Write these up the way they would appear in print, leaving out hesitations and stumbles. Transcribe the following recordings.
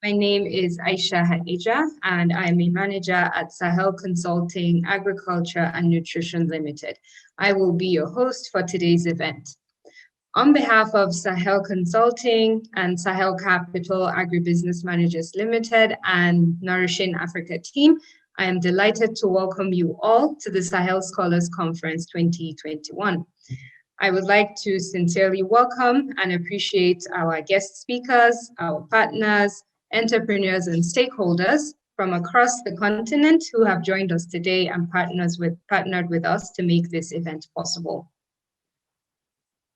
My name is Aisha Hadija, and I'm a manager at Sahel Consulting, Agriculture and Nutrition Limited. I will be your host for today's event. On behalf of Sahel Consulting and Sahel Capital Agribusiness Managers Limited and Nourishing Africa team, I am delighted to welcome you all to the Sahel Scholars Conference 2021. I would like to sincerely welcome and appreciate our guest speakers, our partners, entrepreneurs, and stakeholders from across the continent who have joined us today and partnered with us to make this event possible.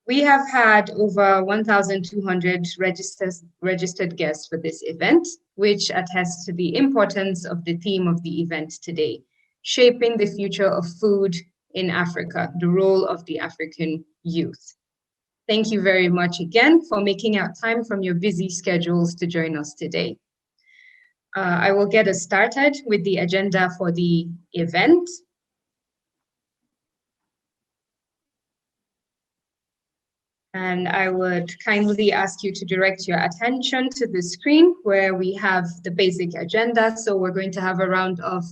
We have had over 1,200 registered guests for this event, which attests to the importance of the theme of the event today, shaping the future of food in Africa, the role of the African youth. Thank you very much again for making out time from your busy schedules to join us today. I will get us started with the agenda for the event. And I would kindly ask you to direct your attention to the screen where we have the basic agenda. So we're going to have a round of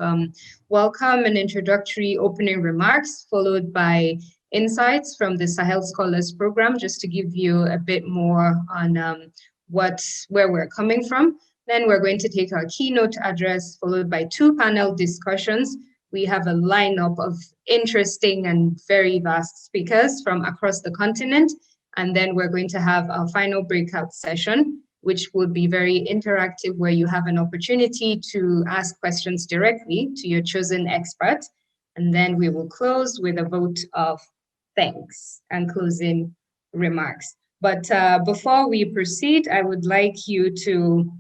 welcome and introductory opening remarks, followed by insights from the Sahel Scholars Program, just to give you a bit more on where we're coming from. Then we're going to take our keynote address, followed by 2 panel discussions. We have a lineup of interesting and very vast speakers from across the continent. And then we're going to have our final breakout session, which will be very interactive, where you have an opportunity to ask questions directly to your chosen expert. And then we will close with a vote of thanks and closing remarks. But before we proceed, I would like you to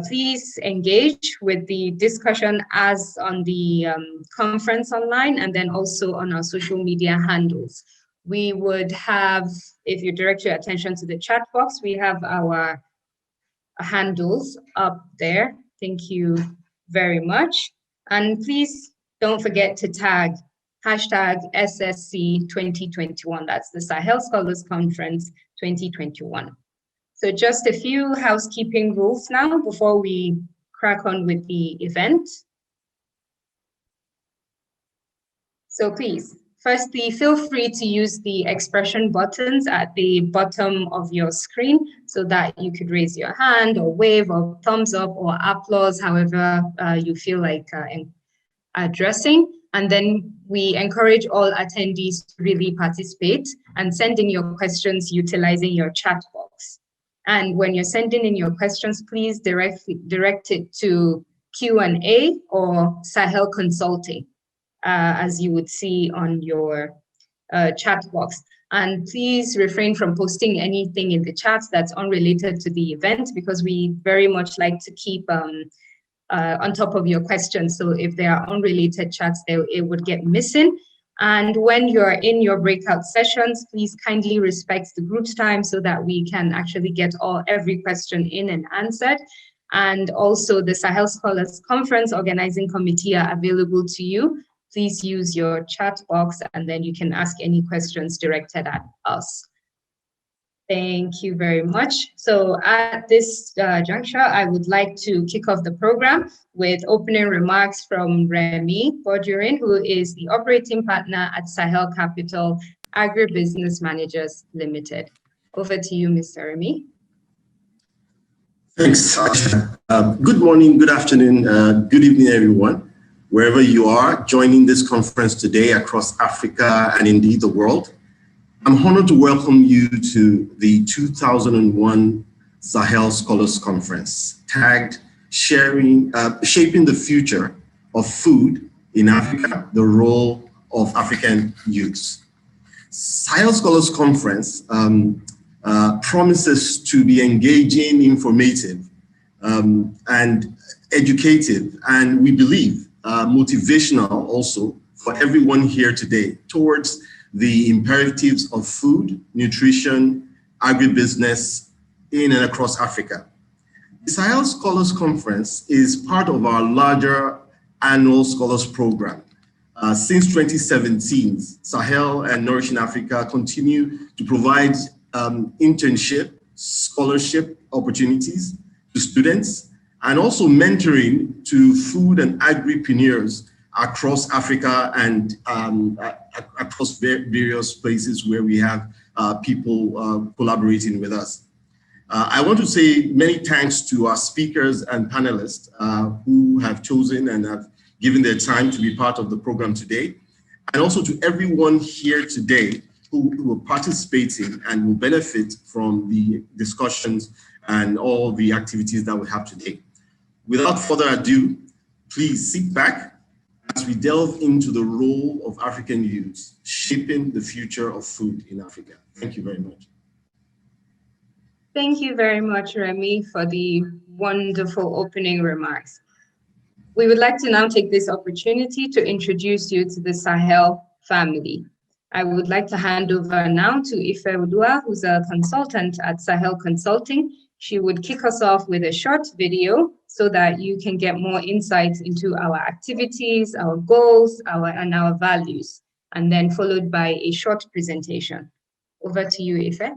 please engage with the discussion as on the conference online and then also on our social media handles. We would have, if you direct your attention to the chat box, we have our handles up there. Thank you very much. And please don't forget to tag hashtag SSC 2021. That's the Sahel Scholars Conference 2021. So just a few housekeeping rules now before we crack on with the event. So please, firstly, feel free to use the expression buttons at the bottom of your screen so that you could raise your hand or wave or thumbs up or applause, however you feel like addressing. And then we encourage all attendees to really participate and send in your questions utilizing your chat box. And when you're sending in your questions, please direct it to Q&A or Sahel Consulting, as you would see on your chat box. And please refrain from posting anything in the chat that's unrelated to the event, because we very much like to keep on top of your questions. So if there are unrelated chats, it would get missing. And when you're in your breakout sessions, please kindly respect the group's time so that we can actually get every question in and answered. And also the Sahel Scholars Conference Organizing Committee are available to you. Please use your chat box and then you can ask any questions directed at us. Thank you very much. So at this juncture, I would like to kick off the program with opening remarks from Remy Bordurin, who is the operating partner at Sahel Capital Agribusiness Managers Limited. Over to you, Mr. Remy. Thanks. Good morning, good afternoon, good evening, everyone. Wherever you are joining this conference today across Africa and indeed the world, I'm honored to welcome you to the 2001 Sahel Scholars Conference, tagged Shaping the Future of Food in Africa, the Role of African Youths. Sahel Scholars Conference promises to be engaging, informative, and educative, and we believe motivational also for everyone here today towards the imperatives of food, nutrition, agribusiness in and across Africa. The Sahel Scholars Conference is part of our larger annual Scholars Program. Since 2017, Sahel and Nourishing Africa continue to provide internship, scholarship opportunities to students and also mentoring to food and agripreneurs across Africa and across various places where we have people collaborating with us. I want to say many thanks to our speakers and panelists who have chosen and have given their time to be part of the program today, and also to everyone here today who are participating and will benefit from the discussions and all the activities that we have today. Without further ado, please sit back as we delve into the role of African youth shaping the future of food in Africa. Thank you very much. Thank you very much, Remy, for the wonderful opening remarks. We would like to now take this opportunity to introduce you to the Sahel family. I would like to hand over now to Ife Udua, who's a consultant at Sahel Consulting. She would kick us off with a short video so that you can get more insights into our activities, our goals, and our values, and then followed by a short presentation. Over to you, Ife.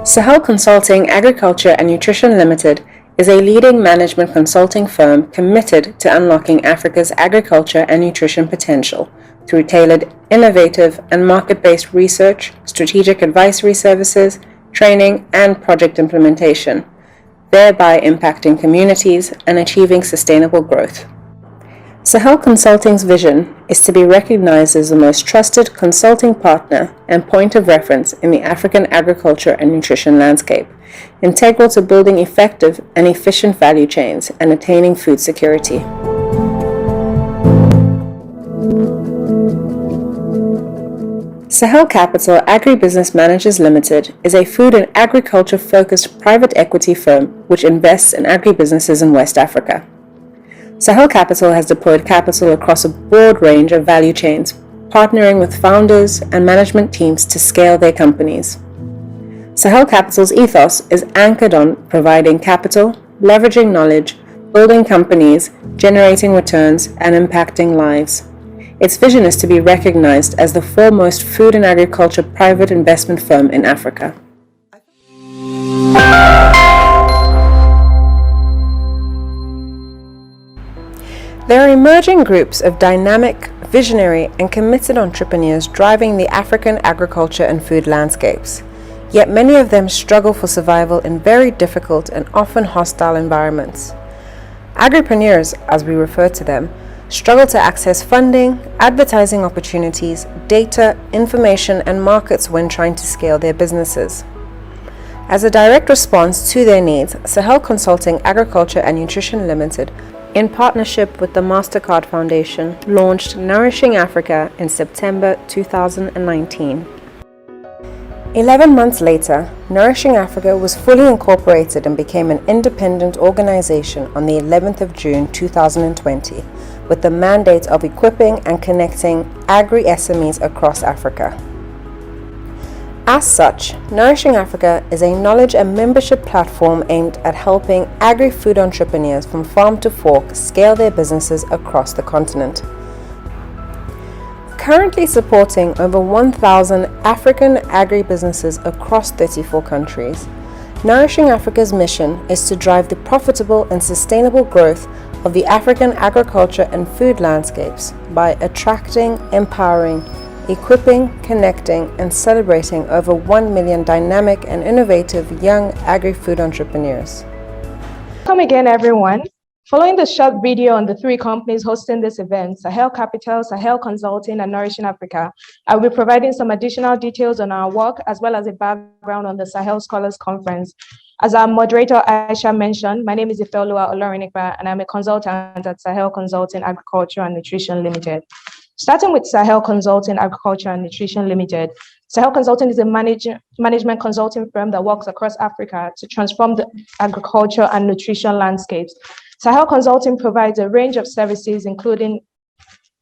Sahel Consulting Agriculture and Nutrition Limited is a leading management consulting firm committed to unlocking Africa's agriculture and nutrition potential through tailored, innovative, and market-based research, strategic advisory services, training, and project implementation, thereby impacting communities and achieving sustainable growth. Sahel Consulting's vision is to be recognized as the most trusted consulting partner and point of reference in the African agriculture and nutrition landscape, integral to building effective and efficient value chains and attaining food security. Sahel Capital Agribusiness Managers Limited is a food and agriculture-focused private equity firm which invests in agribusinesses in West Africa. Sahel Capital has deployed capital across a broad range of value chains, partnering with founders and management teams to scale their companies. Sahel Capital's ethos is anchored on providing capital, leveraging knowledge, building companies, generating returns, and impacting lives. Its vision is to be recognized as the foremost food and agriculture private investment firm in Africa. There are emerging groups of dynamic, visionary, and committed entrepreneurs driving the African agriculture and food landscapes. Yet many of them struggle for survival in very difficult and often hostile environments. Agripreneurs, as we refer to them, struggle to access funding, advertising opportunities, data, information, and markets when trying to scale their businesses. As a direct response to their needs, Sahel Consulting Agriculture and Nutrition Limited, in partnership with the MasterCard Foundation, launched Nourishing Africa in September 2019. 11 months later, Nourishing Africa was fully incorporated and became an independent organization on the 11th of June 2020, with the mandate of equipping and connecting agri-SMEs across Africa. As such, Nourishing Africa is a knowledge and membership platform aimed at helping agri-food entrepreneurs from farm to fork scale their businesses across the continent. Currently supporting over 1,000 African agri-businesses across 34 countries, Nourishing Africa's mission is to drive the profitable and sustainable growth of the African agriculture and food landscapes by attracting, empowering, equipping, connecting, and celebrating over 1 million dynamic and innovative young agri-food entrepreneurs. Welcome again, everyone. Following the short video on the three companies hosting this event, Sahel Capital, Sahel Consulting, and Nourishing Africa, I will be providing some additional details on our work as well as a background on the Sahel Scholars Conference. As our moderator Aisha mentioned, my name is Ifeoluwa Olorinigba, and I'm a consultant at Sahel Consulting Agriculture and Nutrition Limited. Starting with Sahel Consulting Agriculture and Nutrition Limited, Sahel Consulting is a management consulting firm that works across Africa to transform the agriculture and nutrition landscapes. Sahel Consulting provides a range of services, including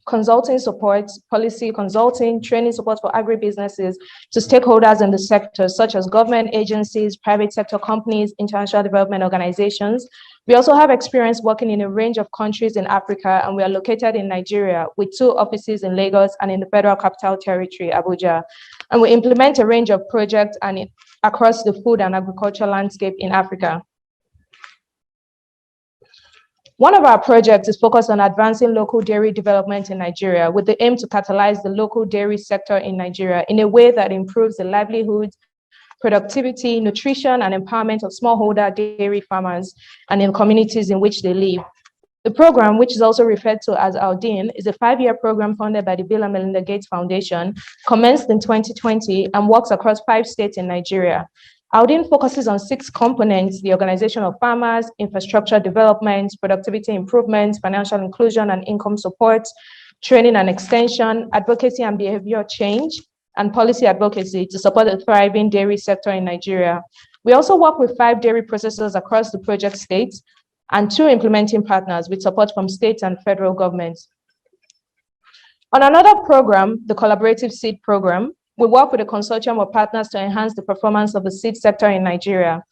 consulting support, policy consulting, training support for agribusinesses to stakeholders in the sector, such as government agencies, private sector companies, international development organizations. We also have experience working in a range of countries in Africa, and we are located in Nigeria with 2 offices in Lagos and in the Federal Capital Territory, Abuja. and we implement a range of projects across the food and agriculture landscape in Africa. One of our projects is focused on advancing local dairy development in Nigeria with the aim to catalyze the local dairy sector in Nigeria in a way that improves the livelihoods, productivity, nutrition, and empowerment of smallholder dairy farmers and in communities in which they live. The program, which is also referred to as Aldin, is a 5-year program funded by the Bill and Melinda Gates Foundation, commenced in 2020 and works across 5 states in Nigeria. Aldin focuses on 6 components: the organization of farmers, infrastructure development, productivity improvements, financial inclusion and income support, training and extension, advocacy and behavior change, and policy advocacy to support the thriving dairy sector in Nigeria. We also work with 5 dairy processors across the project states and 2 implementing partners with support from states and federal governments. On another program, the Collaborative Seed Program, we work with a consortium of partners to enhance the performance of the seed sector in Nigeria.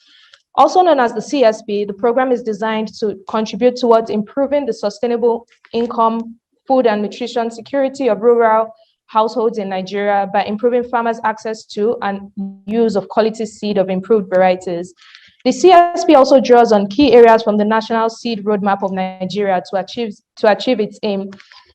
Also known as the CSP, the program is designed to contribute towards improving the sustainable income, food and nutrition security of rural households in Nigeria by improving farmers' access to and use of quality seed of improved varieties. The CSP also draws on key areas from the National Seed Roadmap of Nigeria to achieve its aim.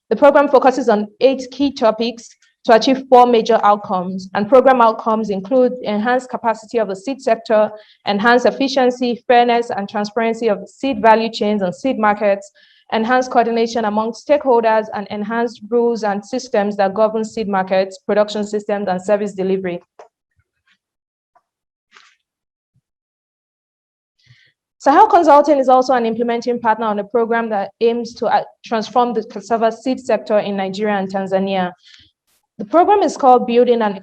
The program focuses on 8 key topics to achieve 4 major outcomes, and program outcomes include enhanced capacity of the seed sector, enhanced efficiency, fairness, and transparency of the seed value chains and seed markets, enhanced coordination among stakeholders, and enhanced rules and systems that govern seed markets, production systems, and service delivery. Sahel Consulting is also an implementing partner on a program that aims to transform the cassava seed sector in Nigeria and Tanzania. The program is called Building an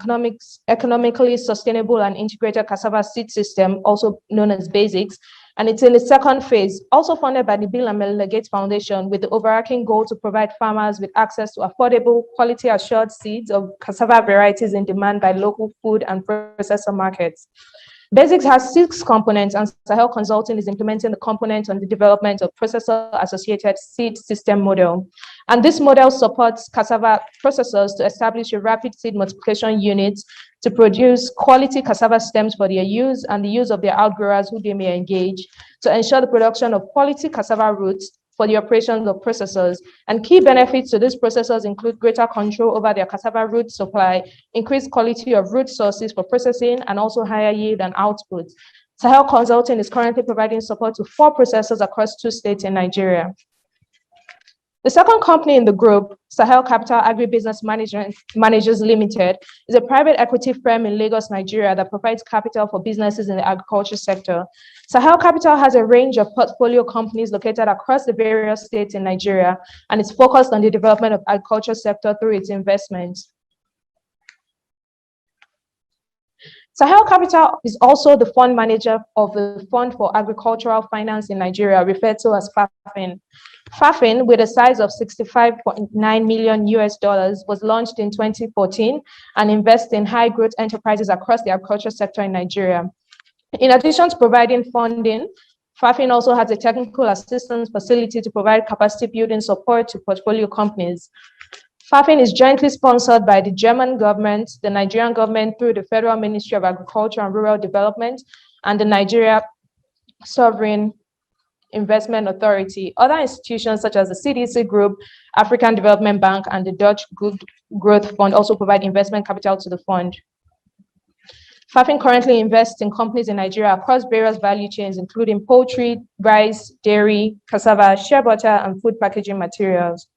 Economically Sustainable and Integrated Cassava Seed System, also known as BASICS, and it's in its 2nd phase, also funded by the Bill and Melinda Gates Foundation, with the overarching goal to provide farmers with access to affordable, quality-assured seeds of cassava varieties in demand by local food and processor markets. BASICS has 6 components, and Sahel Consulting is implementing the component on the development of processor-associated seed system model. And this model supports cassava processors to establish a rapid seed multiplication unit to produce quality cassava stems for their use and the use of their outgrowers who they may engage to ensure the production of quality cassava roots for the operations of processors. And key benefits to these processors include greater control over their cassava root supply, increased quality of root sources for processing, and also higher yield and output. Sahel Consulting is currently providing support to 4 processors across 2 states in Nigeria. The second company in the group, Sahel Capital Agribusiness Managers Limited, is a private equity firm in Lagos, Nigeria that provides capital for businesses in the agriculture sector. Sahel Capital has a range of portfolio companies located across the various states in Nigeria, and it's focused on the development of the agriculture sector through its investments. Sahel Capital is also the fund manager of the Fund for Agricultural Finance in Nigeria, referred to as FAFIN. FAFIN, with a size of $65.9 million, was launched in 2014 and invests in high growth enterprises across the agriculture sector in Nigeria. In addition to providing funding, FAFIN also has a technical assistance facility to provide capacity building support to portfolio companies. FAFIN is jointly sponsored by the German government, the Nigerian government through the Federal Ministry of Agriculture and Rural Development, and the Nigeria Sovereign Investment Authority. Other institutions such as the CDC Group, African Development Bank, and the Dutch Growth Fund also provide investment capital to the fund. FAFIN currently invests in companies in Nigeria across various value chains, including poultry, rice, dairy, cassava, shea butter, and food packaging materials.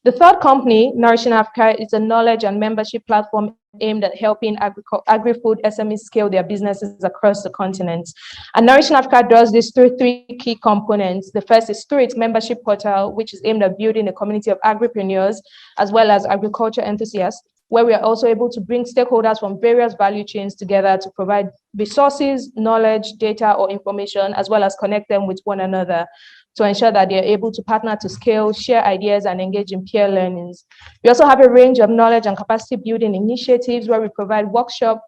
The third company, Nourishing Africa, is a knowledge and membership platform aimed at helping agri-food SMEs scale their businesses across the continent. And Nourishing Africa does this through 3 key components. The first is through its membership portal, which is aimed at building a community of agripreneurs as well as agriculture enthusiasts, where we are also able to bring stakeholders from various value chains together to provide resources, knowledge, data, or information, as well as connect them with one another to ensure that they're able to partner to scale, share ideas, and engage in peer learnings. We also have a range of knowledge and capacity building initiatives where we provide workshop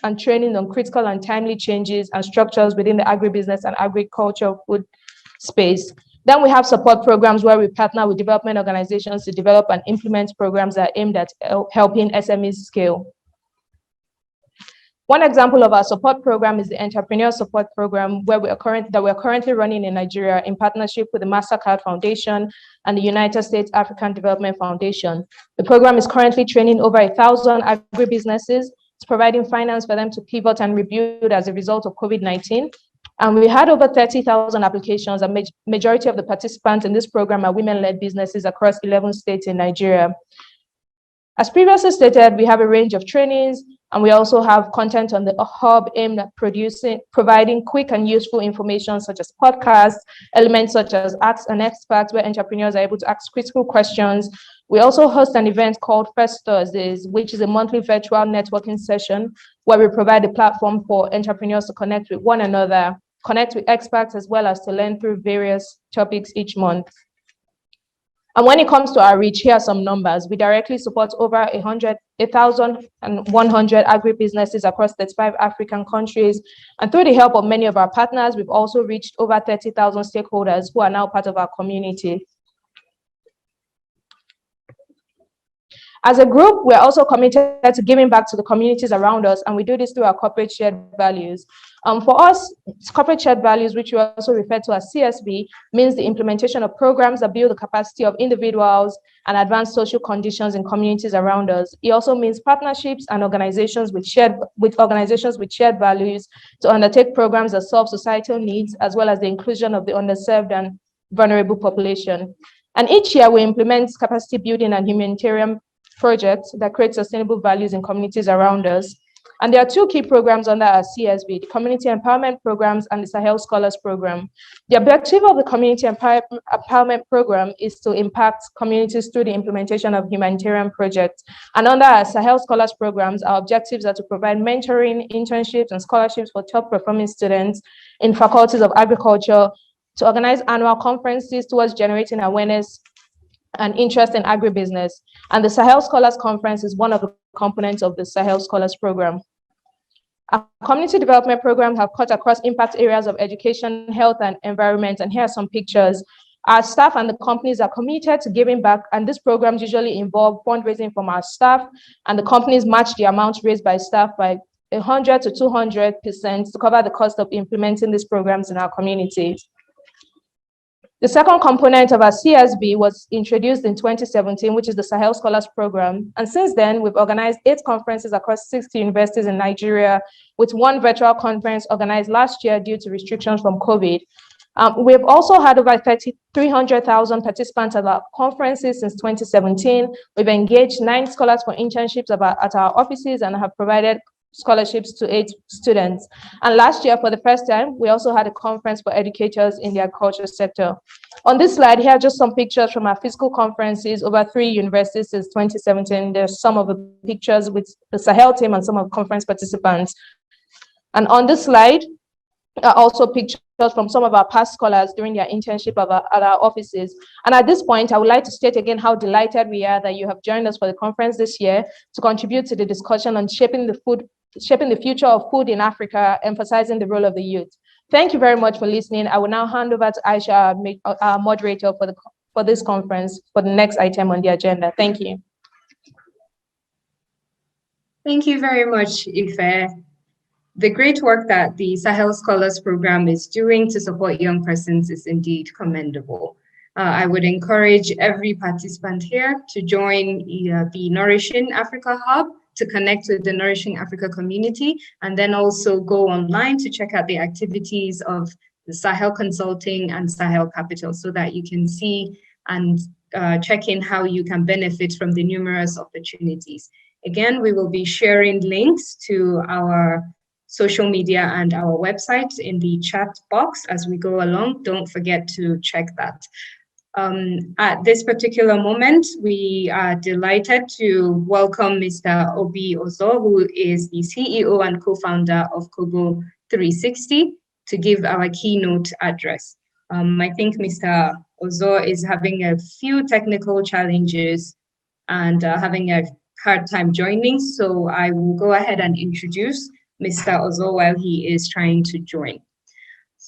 and training on critical and timely changes and structures within the agribusiness and agricultural food space. Then we have support programs where we partner with development organizations to develop and implement programs that are aimed at helping SMEs scale. One example of our support program is the Entrepreneur Support Program, where we're currently running in Nigeria in partnership with the MasterCard Foundation and the United States African Development Foundation. The program is currently training over 1,000 agribusinesses. It's providing finance for them to pivot and rebuild as a result of COVID-19. And we had over 30,000 applications, and majority of the participants in this program are women-led businesses across 11 states in Nigeria. As previously stated, we have a range of trainings, and we also have content on the hub aimed at providing quick and useful information such as podcasts, elements such as Ask an Expert, where entrepreneurs are able to ask critical questions. We also host an event called First Thursdays, which is a monthly virtual networking session where we provide a platform for entrepreneurs to connect with one another, connect with experts, as well as to learn through various topics each month. And when it comes to our reach, here are some numbers. We directly support over 1,100 agribusinesses across 35 African countries. And through the help of many of our partners, we've also reached over 30,000 stakeholders who are now part of our community. As a group, we're also committed to giving back to the communities around us, and we do this through our corporate shared values. For us, corporate shared values, which we also refer to as CSV, means the implementation of programs that build the capacity of individuals and advance social conditions in communities around us. It also means partnerships and organizations with shared values to undertake programs that solve societal needs, as well as the inclusion of the underserved and vulnerable population. And each year we implement capacity building and humanitarian projects that create sustainable values in communities around us. And there are two key programs under our CSV, the Community Empowerment Programs and the Sahel Scholars Program. The objective of the Community Empowerment Program is to impact communities through the implementation of humanitarian projects. And under our Sahel Scholars Programs, our objectives are to provide mentoring, internships, and scholarships for top performing students in faculties of agriculture, to organize annual conferences towards generating awareness and interest in agribusiness. And the Sahel Scholars Conference is one of the components of the Sahel Scholars Program. Our community development programs have cut across impact areas of education, health, and environment. And here are some pictures. Our staff and the companies are committed to giving back, and these programs usually involve fundraising from our staff, and the companies match the amount raised by staff by 100 to 200% to cover the cost of implementing these programs in our communities. The second component of our CSB was introduced in 2017, which is the Sahel Scholars Program. And since then, we've organized 8 conferences across 60 universities in Nigeria, with one virtual conference organized last year due to restrictions from COVID. We've also had over 300,000 participants at our conferences since 2017. We've engaged 9 scholars for internships at our offices and have provided scholarships to 8 students. And last year, for the first time, we also had a conference for educators in the agriculture sector. On this slide, here are just some pictures from our physical conferences over 3 universities since 2017. There's some of the pictures with the Sahel team and some of the conference participants. And on this slide are also pictures from some of our past scholars during their internship at our offices. And at this point, I would like to state again how delighted we are that you have joined us for the conference this year to contribute to the discussion on shaping the future of food in Africa, emphasizing the role of the youth. Thank you very much for listening. I will now hand over to Aisha, our moderator for this conference, for the next item on the agenda. Thank you. Thank you very much, Ife. The great work that the Sahel Scholars Program is doing to support young persons is indeed commendable. I would encourage every participant here to join the Nourishing Africa Hub to connect with the Nourishing Africa community, and then also go online to check out the activities of the Sahel Consulting and Sahel Capital, so that you can see and check in how you can benefit from the numerous opportunities. Again, we will be sharing links to our social media and our website in the chat box as we go along. Don't forget to check that. At this particular moment, we are delighted to welcome Mr. Obi Ozo, who is the CEO and co-founder of Kobo 360, to give our keynote address. I think Mr. Ozo is having a few technical challenges and having a hard time joining, so I will go ahead and introduce Mr. Ozo while he is trying to join.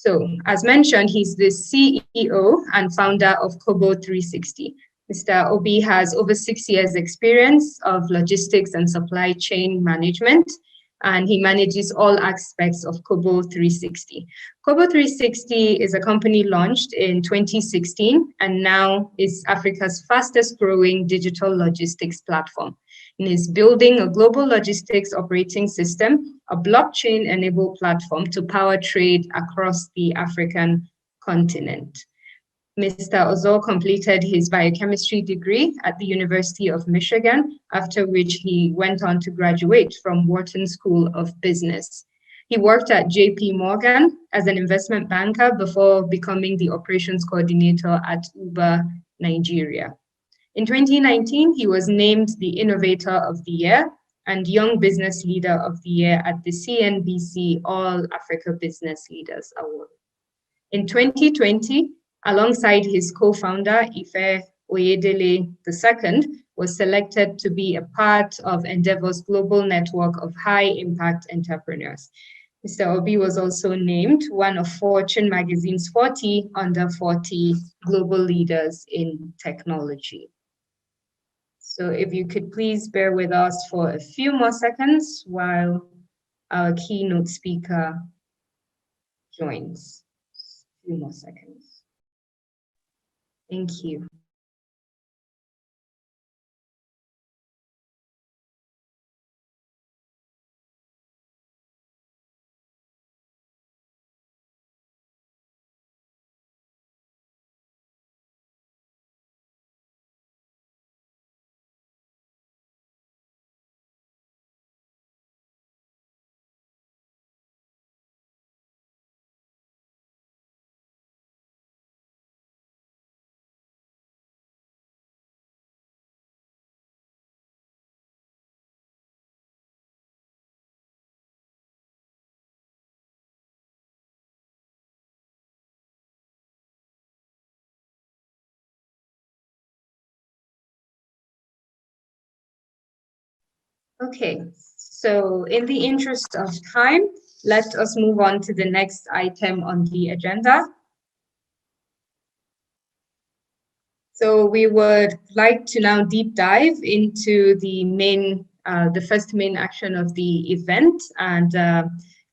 So, as mentioned, he's the CEO and founder of Kobo 360. Mr. Obi has over 6 years experience of logistics and supply chain management, and he manages all aspects of Kobo 360. Kobo 360 is a company launched in 2016 and now is Africa's fastest growing digital logistics platform. And is building a global logistics operating system, a blockchain-enabled platform to power trade across the African continent. Mr. Ozor completed his biochemistry degree at the University of Michigan, after which he went on to graduate from Wharton School of Business. He worked at JP Morgan as an investment banker before becoming the operations coordinator at Uber Nigeria. In 2019, he was named the Innovator of the Year and Young Business Leader of the Year at the CNBC All Africa Business Leaders Award. In 2020, alongside his co-founder, Ife Oyedele II, was selected to be a part of Endeavor's global network of high-impact entrepreneurs. Mr. Obi was also named one of Fortune magazine's 40 under 40 global leaders in technology. So if you could please bear with us for a few more seconds while our keynote speaker joins. A few more seconds. Thank you. Okay, so in the interest of time, let us move on to the next item on the agenda. So we would like to now deep dive into the first main action of the event, and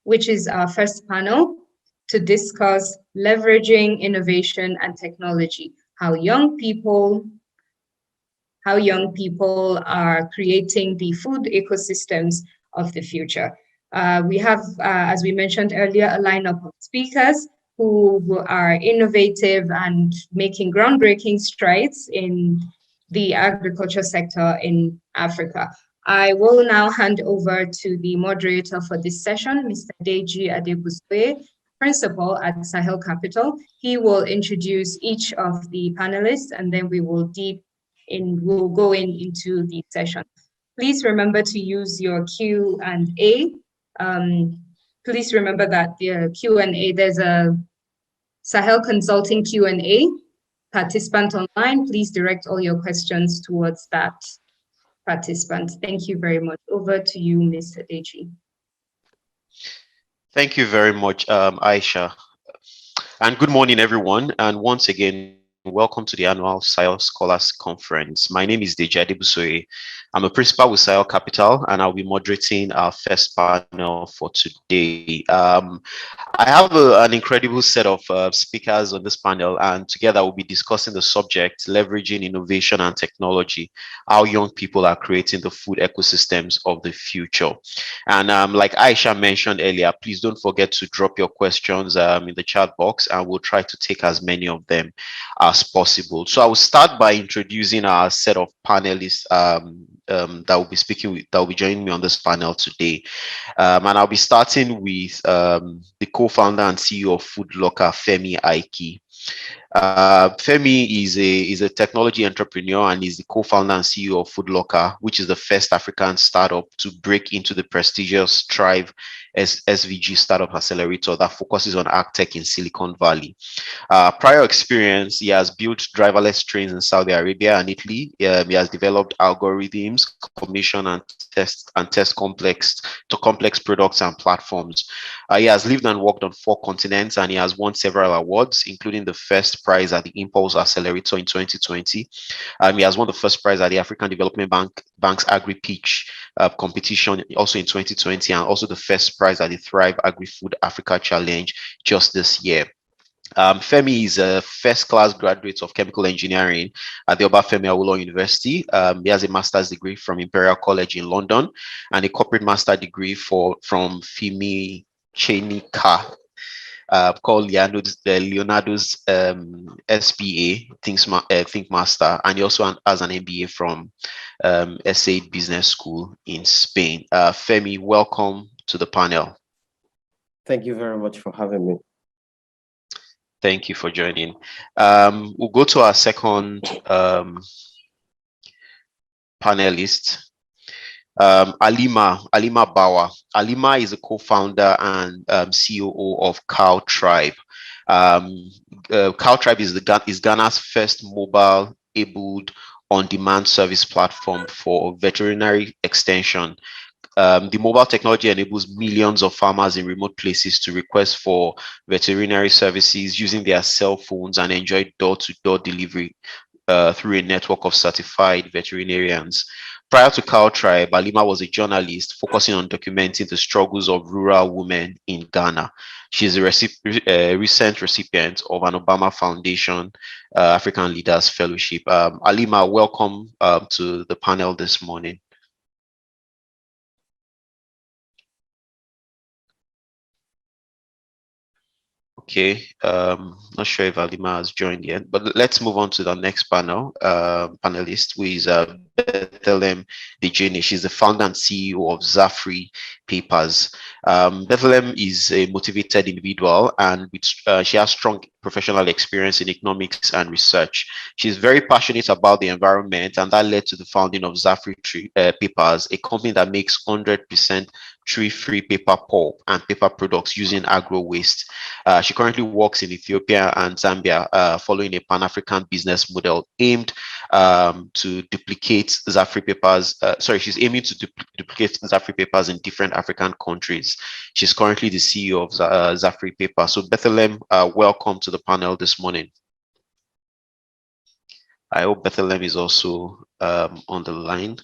which is our first panel to discuss leveraging innovation and technology, how young people are creating the food ecosystems of the future. We have, as we mentioned earlier, a lineup of speakers who are innovative and making groundbreaking strides in the agriculture sector in Africa. I will now hand over to the moderator for this session, Mr. Deji Adebuswe, Principal at Sahel Capital. He will introduce each of the panelists, and then we will we'll go into the session. Please remember to use your Q&A. Please remember that the Q&A, there's a Sahel Consulting Q&A participant online. Please direct all your questions towards that participant. Thank you very much. Over to you, Mr. Deji. Thank you very much, Aisha. And good morning, everyone. And once again, welcome to the annual Sahel Scholars Conference. My name is Deji Adebuswe. I'm a principal with Sahel Capital, and I'll be moderating our first panel for today. I have an incredible set of speakers on this panel, and together we'll be discussing the subject, leveraging innovation and technology, how young people are creating the food ecosystems of the future. And like Aisha mentioned earlier, please don't forget to drop your questions in the chat box, and we'll try to take as many of them as possible. So I will start by introducing our set of panelists that will be joining me on this panel today. And I'll be starting with the co-founder and CEO of Food Locker, Femi Aiki. Femi is a technology entrepreneur and is the co-founder and CEO of Food Locker, which is the first African startup to break into the prestigious Thrive SVG startup accelerator that focuses on ag tech in Silicon Valley. Prior experience, he has built driverless trains in Saudi Arabia and Italy. He has developed algorithms, commission and test complex products and platforms. He has lived and worked on 4 continents, and he has won several awards, including the first prize at the Impulse Accelerator in 2020. He has won the first prize at the African Development Bank's Agri Pitch competition also in 2020, and also the first prize at the Thrive Agri-Food Africa Challenge just this year. Femi is a first-class graduate of chemical engineering at the Obafemi Awolowo University. He has a master's degree from Imperial College in London and a corporate master degree from Fimi Chenika, called Leonardo's SPA, Think Master, and he also has an MBA from SA Business School in Spain. Femi, welcome to the panel. Thank you very much for having me. Thank you for joining. We'll go to our second panelist, Alima Bawa. Alima is a co-founder and COO of Cow Tribe. Cow Tribe is Ghana's first mobile-enabled on-demand service platform for veterinary extension. The mobile technology enables millions of farmers in remote places to request for veterinary services using their cell phones and enjoy door-to-door delivery through a network of certified veterinarians. Prior to Cow Tribe, Alima was a journalist focusing on documenting the struggles of rural women in Ghana. She is a recent recipient of an Obama Foundation African Leaders Fellowship. Alima, welcome to the panel this morning. Okay, not sure if Alima has joined yet, but let's move on to the next panelist, who is Bethlehem Dejene. She's the founder and CEO of Zafri Papers. Bethlehem is a motivated individual, and she has strong professional experience in economics and research. She's very passionate about the environment, and that led to the founding of Zafri Papers, a company that makes 100% tree-free paper pulp and paper products using agro waste. She currently works in Ethiopia and Zambia, following a Pan-African business model aimed to duplicate Zafri Papers. She's aiming to duplicate Zafri Papers in different African countries. She's currently the CEO of Zafri Paper. So Bethlehem, welcome to the panel this morning. I hope Bethlehem is also on the line.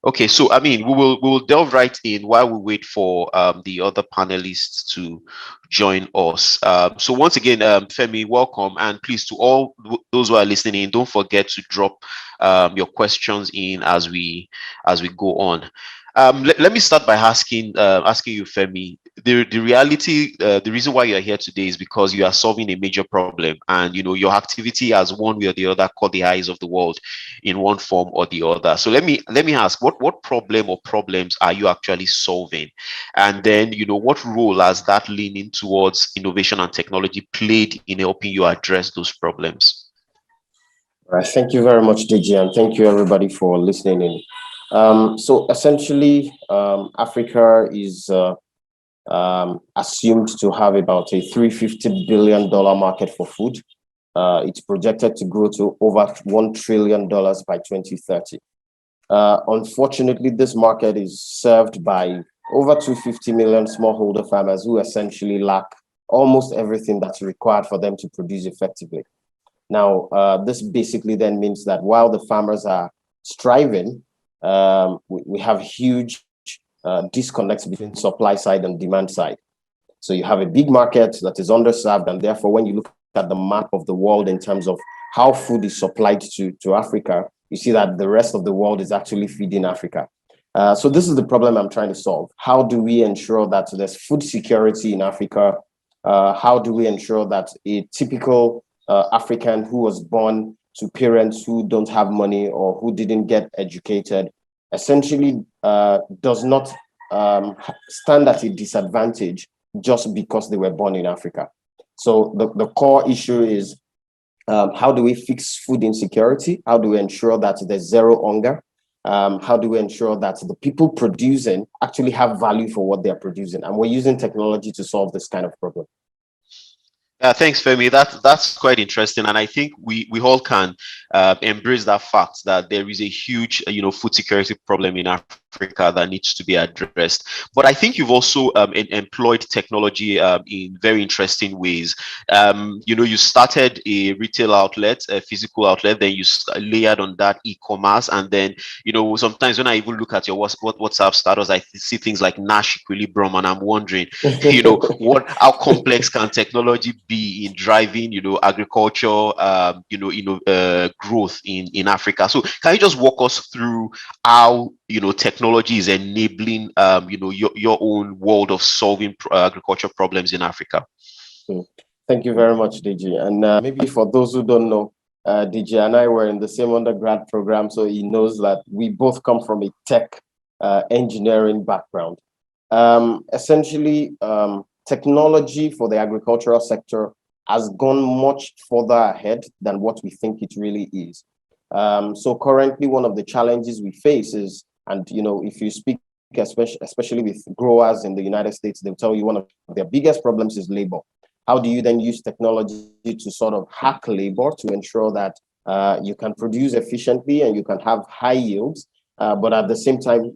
Okay, so I mean, we will delve right in while we wait for the other panelists to join us. So once again, Femi, welcome, and please, to all those who are listening, don't forget to drop your questions in as we go on. Let me start by asking you, Femi. The reality, the reason why you are here today is because you are solving a major problem, and you know your activity has one way or the other caught the eyes of the world in one form or the other. So let me ask, what problem or problems are you actually solving, and then you know what role has that leaning towards innovation and technology played in helping you address those problems? All right, thank you very much, DG, and thank you everybody for listening in. So essentially, Africa is assumed to have about a $350 billion market for food. It's projected to grow to over $1 trillion by 2030. Unfortunately, this market is served by over 250 million smallholder farmers who essentially lack almost everything that's required for them to produce effectively. Now, this basically then means that while the farmers are striving, we have huge disconnects between supply side and demand side. So you have a big market that is underserved, and therefore when you look at the map of the world in terms of how food is supplied to Africa, you see that the rest of the world is actually feeding Africa. So this is the problem I'm trying to solve. How do we ensure that there's food security in Africa? How do we ensure that a typical African who was born to parents who don't have money or who didn't get educated essentially does not stand at a disadvantage just because they were born in Africa. So the core issue is how do we fix food insecurity? How do we ensure that there's zero hunger? How do we ensure that the people producing actually have value for what they're producing? And we're using technology to solve this kind of problem. Thanks, Femi. That's quite interesting, and I think we all can embrace that fact that there is a huge, food security problem in Africa that needs to be addressed. But I think you've also employed technology in very interesting ways. You started a retail outlet, a physical outlet, then you layered on that e-commerce, and then sometimes when I even look at your WhatsApp status, I see things like Nash equilibrium, and I'm wondering, how complex can technology be in driving, agriculture, growth in Africa. So can you just walk us through how, technology is enabling, your own world of solving agriculture problems in Africa? Thank you very much, DG. And maybe for those who don't know, DG and I were in the same undergrad program, so he knows that we both come from a tech engineering background. Essentially, technology for the agricultural sector has gone much further ahead than what we think it really is. So currently, one of the challenges we face is, and if you speak especially with growers in the United States, they'll tell you one of their biggest problems is labor. How do you then use technology to sort of hack labor to ensure that you can produce efficiently and you can have high yields, but at the same time,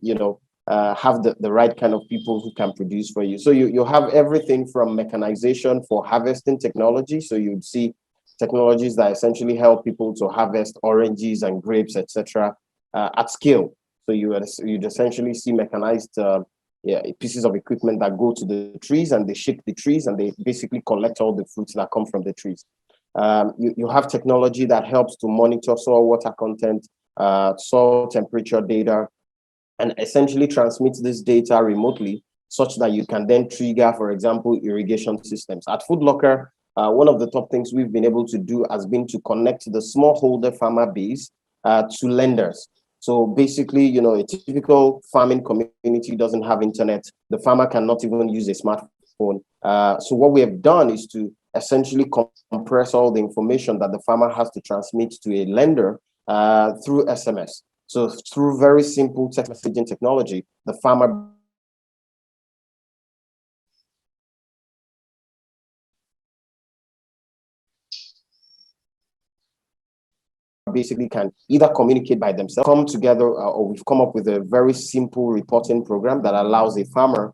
have the right kind of people who can produce for you. So you have everything from mechanization for harvesting technology. So you'd see technologies that essentially help people to harvest oranges and grapes, etc., at scale. So you'd essentially see mechanized pieces of equipment that go to the trees, and they shake the trees, and they basically collect all the fruits that come from the trees. You have technology that helps to monitor soil water content, soil temperature data, and essentially transmits this data remotely such that you can then trigger, for example, irrigation systems. At Food Locker, one of the top things we've been able to do has been to connect the smallholder farmer base to lenders. So basically, a typical farming community doesn't have internet. The farmer cannot even use a smartphone. So what we have done is to essentially compress all the information that the farmer has to transmit to a lender through SMS. So through very simple text messaging technology, the farmer basically can either communicate by themselves, come together, or we've come up with a very simple reporting program that allows a farmer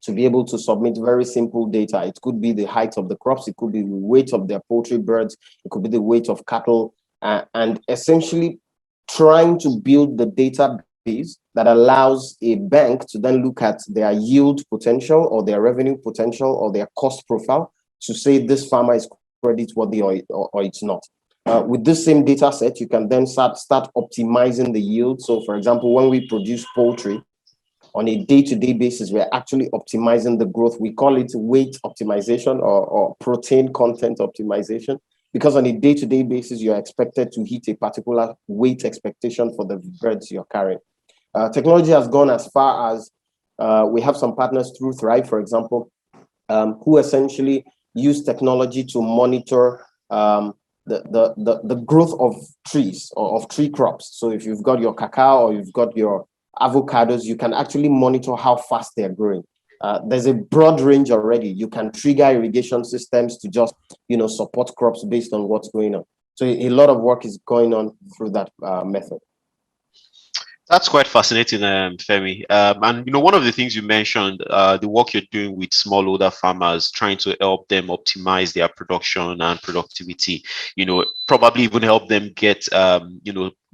to be able to submit very simple data. It could be the height of the crops, it could be the weight of their poultry birds, it could be the weight of cattle, and essentially trying to build the database that allows a bank to then look at their yield potential or their revenue potential or their cost profile to say this farmer is creditworthy or it's not. With this same data set, you can then start optimizing the yield. So for example, when we produce poultry on a day-to-day basis, we're actually optimizing the growth. We call it weight optimization or protein content optimization, because on a day-to-day basis, you're expected to hit a particular weight expectation for the birds you're carrying. Technology has gone as far as we have some partners through Thrive, for example, who essentially use technology to monitor the growth of trees or of tree crops. So if you've got your cacao or you've got your avocados, you can actually monitor how fast they're growing. There's a broad range already. You can trigger irrigation systems to just, support crops based on what's going on. So a lot of work is going on through that method. That's quite fascinating, Femi. And one of the things you mentioned, the work you're doing with smallholder farmers, trying to help them optimize their production and productivity. Probably even help them get,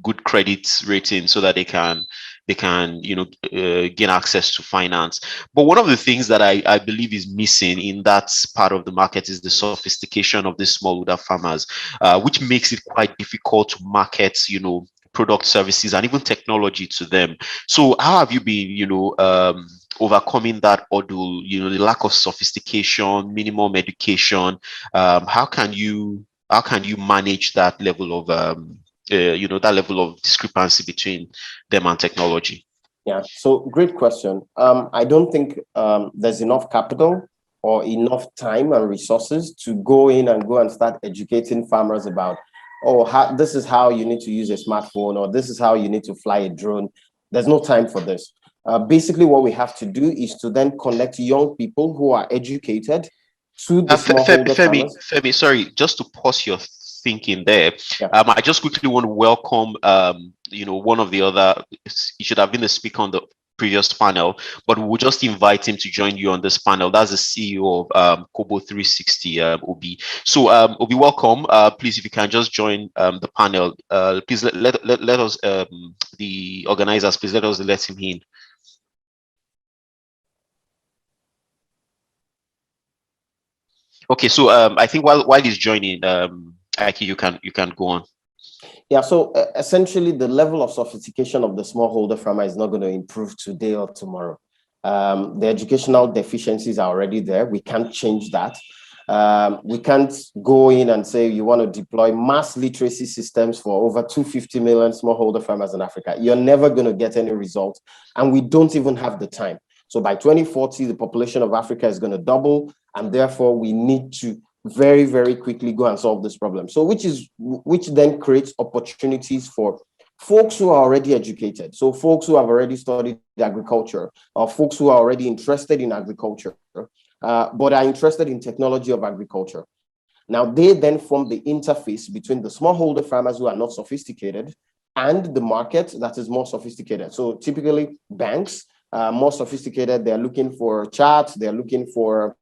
good credit rating so that they can gain access to finance. But one of the things that I believe is missing in that part of the market is the sophistication of the smallholder farmers, which makes it quite difficult to market, product, services, and even technology to them. So how have you been, overcoming that hurdle, the lack of sophistication, minimum education? How can you manage that level of that level of discrepancy between them and technology? Yeah, so great question. I don't think there's enough capital or enough time and resources to go in and start educating farmers about, oh, this is how you need to use a smartphone, or this is how you need to fly a drone. There's no time for this. Basically, what we have to do is to then connect young people who are educated to the smallholder farmers. Femi, sorry, just to pause your thinking there. Yeah. I just quickly want to welcome, one of the other. He should have been the speaker on the previous panel, but we'll just invite him to join you on this panel. That's the CEO of Kobo 360, Obi. So, Obi, welcome. Please, if you can just join the panel, please let us, the organizers, please let him in. Okay, so I think while he's joining, Aki, you can go on. Yeah, so essentially the level of sophistication of the smallholder farmer is not going to improve today or tomorrow. The educational deficiencies are already there. We can't change that. We can't go in and say you want to deploy mass literacy systems for over 250 million smallholder farmers in Africa. You're never going to get any results, and we don't even have the time. So by 2040, the population of Africa is going to double, and therefore we need to very, very quickly go and solve this problem. So which then creates opportunities for folks who are already educated. So folks who have already studied agriculture, or folks who are already interested in agriculture, but are interested in technology of agriculture. Now they then form the interface between the smallholder farmers who are not sophisticated and the market that is more sophisticated. So typically banks, more sophisticated, they're looking for charts, they're looking for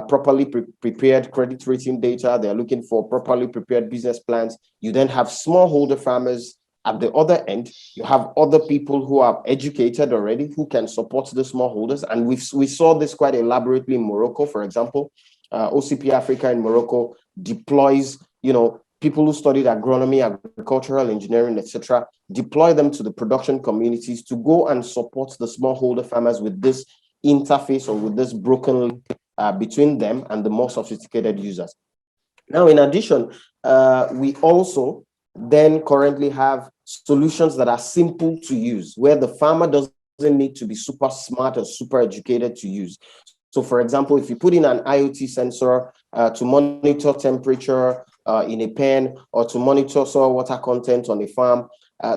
properly prepared credit rating data. They're looking for properly prepared business plans. You then have smallholder farmers at the other end. You have other people who are educated already who can support the smallholders. And we saw this quite elaborately in Morocco, for example. OCP Africa in Morocco deploys, people who studied agronomy, agricultural engineering, etc., deploy them to the production communities to go and support the smallholder farmers with this interface or with this broken link between them and the more sophisticated users. Now, in addition, we also then currently have solutions that are simple to use, where the farmer doesn't need to be super smart or super educated to use. So, for example, if you put in an IoT sensor to monitor temperature in a pen, or to monitor soil water content on a farm,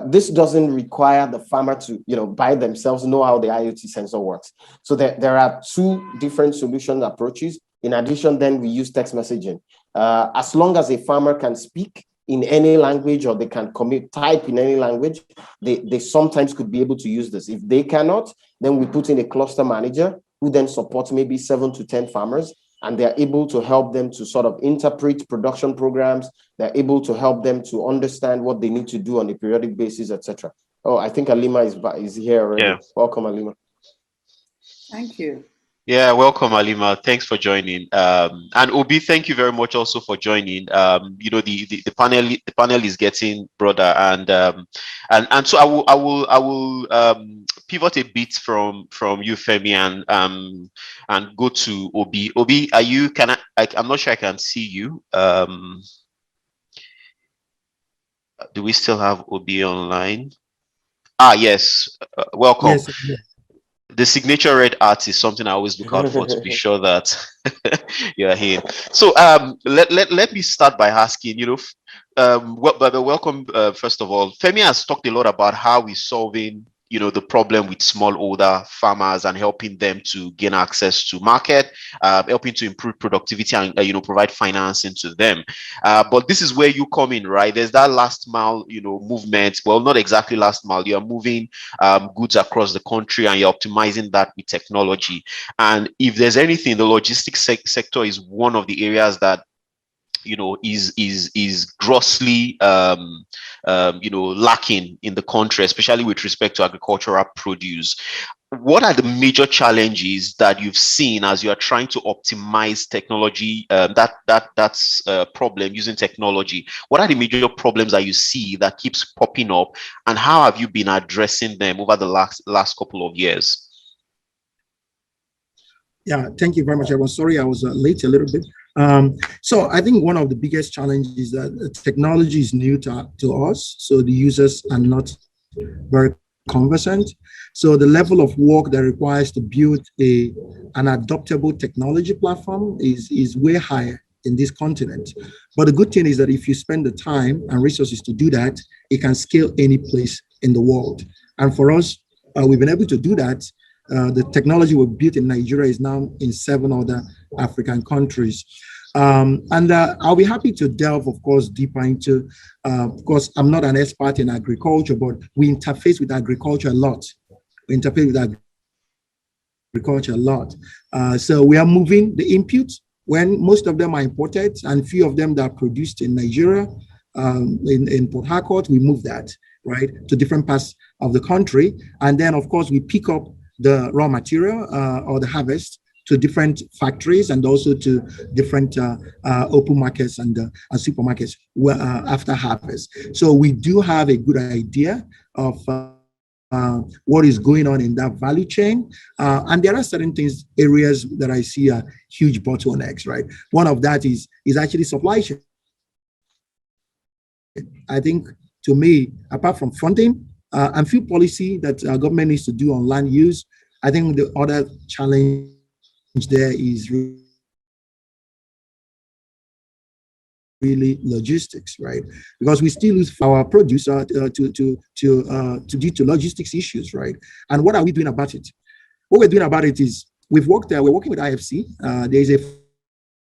this doesn't require the farmer to, by themselves know how the IoT sensor works. So there are two different solution approaches. In addition, then we use text messaging. As long as a farmer can speak in any language, or they can type in any language, they sometimes could be able to use this. If they cannot, then we put in a cluster manager who then supports maybe 7 to 10 farmers, and they're able to help them to sort of interpret production programs. They're able to help them to understand what they need to do on a periodic basis, etc. Oh, I think Alima is here already. Yeah. Welcome, Alima. Thank you. Yeah, welcome, Alima. Thanks for joining. And Obi, thank you very much also for joining. The panel is getting broader, and so I will pivot a bit from you, Femi, and go to Obi. Obi, are you? I'm not sure I can see you. Do we still have Obi online? Yes. Welcome. Yes. The signature red art is something I always look out for to be sure that you're here. So let me start by asking, welcome first of all. Femi has talked a lot about how we're solving the problem with smallholder farmers and helping them to gain access to market, helping to improve productivity and provide financing to them. But this is where you come in, right? There's that last mile movement. Well, not exactly last mile. You're moving goods across the country, and you're optimizing that with technology. And if there's anything, the logistics sector is one of the areas that is grossly lacking in the country, especially with respect to agricultural produce. What are the major challenges that you've seen as you are trying to optimize technology, that's a problem using technology? What are the major problems that you see that keeps popping up, and how have you been addressing them over the last couple of years? Yeah, thank you very much. I was sorry I was late a little bit. So I think one of the biggest challenges is that technology is new to us, so the users are not very conversant. So the level of work that requires to build an adoptable technology platform is way higher in this continent. But the good thing is that if you spend the time and resources to do that, it can scale any place in the world. And for us, we've been able to do that. The technology we built in Nigeria is now in 7 other African countries. And I'll be happy to delve, of course, deeper into, of course, I'm not an expert in agriculture, but we interface with agriculture a lot. We interface with agriculture a lot. So we are moving the inputs when most of them are imported and few of them that are produced in Nigeria, in Port Harcourt, we move that, right, to different parts of the country. And then, of course, we pick up the raw material or the harvest to different factories and also to different open markets and supermarkets after harvest. So we do have a good idea of what is going on in that value chain. And there are certain areas that I see are huge bottlenecks, right? One of that is actually supply chain. I think, to me, apart from funding and few policy that our government needs to do on land use, I think the other challenge there is really logistics, right? Because we still lose our produce due to logistics issues, right? And what are we doing about it? What we're doing about it is we're working with IFC. There's a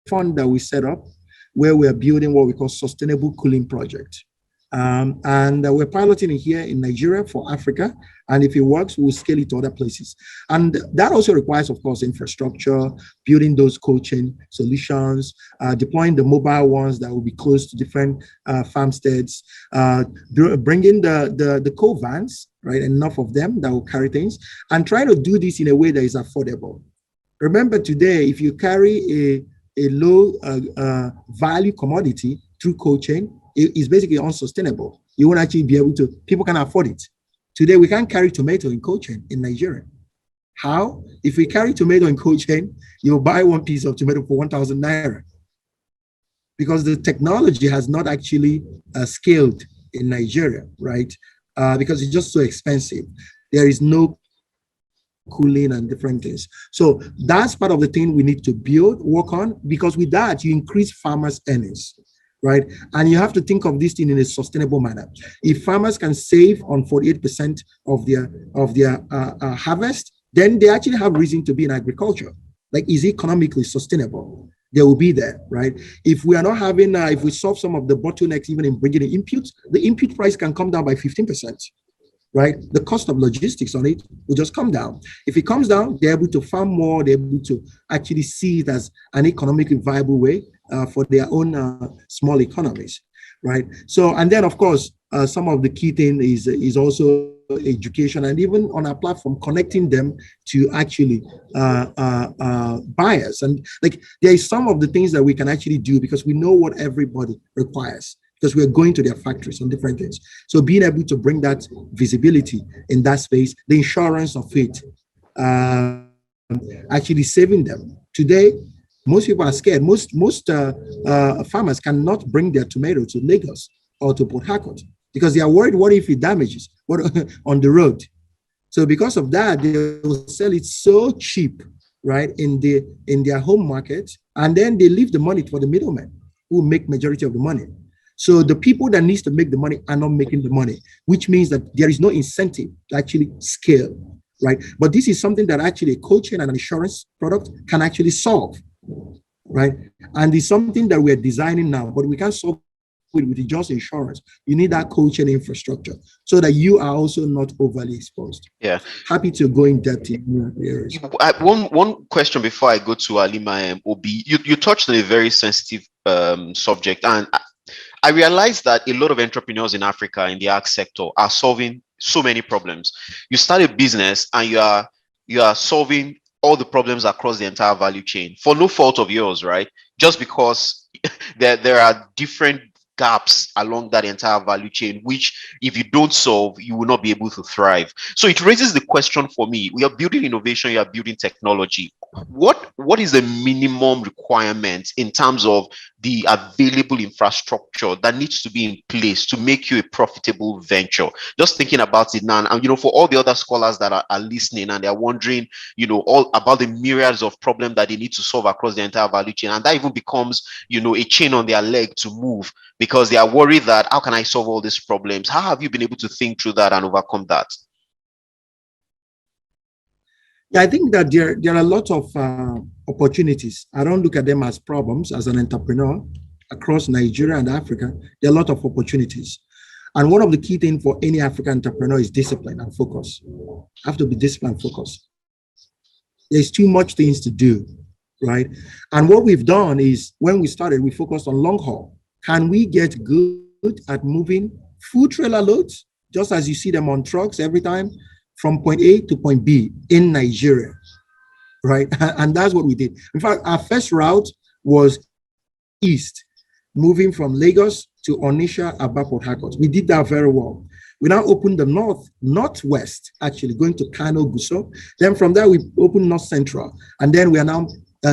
fund that we set up where we're building what we call sustainable cooling project. And we're piloting it here in Nigeria for Africa. And if it works, we'll scale it to other places. And that also requires, of course, infrastructure, building those cold chain solutions, deploying the mobile ones that will be close to different farmsteads, bringing the coal vans, right, enough of them that will carry things, and try to do this in a way that is affordable. Remember today, if you carry a low value commodity through cold chain, it's basically unsustainable. You won't actually be able to, people can afford it. Today, we can't carry tomato in cold chain in Nigeria. How? If we carry tomato in cold chain, you'll buy one piece of tomato for 1,000 naira. Because the technology has not actually scaled in Nigeria, right? Because it's just so expensive. There is no cooling and different things. So that's part of the thing we need to work on, because with that, you increase farmers' earnings. Right? And you have to think of this thing in a sustainable manner. If farmers can save on 48% of their harvest, then they actually have reason to be in agriculture. Like, is it economically sustainable? They will be there, right? If we are not having, if we solve some of the bottlenecks, even in bringing the inputs, the input price can come down by 15%. Right? The cost of logistics on it will just come down. If it comes down, they're able to farm more, they're able to actually see it as an economically viable way for their own small economies, right? So, and then of course, some of the key thing is also education, and even on our platform, connecting them to actually buyers. And like, there is some of the things that we can actually do because we know what everybody requires, because we're going to their factories on different things. So being able to bring that visibility in that space, the insurance of it, actually saving them. Today, most people are scared. Most farmers cannot bring their tomato to Lagos or to Port Harcourt because they are worried, what if it damages on the road? So because of that, they will sell it so cheap, right, in their home market, and then they leave the money for the middlemen who make majority of the money. So the people that needs to make the money are not making the money, which means that there is no incentive to actually scale, right? But this is something that actually a cold chain and an insurance product can actually solve, right? And it's something that we're designing now, but we can't solve it with just insurance. You need that cold chain infrastructure so that you are also not overly exposed. Yeah. Happy to go in depth in more areas. One question before I go to Alima Obi. You touched on a very sensitive subject, and I realized that a lot of entrepreneurs in Africa in the ag sector are solving so many problems. You start a business and you are solving all the problems across the entire value chain for no fault of yours, right? Just because there are different gaps along that entire value chain, which if you don't solve, you will not be able to thrive. So it raises the question for me. We are building innovation, you are building technology. what is the minimum requirement in terms of the available infrastructure that needs to be in place to make you a profitable venture? Just thinking about it now, and for all the other scholars that are listening and they're wondering, all about the myriads of problems that they need to solve across the entire value chain, and that even becomes, a chain on their leg to move because they are worried that how can I solve all these problems? How have you been able to think through that and overcome that? Yeah, I think that there are a lot of opportunities. I don't look at them as problems. As an entrepreneur across Nigeria and Africa, there are a lot of opportunities. And one of the key things for any African entrepreneur is discipline and focus. You have to be disciplined and focused. There's too much things to do, right? And what we've done is when we started, we focused on long haul. Can we get good at moving food trailer loads, just as you see them on trucks every time, from point A to point B in Nigeria, right? And that's what we did. In fact, our first route was east, moving from Lagos to Onitsha, Aba, Port Harcourt. We did that very well. We now opened the northwest, actually going to Kano, Gusau. Then from there, we opened north central. And then we are now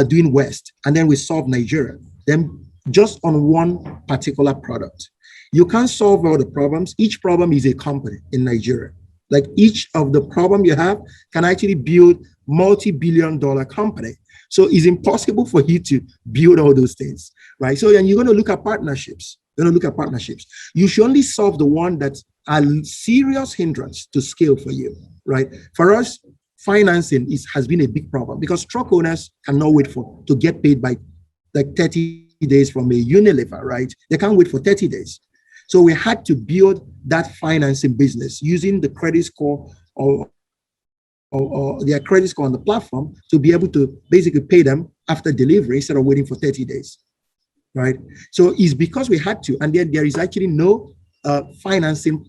doing west. And then we solved Nigeria. Then just on one particular product. You can't solve all the problems. Each problem is a company in Nigeria. Like each of the problem you have can actually build multi-billion-dollar company. So it's impossible for you to build all those things, right? So then you're going to look at partnerships. You should only solve the one that are serious hindrance to scale for you, right? For us, financing has been a big problem because truck owners cannot wait to get paid by like 30 days from a Unilever, right? They can't wait for 30 days. So we had to build that financing business using the credit score or their credit score on the platform to be able to basically pay them after delivery instead of waiting for 30 days, right? So it's because we had to, and then there is actually no financing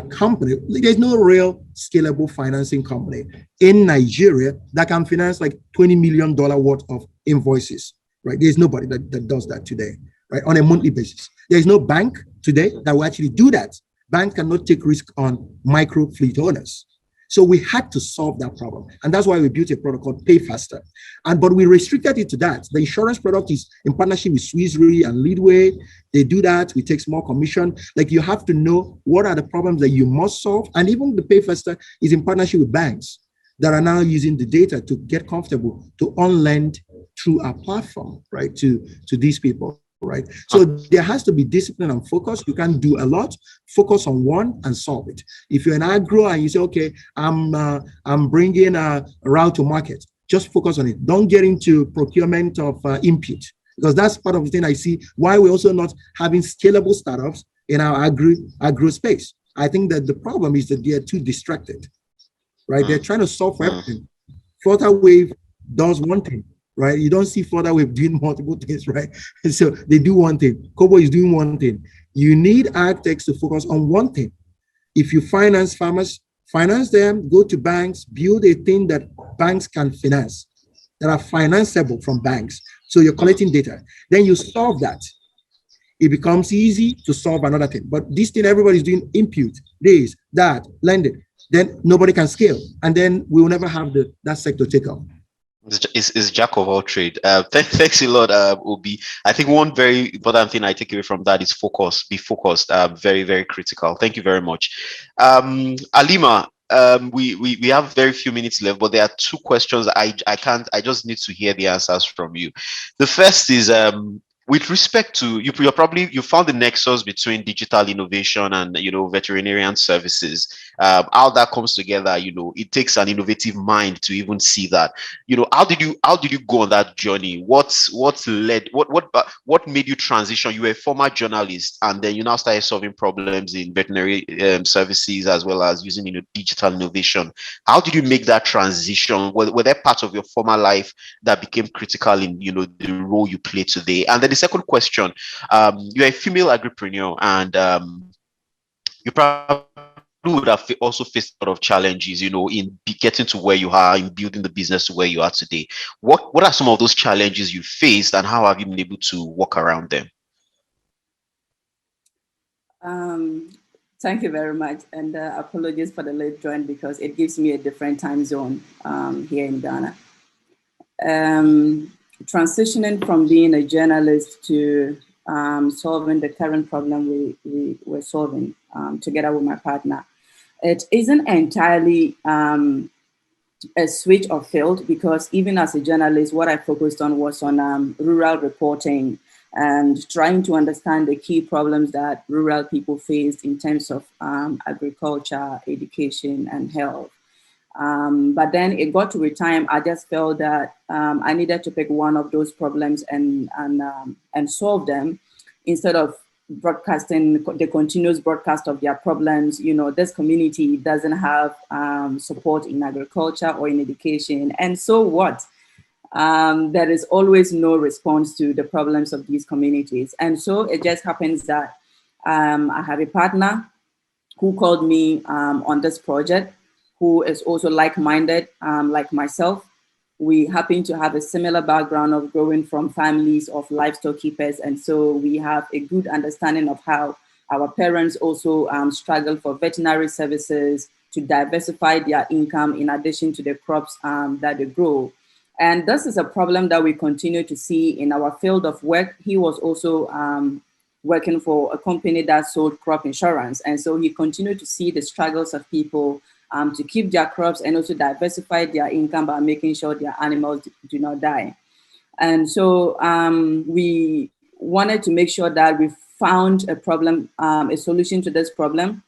company. There's no real scalable financing company in Nigeria that can finance like $20 million worth of invoices, right? There's nobody that does that today, right? On a monthly basis. There's no bank today that will actually do that. Banks cannot take risk on micro fleet owners. So we had to solve that problem. And that's why we built a product called Pay Faster. But we restricted it to that. The insurance product is in partnership with Swiss Re and Leadway. They do that. We take small commission. Like you have to know what are the problems that you must solve. And even the Pay Faster is in partnership with banks that are now using the data to get comfortable to on-lend through our platform, right, to these people. Right. So there has to be discipline and focus. You can do a lot, focus on one and solve it. If you're an agro and you say, okay, I'm bringing a route to market, just focus on it. Don't get into procurement of input, because that's part of the thing I see why we're also not having scalable startups in our agro space. I think that the problem is that they are too distracted, right? They're trying to solve for everything. Flutterwave does one thing. Right? You don't see Flutterwave doing multiple things, right? And so they do one thing. Kobo is doing one thing. You need agtechs to focus on one thing. If you finance farmers, finance them, go to banks, build a thing that banks can finance, that are financeable from banks. So you're collecting data. Then you solve that. It becomes easy to solve another thing. But this thing, everybody's doing input, this, that, lending. Then nobody can scale. And then we will never have that sector take off. Is jack of all trade. Thanks a lot, Obi. I think one very important thing I take away from that is focus. Be focused. Very, very critical. Thank you very much. Alima, we have very few minutes left, but there are two questions I just need to hear the answers from you. The first is with respect to you found the nexus between digital innovation and veterinarian services. How that comes together, it takes an innovative mind to even see that. How did you go on that journey? What made you transition? You were a former journalist, and then you now started solving problems in veterinary services as well as using digital innovation. How did you make that transition? Were there parts of your former life that became critical in the role you play today? And then the second question, you're a female agripreneur, and you probably would have also faced a lot of challenges, in getting to where you are, in building the business to where you are today. What are some of those challenges you faced, and how have you been able to work around them? Thank you very much, and apologies for the late join because it gives me a different time zone here in Ghana. transitioning from being a journalist to solving the current problem we were solving together with my partner. It isn't entirely a switch of field, because even as a journalist, what I focused on was on rural reporting and trying to understand the key problems that rural people faced in terms of agriculture, education, and health. But then it got to a time I just felt that I needed to pick one of those problems and solve them, instead of broadcasting the continuous broadcast of their problems. You know, this community doesn't have support in agriculture or in education, and so what? There is always no response to the problems of these communities. And so it just happens that I have a partner who called me on this project, who is also like-minded, like myself. We happen to have a similar background of growing from families of livestock keepers. And so we have a good understanding of how our parents also struggle for veterinary services to diversify their income in addition to the crops that they grow. And this is a problem that we continue to see in our field of work. He was also working for a company that sold crop insurance. And so he continued to see the struggles of people to keep their crops and also diversify their income by making sure their animals do not die. And so we wanted to make sure that we found a problem, a solution to this problem,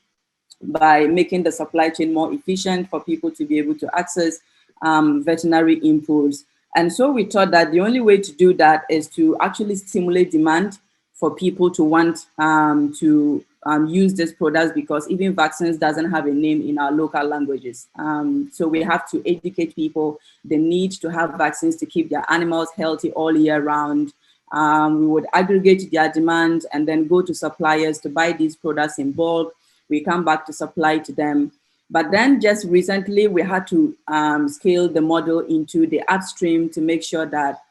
by making the supply chain more efficient for people to be able to access veterinary inputs. And so we thought that the only way to do that is to actually stimulate demand for people to want to use these products, because even vaccines doesn't have a name in our local languages. So we have to educate people the need to have vaccines to keep their animals healthy all year round. We would aggregate their demand and then go to suppliers to buy these products in bulk. We come back to supply to them. But then just recently, we had to scale the model into the upstream to make sure that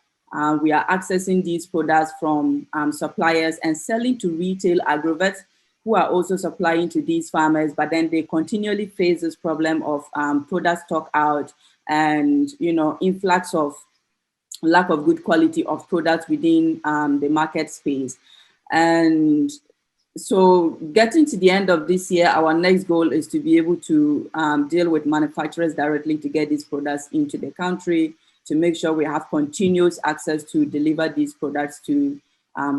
we are accessing these products from suppliers and selling to retail agrovets who are also supplying to these farmers, but then they continually face this problem of product stock out and, you know, influx of lack of good quality of products within the market space. And so getting to the end of this year, our next goal is to be able to deal with manufacturers directly to get these products into the country, to make sure we have continuous access to deliver these products to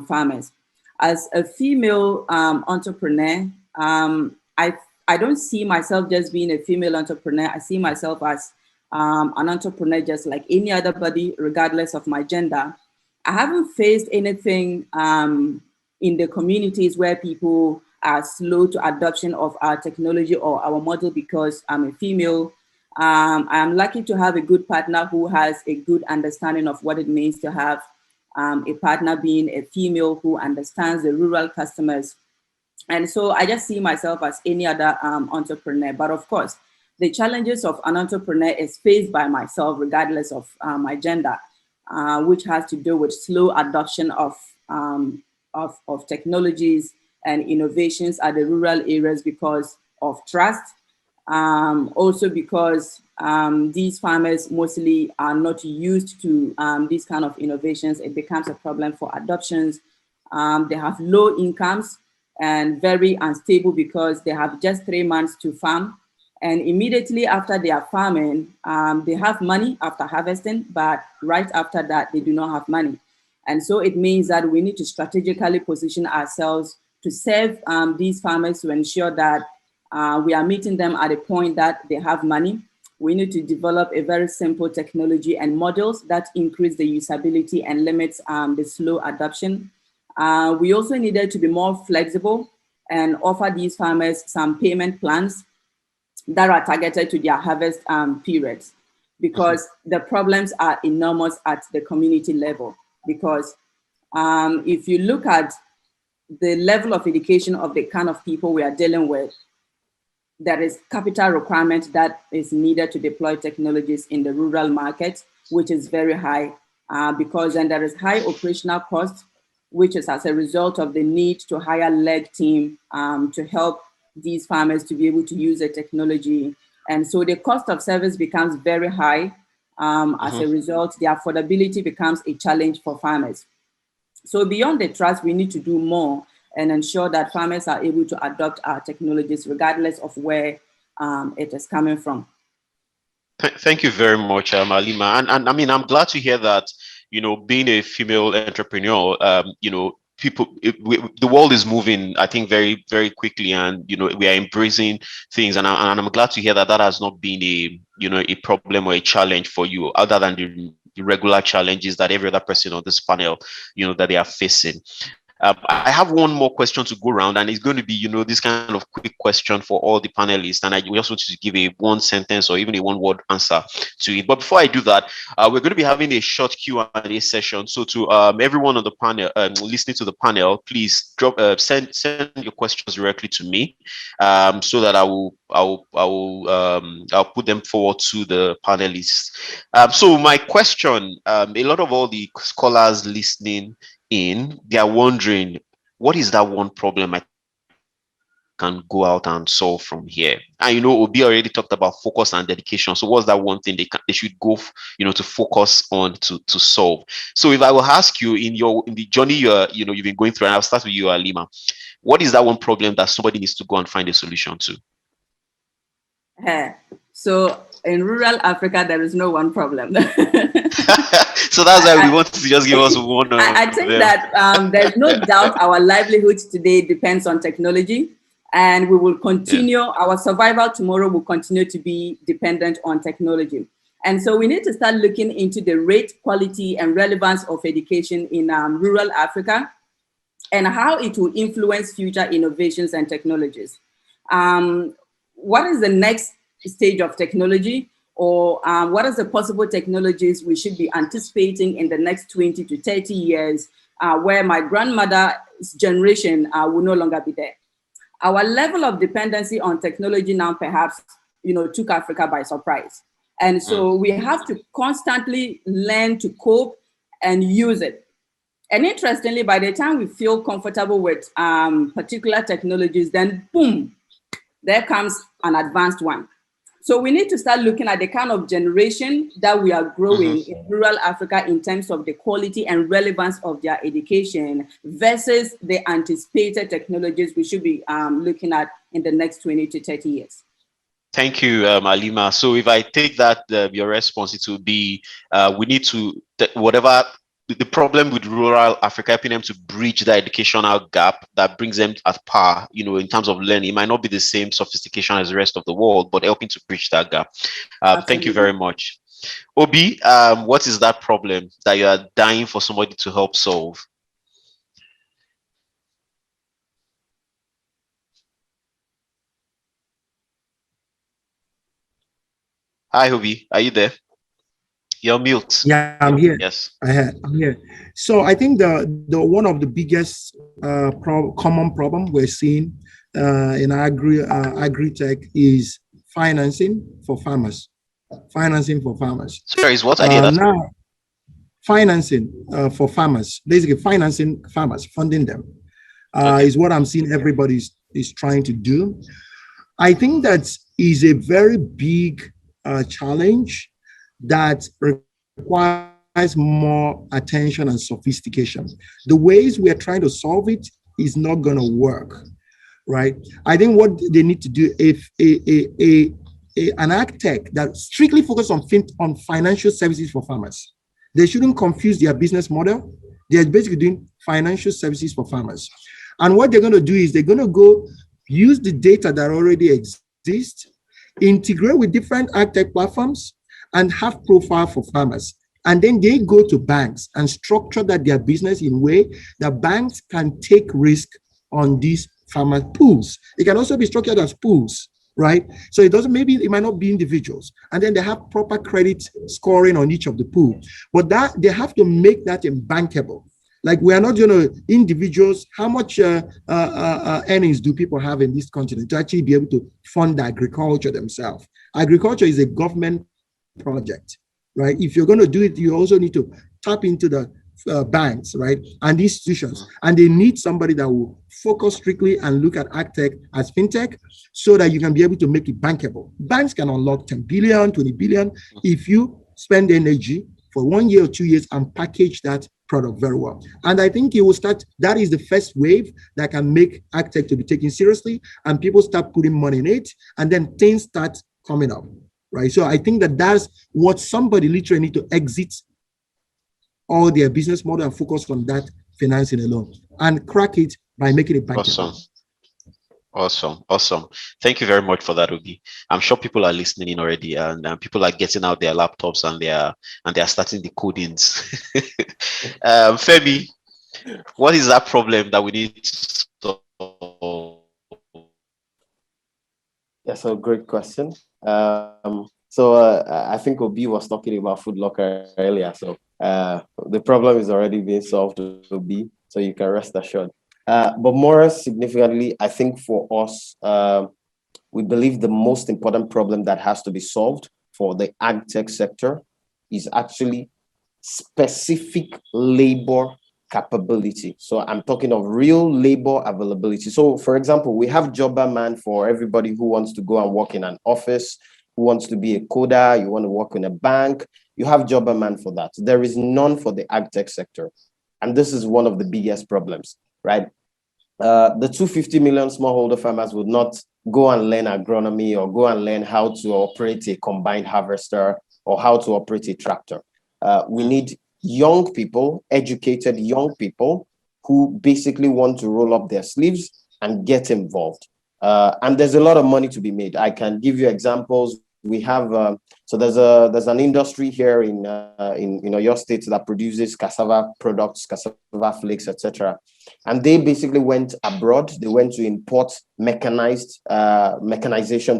farmers. As a female entrepreneur, I don't see myself just being a female entrepreneur. I see myself as an entrepreneur just like any other body, regardless of my gender. I haven't faced anything in the communities where people are slow to adoption of our technology or our model because I'm a female. I'm lucky to have a good partner who has a good understanding of what it means to have a partner being a female who understands the rural customers. And so I just see myself as any other entrepreneur. But of course, the challenges of an entrepreneur is faced by myself, regardless of my gender, which has to do with slow adoption of technologies and innovations at the rural areas because of trust. Also because these farmers mostly are not used to these kind of innovations. It becomes a problem for adoptions. They have low incomes and very unstable because they have just 3 months to farm. And immediately after they are farming, they have money after harvesting, but right after that, they do not have money. And so it means that we need to strategically position ourselves to serve these farmers to ensure that we are meeting them at a point that they have money. We need to develop a very simple technology and models that increase the usability and limits the slow adoption. We also needed to be more flexible and offer these farmers some payment plans that are targeted to their harvest periods, because the problems are enormous at the community level. Because if you look at the level of education of the kind of people we are dealing with, there is capital requirement that is needed to deploy technologies in the rural market, which is very high because then there is high operational cost, which is as a result of the need to hire leg team to help these farmers to be able to use the technology. And so the cost of service becomes very high. As a result, the affordability becomes a challenge for farmers. So beyond the trust, we need to do more and ensure that farmers are able to adopt our technologies regardless of where it is coming from. Thank you very much, Alima. And I mean, I'm glad to hear that, being a female entrepreneur, the world is moving, I think, very, very quickly, and we are embracing things, and I'm glad to hear that has not been a problem or a challenge for you, other than the regular challenges that every other person on this panel, that they are facing. I have one more question to go around, and it's going to be, this kind of quick question for all the panelists. And we just want you to give a one sentence or even a one word answer to it. But before I do that, we're going to be having a short Q&A session. So to everyone on the panel, listening to the panel, please send your questions directly to me, so that I'll put them forward to the panelists. So my question, a lot of all the scholars listening in, they are wondering, what is that one problem I can go out and solve from here? And Obi already talked about focus and dedication. So what's that one thing they should go to focus on to solve? So if I will ask you, in the journey you've been going through, and I'll start with you, Alima, what is that one problem that somebody needs to go and find a solution to? So in rural Africa, there is no one problem. So that's why we want to just give us one. I think that there's no doubt our livelihood today depends on technology, and we will continue, our survival tomorrow will continue to be dependent on technology. And so we need to start looking into the rate, quality, and relevance of education in rural Africa, and how it will influence future innovations and technologies. What is the next stage of technology, or what are the possible technologies we should be anticipating in the next 20 to 30 years, where my grandmother's generation will no longer be there? Our level of dependency on technology now perhaps, took Africa by surprise. And so we have to constantly learn to cope and use it. And interestingly, by the time we feel comfortable with particular technologies, then boom, there comes an advanced one. So we need to start looking at the kind of generation that we are growing in rural Africa in terms of the quality and relevance of their education versus the anticipated technologies we should be looking at in the next 20 to 30 years. Thank you, Alima. So if I take that, your response, it will be, we need to, whatever the problem with rural Africa, helping them to bridge the educational gap that brings them at par, in terms of learning. It might not be the same sophistication as the rest of the world, but helping to bridge that gap. Thank you very much. Obi, what is that problem that you are dying for somebody to help solve? Hi, Obi, are you there? You're mute. Yeah, I'm here. Yes. I'm here. So I think the one of the biggest common problem we're seeing in agri-tech is financing for farmers. Financing for farmers. Sorry, is what I did now? Financing for farmers, basically financing farmers, funding them, is what I'm seeing everybody is trying to do. I think that is a very big challenge that requires more attention and sophistication. The ways we are trying to solve it is not going to work, right? I think what they need to do, if an ag tech that strictly focuses on financial services for farmers, they shouldn't confuse their business model. They're basically doing financial services for farmers. And what they're going to do is they're going to go use the data that already exists, integrate with different ag tech platforms, and have profile for farmers. And then they go to banks and structure their business in a way that banks can take risk on these farmer pools. It can also be structured as pools, right? So maybe it might not be individuals. And then they have proper credit scoring on each of the pool. But that they have to make that bankable. Like, we are not individuals, how much earnings do people have in this continent to actually be able to fund agriculture themselves? Agriculture is a government project, right? If you're going to do it, you also need to tap into the banks, right, and institutions, and they need somebody that will focus strictly and look at agtech as fintech, so that you can be able to make it bankable. Banks can unlock 10 billion, 20 billion if you spend energy for 1 year or 2 years and package that product very well. And I think you will start, that is the first wave that can make AgTech to be taken seriously, and people start putting money in it, and then things start coming up, right? So I think that that's what somebody literally need to exit all their business model and focus on that financing alone and crack it by making it bankable. Awesome. Thank you very much for that, Obi. I'm sure people are listening in already, and people are getting out their laptops and they are starting the codings. Femi, what is that problem that we need to solve? That's a great question. I think Obi was talking about Food Locker earlier. So the problem is already being solved, Obi, so you can rest assured. But more significantly, I think for us, we believe the most important problem that has to be solved for the AgTech sector is actually specific labor capability. So I'm talking of real labor availability. So for example, we have Jobberman for everybody who wants to go and work in an office, who wants to be a coder, you want to work in a bank, you have Jobberman for that. There is none for the AgTech sector. And this is one of the biggest problems, right? The 250 million smallholder farmers would not go and learn agronomy or go and learn how to operate a combined harvester or how to operate a tractor. We need young people, educated young people who basically want to roll up their sleeves and get involved. And there's a lot of money to be made. I can give you examples. We have so there's an industry here in your state that produces cassava products, cassava flakes, etc. And they basically went abroad. They went to import mechanization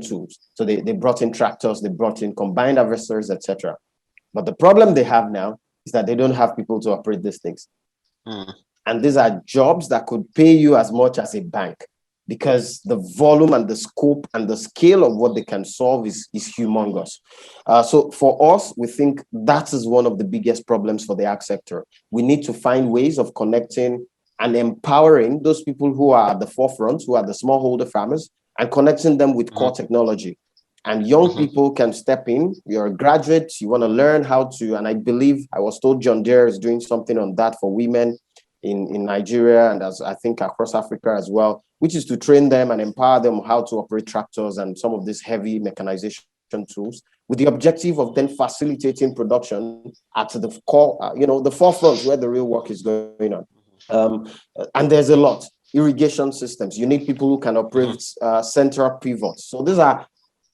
tools. So they brought in tractors, they brought in combined harvesters, etc. But the problem they have now is that they don't have people to operate these things. And these are jobs that could pay you as much as a bank, because the volume and the scope and the scale of what they can solve is humongous. So for us, we think that is one of the biggest problems for the ag sector. We need to find ways of connecting and empowering those people who are at the forefront, who are the smallholder farmers, and connecting them with core technology. And young people can step in. You're a graduate, you want to learn how to, and I believe I was told John Deere is doing something on that for women in Nigeria, and as I think across Africa as well, which is to train them and empower them on how to operate tractors and some of these heavy mechanization tools, with the objective of then facilitating production at the core, the forefront where the real work is going on. And there's a lot. Irrigation systems. You need people who can operate central pivots. So these are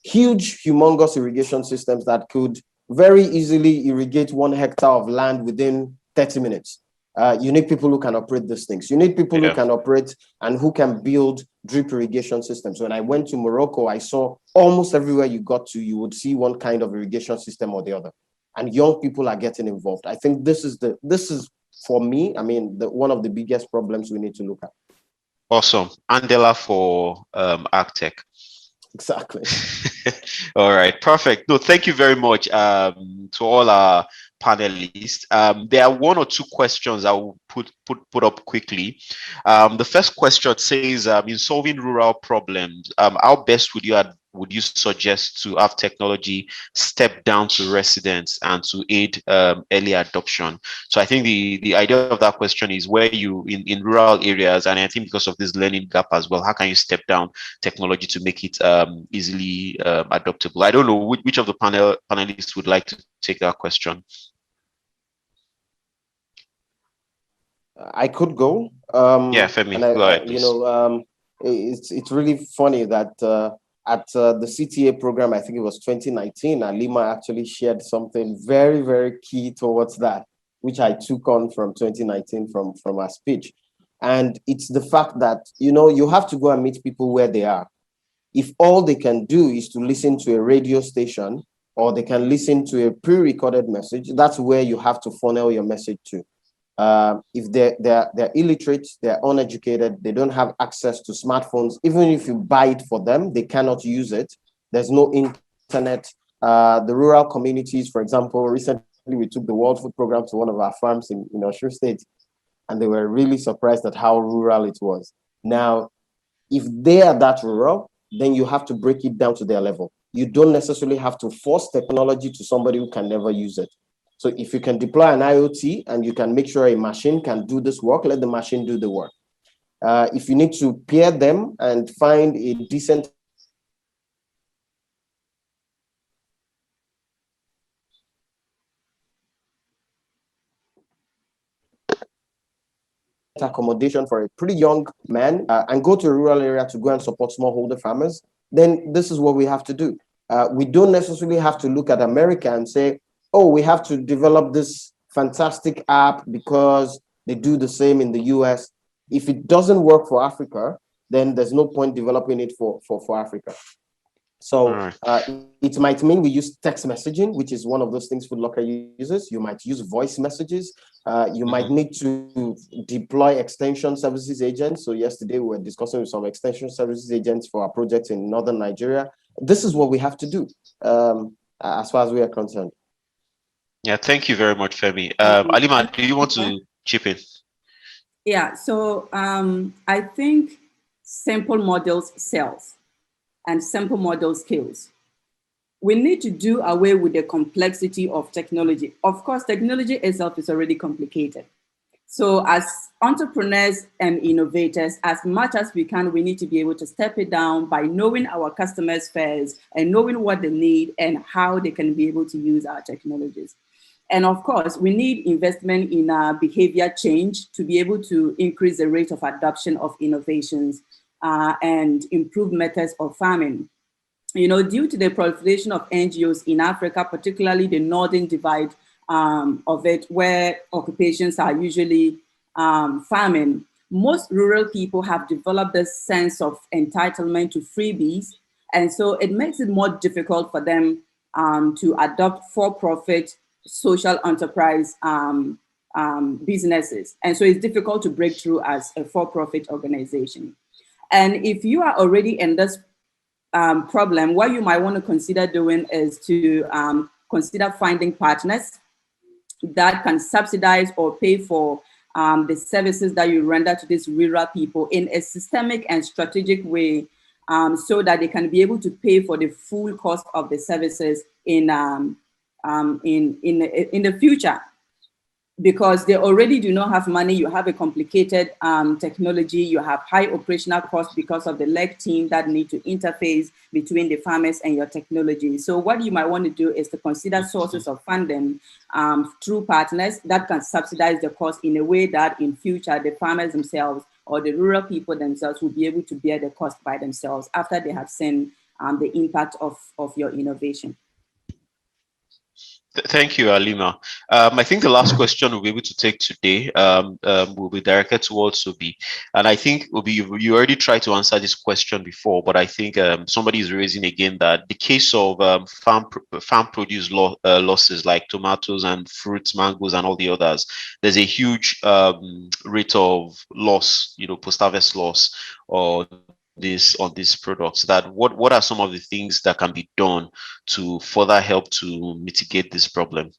huge, humongous irrigation systems that could very easily irrigate 1 hectare of land within 30 minutes. You need people who can operate these things. You need people who can operate and who can build drip irrigation systems. When I went to Morocco, I saw almost everywhere you got to, you would see one kind of irrigation system or the other. And young people are getting involved. I think this is for me, one of the biggest problems we need to look at. Awesome. Andela for AgTech. Exactly. All right, perfect. No, thank you very much to all our panelists. There are 1 or 2 questions I will put up quickly. The first question says, in solving rural problems, how best would you suggest to have technology step down to residents and to aid early adoption? So I think the idea of that question is where you in rural areas, and I think because of this learning gap as well, how can you step down technology to make it easily adoptable? I don't know which of the panelists would like to take that question. I could go. Femi, go ahead, please. It's really funny that at the CTA program, I think it was 2019, Alima actually shared something very, very key towards that, which I took on from 2019 from our speech. And it's the fact that, you have to go and meet people where they are. If all they can do is to listen to a radio station, or they can listen to a pre-recorded message, that's where you have to funnel your message to. If they're illiterate, they're uneducated, they don't have access to smartphones, even if you buy it for them, they cannot use it. There's no internet. The rural communities, for example, recently we took the World Food Program to one of our farms in Osho State, and they were really surprised at how rural it was. Now, if they are that rural, then you have to break it down to their level. you don't necessarily have to force technology to somebody who can never use it. So if you can deploy an IoT and you can make sure a machine can do this work, let the machine do the work. If you need to pair them and find a decent accommodation for a pretty young man and go to a rural area to go and support smallholder farmers, then this is what we have to do. We don't necessarily have to look at America and say, oh, we have to develop this fantastic app because they do the same in the US. If it doesn't work for Africa, then there's no point developing it for Africa. So it might mean we use text messaging, which is one of those things Food Locker uses. You might use voice messages. You might need to deploy extension services agents. So yesterday we were discussing with some extension services agents for our project in northern Nigeria. This is what we have to do as far as we are concerned. Yeah, thank you very much, Femi. Alima, do you want to chip in? Yeah, so I think simple models sells and simple models kills. We need to do away with the complexity of technology. Of course, technology itself is already complicated. So as entrepreneurs and innovators, as much as we can, we need to be able to step it down by knowing our customers first and knowing what they need and how they can be able to use our technologies. And of course, we need investment in behavior change to be able to increase the rate of adoption of innovations and improve methods of farming. You know, due to the proliferation of NGOs in Africa, particularly the northern divide of it, where occupations are usually farming, most rural people have developed this sense of entitlement to freebies. And so it makes it more difficult for them to adopt for-profit social enterprise businesses. And so it's difficult to break through as a for-profit organization. And if you are already in this problem, what you might want to consider doing is to consider finding partners that can subsidize or pay for the services that you render to these rural people in a systemic and strategic way, so that they can be able to pay for the full cost of the services in the future. Because they already do not have money, you have a complicated technology, you have high operational costs because of the leg team that need to interface between the farmers and your technology. So what you might want to do is to consider sources of funding through partners that can subsidize the cost in a way that in future, the farmers themselves or the rural people themselves will be able to bear the cost by themselves after they have seen the impact of your innovation. Thank you, Alima. I think the last question we'll be able to take today will be directed towards Obi. And I think, Obi, you already tried to answer this question before, but I think somebody is raising again that the case of farm produce losses like tomatoes and fruits, mangoes, and all the others, there's a huge rate of loss, post-harvest loss or on these products. That what are some of the things that can be done to further help to mitigate this problem?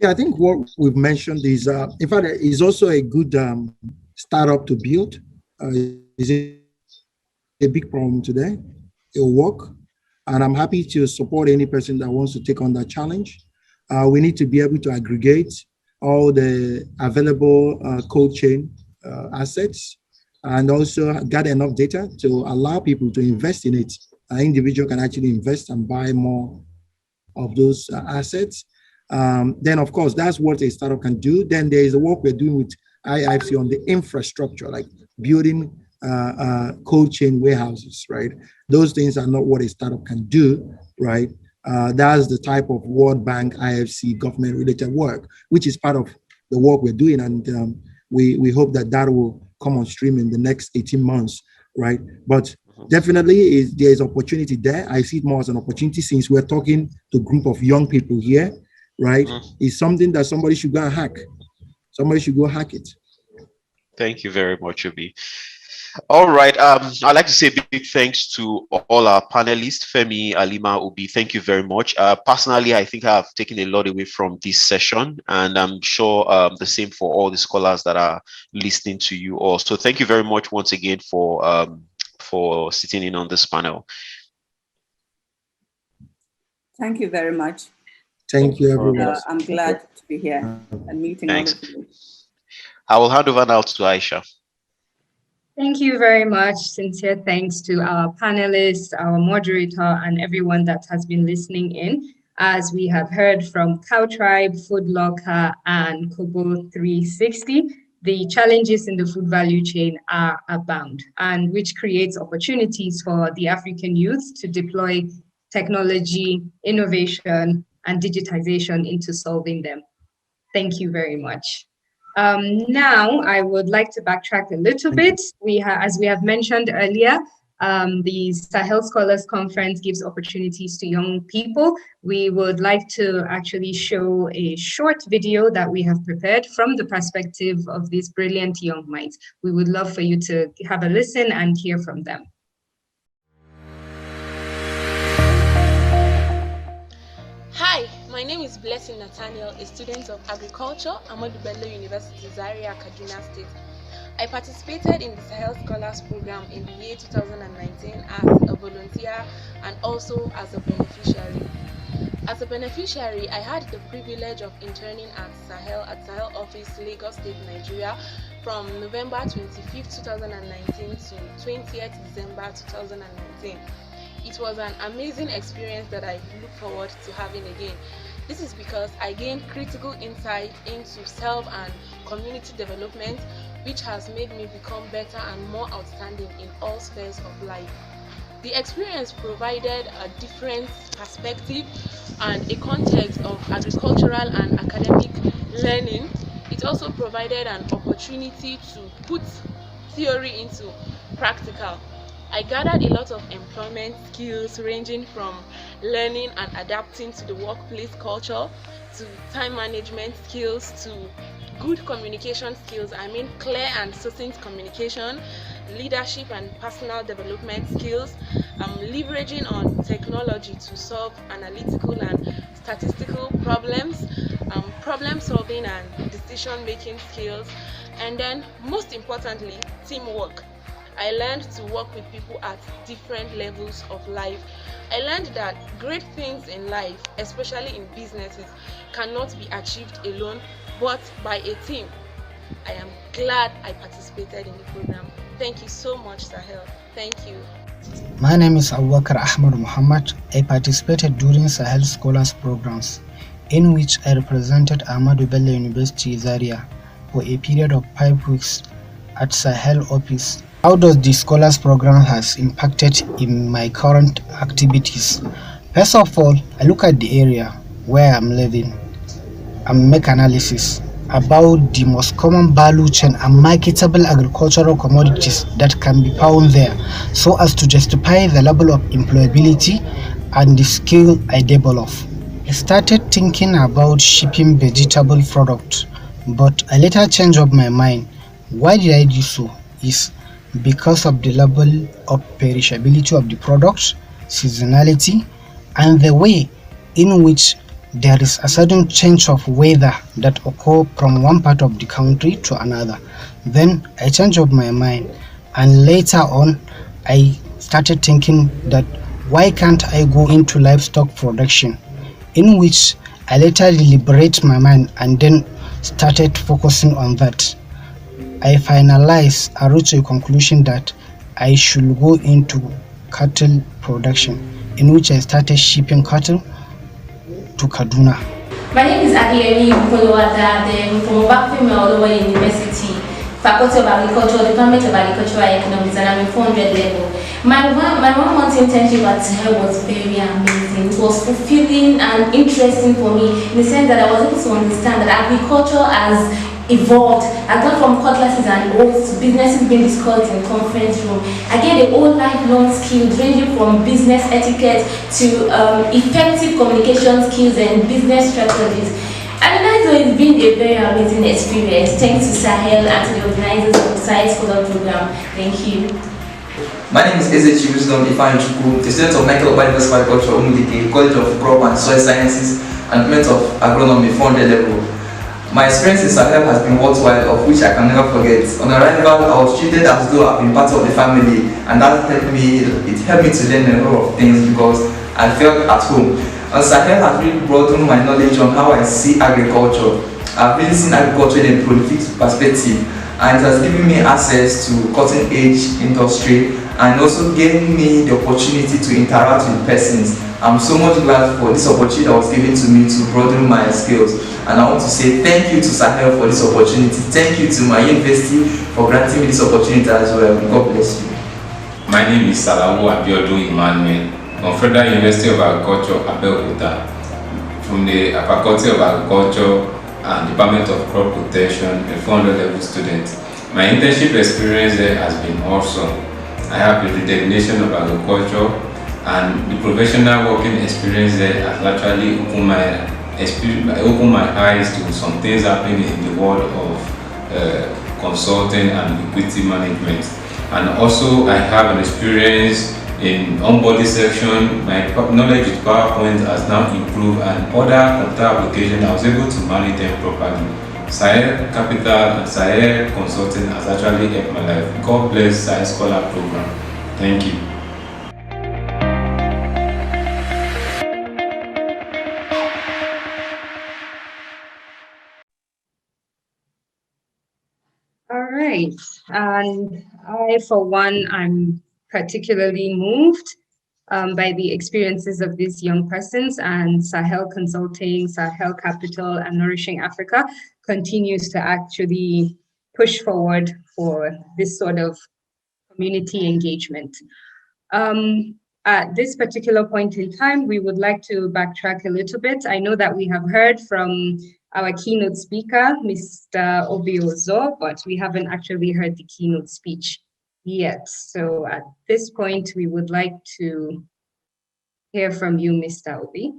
Yeah, I think what we've mentioned is, in fact, is also a good startup to build. Is a big problem today. It'll work, and I'm happy to support any person that wants to take on that challenge. We need to be able to aggregate all the available cold chain assets, and also gather enough data to allow people to invest in it. An individual can actually invest and buy more of those assets. Then, of course, that's what a startup can do. Then there is the work we're doing with IFC on the infrastructure, like building cold chain warehouses, right? Those things are not what a startup can do, right? That's the type of World Bank, IFC, government-related work, which is part of the work we're doing. And we hope that will come on stream in the next 18 months, right? But definitely there is opportunity there. I see it more as an opportunity since we're talking to a group of young people here, right? It's something that somebody should go and hack. Somebody should go hack it. Thank you very much, Obi. All right. I'd like to say big thanks to all our panelists, Femi, Alima, Obi. Thank you very much. Personally, I think I've taken a lot away from this session, and I'm sure the same for all the scholars that are listening to you all. So thank you very much once again for for sitting in on this panel. Thank you very much. Thank you, everyone. I'm glad to be here and meeting all of you. I will hand over now to Aisha. Thank you very much. Sincere thanks to our panelists, our moderator, and everyone that has been listening in. As we have heard from Cow Tribe, Food Locker, and Kobo 360, the challenges in the food value chain are abound, and which creates opportunities for the African youth to deploy technology, innovation, and digitization into solving them. Thank you very much. Now, I would like to backtrack a little bit. As we have mentioned earlier, the Sahel Scholars Conference gives opportunities to young people. We would like to actually show a short video that we have prepared from the perspective of these brilliant young minds. We would love for you to have a listen and hear from them. Hi, my name is Blessing Nathaniel, a student of agriculture, Ahmadu Bello University, Zaria, Kaduna State. I participated in the Sahel Scholars Program in the year 2019 as a volunteer and also as a beneficiary. As a beneficiary, I had the privilege of interning at Sahel Office, Lagos State, Nigeria, from November 25th, 2019 to 20th December 2019. It was an amazing experience that I look forward to having again. This is because I gained critical insight into self and community development, which has made me become better and more outstanding in all spheres of life. The experience provided a different perspective and a context of agricultural and academic learning. It also provided an opportunity to put theory into practical. I gathered a lot of employment skills ranging from learning and adapting to the workplace culture, to time management skills, to good communication skills. I mean clear and succinct communication, leadership and personal development skills, leveraging on technology to solve analytical and statistical problems, problem solving and decision making skills, and then most importantly, teamwork. I learned to work with people at different levels of life. I learned that great things in life, especially in businesses, cannot be achieved alone, but by a team. I am glad I participated in the program. Thank you so much, Sahel. Thank you. My name is Abubakar Ahmad Muhammad. I participated during Sahel Scholars Programs, in which I represented Ahmadu Bello University, Zaria, for a period of 5 weeks at Sahel office. How does the Scholars Program has impacted in my current activities? First of all, I look at the area where I'm living and make analysis about the most common value chain and marketable agricultural commodities that can be found there, so as to justify the level of employability and the skill I develop. I started thinking about shipping vegetable products, but I later changed up my mind. Why did I do so? Is because of the level of perishability of the products, seasonality, and the way in which there is a sudden change of weather that occur from one part of the country to another. Then I changed up my mind, and later on I started thinking that why can't I go into livestock production, in which I later deliberate my mind and then started focusing on that. I finalized and reached a conclusion that I should go into cattle production, in which I started shipping cattle to Kaduna. My name is Adeyemi Ikolowada. I'm from Obafemi Awolowo University, Faculty of Agriculture, Department of Agricultural Economics, and I'm in 400 level. My 1 month internship at Sahel was very amazing. It was fulfilling and interesting for me in the sense that I was able to understand that agriculture has evolved. I got from cutlasses and oats to businesses being discussed in conference room. I get a whole lifelong skills ranging from business etiquette to effective communication skills and business strategies. And it's been a very amazing experience. Thanks to Sahel and to the organizers of the Sahel Scholar Program. Thank you. My name is Ezechi Wisdom Ifanchukwu, a student of Michael University of Agriculture, Umudike, College of Crop and Soil Sciences, and Department of Agronomy, 400 level. My experience in Sahel has been worthwhile, of which I can never forget. On arrival, I was treated as though I've been part of the family, and that helped me. It helped me to learn a lot of things because I felt at home. And Sahel has really broadened my knowledge on how I see agriculture. I've really seen agriculture in a prolific perspective, and it has given me access to cutting-edge industry and also gave me the opportunity to interact with persons. I'm so much glad for this opportunity that was given to me to broaden my skills. And I want to say thank you to Sahel for this opportunity. Thank you to my university for granting me this opportunity as well. God bless you. My name is Salawu Abiodun Emmanuel from Federal University of Agriculture, Abeokuta, from the Faculty of Agriculture and Department of Crop Protection, a 400 level student. My internship experience there has been awesome. I have the designation of agriculture, and the professional working experience there has actually opened my eyes to some things happening in the world of consulting and equity management. And also I have an experience in onboarding section. My knowledge with PowerPoint has now improved, and other computer applications I was able to manage them properly. Sahel Capital and Sahel Consulting has actually helped my life. God bless Sahel Scholar Program. Thank you. All right. And I, for one, I'm particularly moved by the experiences of these young persons, and Sahel Consulting, Sahel Capital, and Nourishing Africa continues to actually push forward for this sort of community engagement. At this particular point in time, we would like to backtrack a little bit. I know that we have heard from our keynote speaker, Mr. Obiozo, but we haven't actually heard the keynote speech yet. So at this point, we would like to hear from you, Mr. Obi.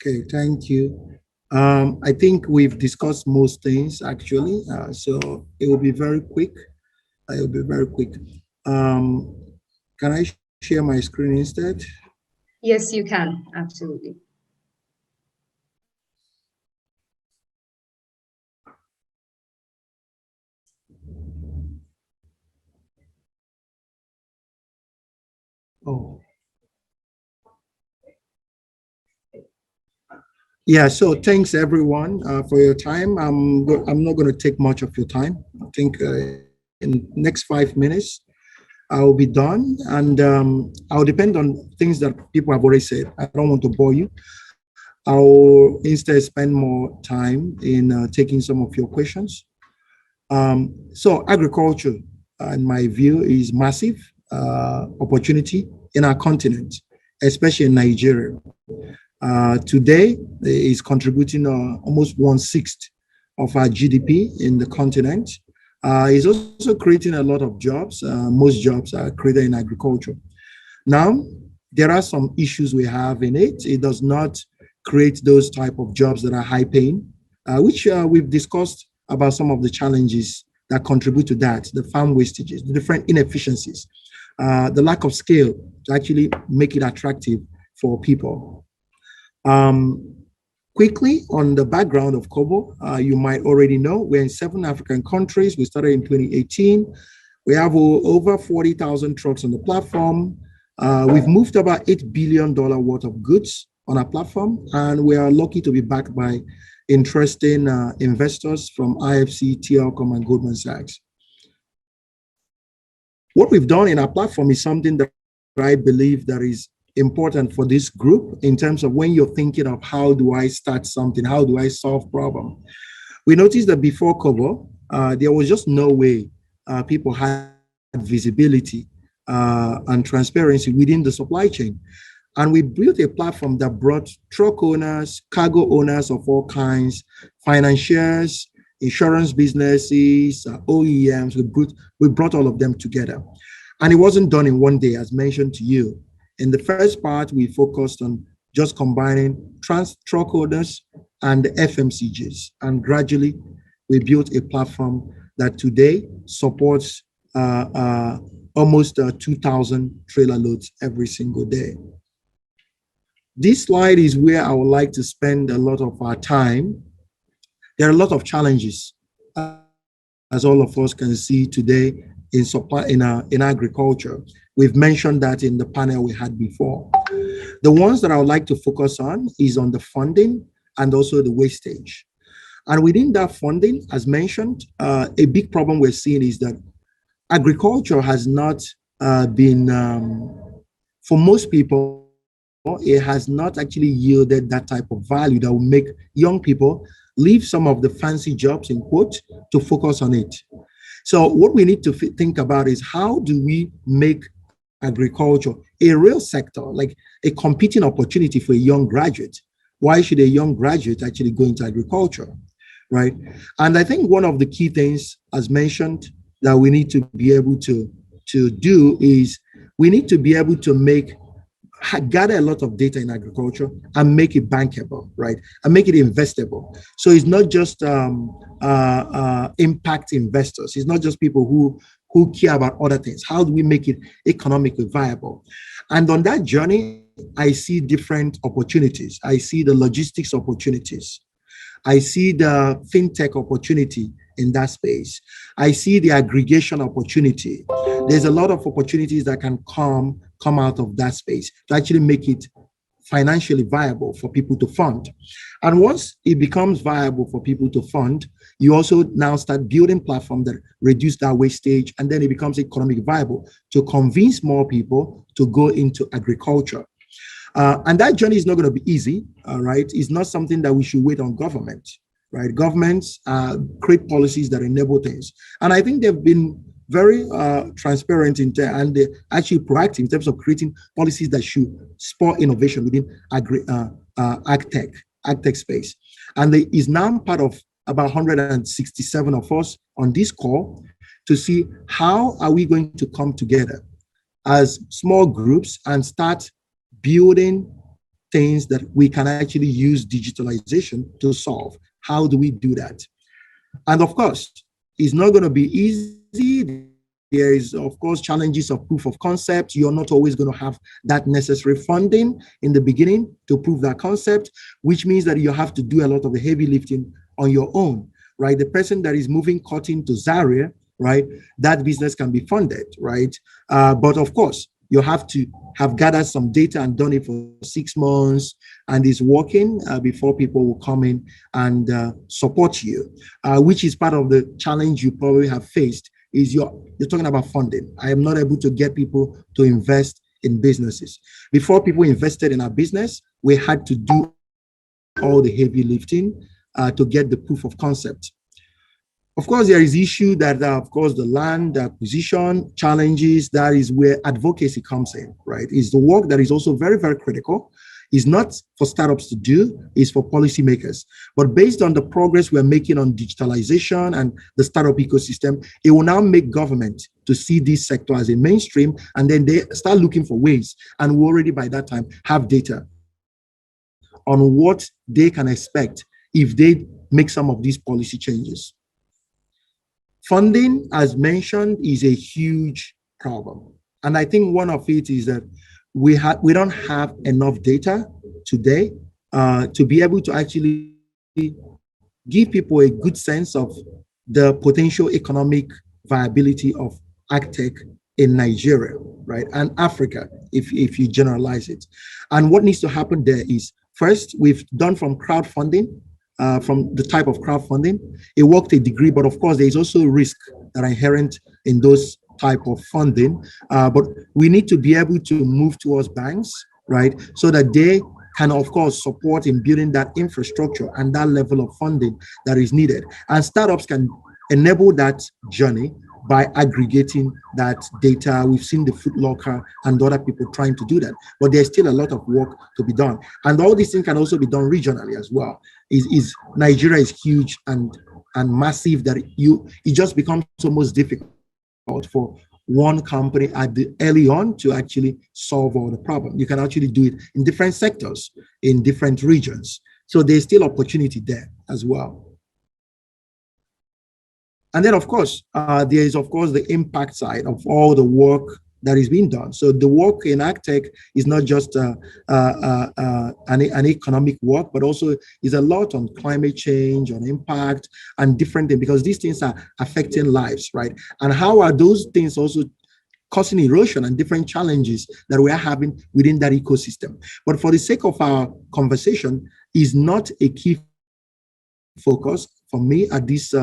Okay, thank you. I think we've discussed most things actually, so it will be very quick. It will be very quick. Can I share my screen instead? Yes, you can, absolutely. Oh. Yeah, so thanks everyone for your time. I'm not going to take much of your time. I think in next 5 minutes, I'll be done, and I'll depend on things that people have already said. I don't want to bore you. I'll instead spend more time in taking some of your questions. So agriculture, in my view, is massive opportunity in our continent, especially in Nigeria. Today is contributing almost 1/6 of our GDP in the continent. It's also creating a lot of jobs. Most jobs are created in agriculture. Now, there are some issues we have in it. It does not create those type of jobs that are high paying, which we've discussed about some of the challenges that contribute to that, the farm wastages, the different inefficiencies, the lack of scale to actually make it attractive for people. Quickly, on the background of Kobo, you might already know we're in 7 African countries. We started in 2018. We have over 40,000 trucks on the platform. We've moved about $8 billion worth of goods on our platform, and we are lucky to be backed by interesting investors from IFC, TLCom, and Goldman Sachs. What we've done in our platform is something that I believe that is important for this group in terms of when you're thinking of how do I start something, how do I solve problem. We noticed that before Kobo, there was just no way people had visibility and transparency within the supply chain. And we built a platform that brought truck owners, cargo owners of all kinds, financiers, insurance businesses, OEMs. We brought all of them together. And it wasn't done in one day, as mentioned to you. In the first part, we focused on just combining truck owners and FMCGs. And gradually, we built a platform that today supports almost 2,000 trailer loads every single day. This slide is where I would like to spend a lot of our time. There are a lot of challenges, as all of us can see today in supply in agriculture. We've mentioned that in the panel we had before. The ones that I would like to focus on is on the funding and also the wastage. And within that funding, as mentioned, a big problem we're seeing is that agriculture has not been, for most people, it has not actually yielded that type of value that will make young people leave some of the fancy jobs, in quote, to focus on it. So what we need to think about is how do we make agriculture a real sector, like a competing opportunity for a young graduate? Why should a young graduate actually go into agriculture, right? And I think one of the key things, as mentioned, that we need to be able to do is we need to be able to gather a lot of data in agriculture and make it bankable, right? And make it investable. So it's not just impact investors. It's not just people who care about other things. How do we make it economically viable? And on that journey, I see different opportunities. I see the logistics opportunities. I see the fintech opportunity in that space. I see the aggregation opportunity. There's a lot of opportunities that can come out of that space to actually make it financially viable for people to fund. And once it becomes viable for people to fund, you also now start building platforms that reduce that wastage, and then it becomes economically viable to convince more people to go into agriculture. And that journey is not going to be easy, right? It's not something that we should wait on government, right? Governments create policies that enable things. And I think they've been very transparent and they're actually proactive in terms of creating policies that should spur innovation within agtech space. And there is now part of about 167 of us on this call to see how are we going to come together as small groups and start building things that we can actually use digitalization to solve. How do we do that? And of course, it's not going to be easy. There is, of course, challenges of proof of concept. You're not always going to have that necessary funding in the beginning to prove that concept, which means that you have to do a lot of the heavy lifting on your own, right? The person that is moving cotton to Zaria, right? That business can be funded, right? But of course, you have to have gathered some data and done it for 6 months and is working before people will come in and support you, which is part of the challenge you probably have faced. Is you're talking about funding. I am not able to get people to invest in businesses. Before people invested in our business, we had to do all the heavy lifting to get the proof of concept. Of course, there is issue that, of course, the land acquisition challenges, that is where advocacy comes in, right? It's the work that is also very, very critical. It's not for startups to do, it's for policymakers. But based on the progress we're making on digitalization and the startup ecosystem, it will now make government to see this sector as a mainstream, and then they start looking for ways. And we already by that time have data on what they can expect if they make some of these policy changes. Funding, as mentioned, is a huge problem. And I think one of it is that we don't have enough data today to be able to actually give people a good sense of the potential economic viability of agtech in Nigeria, right? And Africa, if you generalize it. And what needs to happen there is, first, we've done from crowdfunding, from the type of crowdfunding, it worked a degree, but of course, there's also risk that are inherent in those type of funding. But we need to be able to move towards banks, right? So that they can, of course, support in building that infrastructure and that level of funding that is needed. And startups can enable that journey by aggregating that data. We've seen the Foot Locker and other people trying to do that, but there's still a lot of work to be done. And all these things can also be done regionally as well. Nigeria is huge and massive that it just becomes almost difficult for one company early on to actually solve all the problem. You can actually do it in different sectors, in different regions. So there's still opportunity there as well. And then, of course, there is, of course, the impact side of all the work that is being done. So the work in AgTech is not just an economic work, but also is a lot on climate change, on impact, and different things, because these things are affecting lives, right? And how are those things also causing erosion and different challenges that we are having within that ecosystem? But for the sake of our conversation, is not a key focus for me at this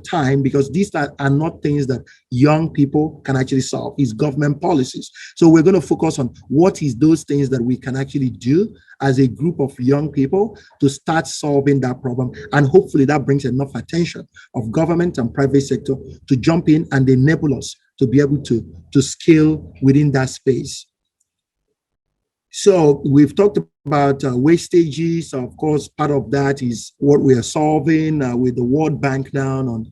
time, because these are not things that young people can actually solve. It's government policies. So we're going to focus on what is those things that we can actually do as a group of young people to start solving that problem. And hopefully that brings enough attention of government and private sector to jump in and enable us to be able to scale within that space. So we've talked about wastages. Of course, part of that is what we are solving with the World Bank now on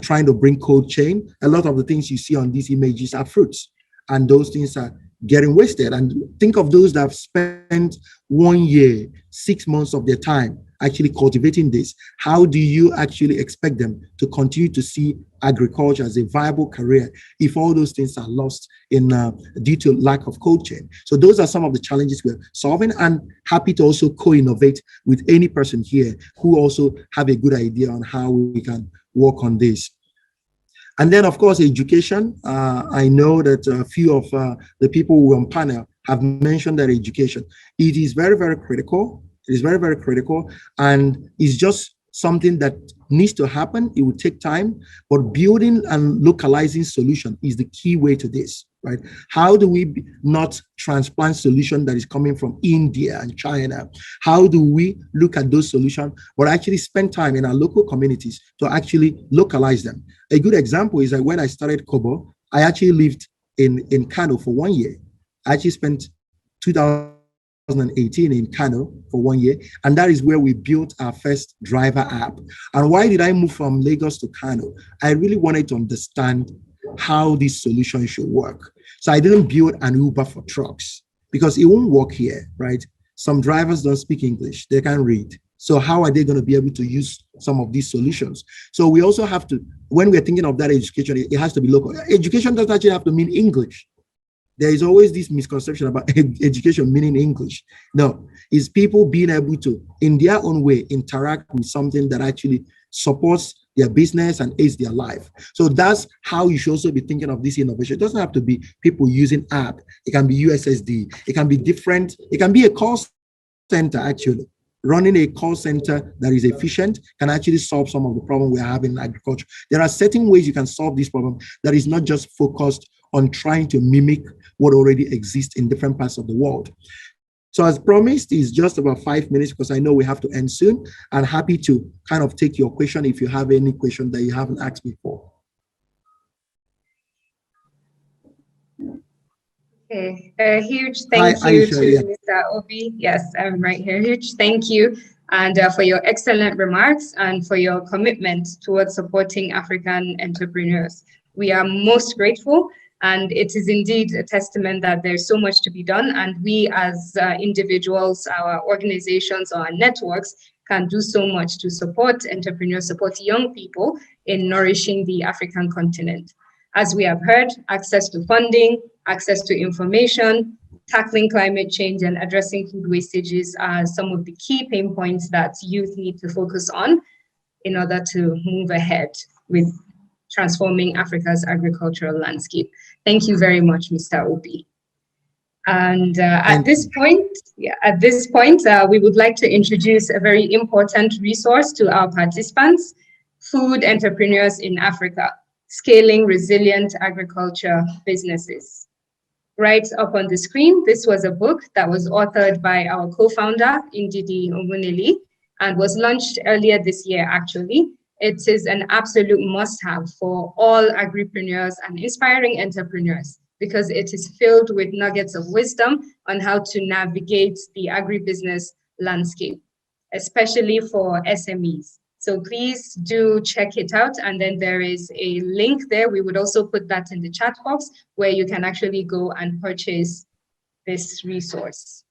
trying to bring cold chain. A lot of the things you see on these images are fruits, and those things are getting wasted. And think of those that have spent 1 year, 6 months of their time actually cultivating this. How do you actually expect them to continue to see agriculture as a viable career if all those things are lost in due to lack of cold chain? So those are some of the challenges we're solving, and happy to also co-innovate with any person here who also have a good idea on how we can work on this. And then, of course, education. I know that a few of the people who are on panel have mentioned that education. It is very, very critical. It is very, very critical. And it's just something that needs to happen. It will take time, but building and localizing solution is the key way to this, right? How do we not transplant solution that is coming from India and China? How do we look at those solutions, but actually spend time in our local communities to actually localize them? A good example is that when I started Kobo, I actually lived in Kano for 1 year. I actually spent 2018 in Kano for 1 year, and that is where we built our first driver app. And why did I move from Lagos to Kano? I really wanted to understand how this solution should work. So I didn't build an Uber for trucks because it won't work here, right? Some drivers don't speak English, they can't read. So how are they going to be able to use some of these solutions? So we also have to, when we're thinking of that education, it has to be local. Education doesn't actually have to mean English. There is always this misconception about education meaning English. No, it's people being able to, in their own way, interact with something that actually supports their business and aids their life. So that's how you should also be thinking of this innovation. It doesn't have to be people using app. It can be USSD. It can be different. It can be a call center, actually. Running a call center that is efficient can actually solve some of the problem we're having in agriculture. There are certain ways you can solve this problem that is not just focused on trying to mimic what already exists in different parts of the world. So as promised, it's just about 5 minutes because I know we have to end soon. I'm happy to kind of take your question if you have any question that you haven't asked before. Okay, a huge thank you to Mr. Obi. Yes, I'm right here. Huge thank you, and for your excellent remarks and for your commitment towards supporting African entrepreneurs. We are most grateful, and it is indeed a testament that there's so much to be done, and we as individuals, our organizations, our networks can do so much to support entrepreneurs, support young people in nourishing the African continent. As we have heard, access to funding, access to information, tackling climate change and addressing food wastages are some of the key pain points that youth need to focus on in order to move ahead with transforming Africa's agricultural landscape. Thank you very much, Mr. Obi. And at this point, we would like to introduce a very important resource to our participants, Food Entrepreneurs in Africa, Scaling Resilient Agriculture Businesses. Right up on the screen, this was a book that was authored by our co-founder, Ndidi Oguneli, and was launched earlier this year, actually. It is an absolute must-have for all agripreneurs and inspiring entrepreneurs because it is filled with nuggets of wisdom on how to navigate the agribusiness landscape, especially for SMEs. So please do check it out. And then there is a link there. We would also put that in the chat box where you can actually go and purchase this resource.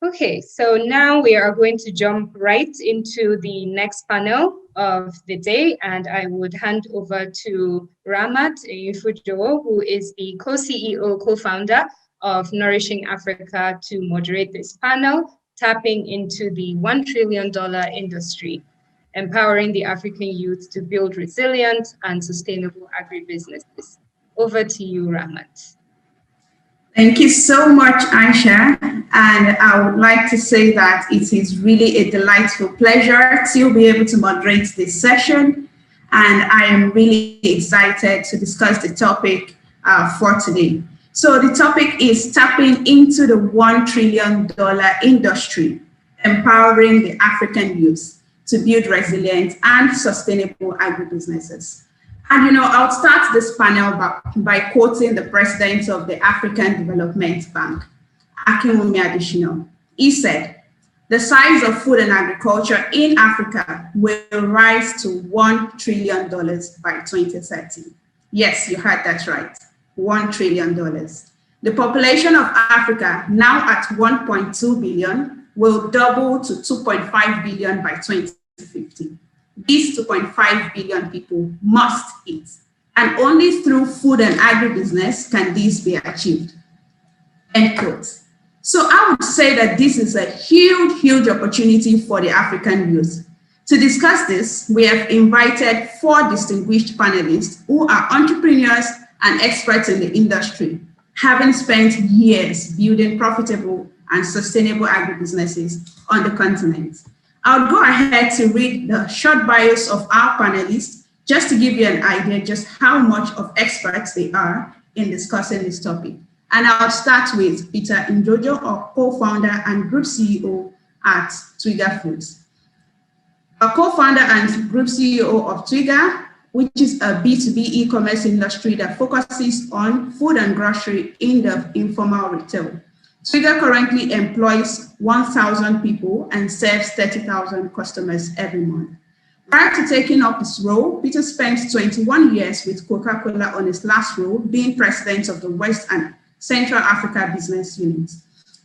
Okay, so now we are going to jump right into the next panel of the day, and I would hand over to Ramat Yufujo, who is the co-CEO, co-founder of Nourishing Africa, to moderate this panel, tapping into the $1 trillion industry, empowering the African youth to build resilient and sustainable agribusinesses. Over to you, Ramat. Thank you so much, Aisha. And I would like to say that it is really a delightful pleasure to be able to moderate this session. And I am really excited to discuss the topic for today. So the topic is tapping into the $1 trillion industry, empowering the African youth to build resilient and sustainable agribusinesses. And I'll start this panel by quoting the president of the African Development Bank, Akinwumi Adesina. He said, "The size of food and agriculture in Africa will rise to $1 trillion by 2030. Yes, you heard that right, $1 trillion. The population of Africa, now at 1.2 billion, will double to 2.5 billion by 2050. These 2.5 billion people must eat, and only through food and agribusiness can this be achieved." End quote. So I would say that this is a huge, huge opportunity for the African youth. To discuss this, we have invited 4 distinguished panelists who are entrepreneurs and experts in the industry, having spent years building profitable and sustainable agribusinesses on the continent. I'll go ahead to read the short bios of our panelists just to give you an idea just how much of experts they are in discussing this topic. And I'll start with Peter Njojo, our co-founder and group CEO at Twiga Foods. A co-founder and group CEO of Twiga, which is a B2B e-commerce industry that focuses on food and grocery in the informal retail. Twiga currently employs 1,000 people and serves 30,000 customers every month. Prior to taking up his role, Peter spent 21 years with Coca-Cola on his last role, being president of the West and Central Africa Business Unit.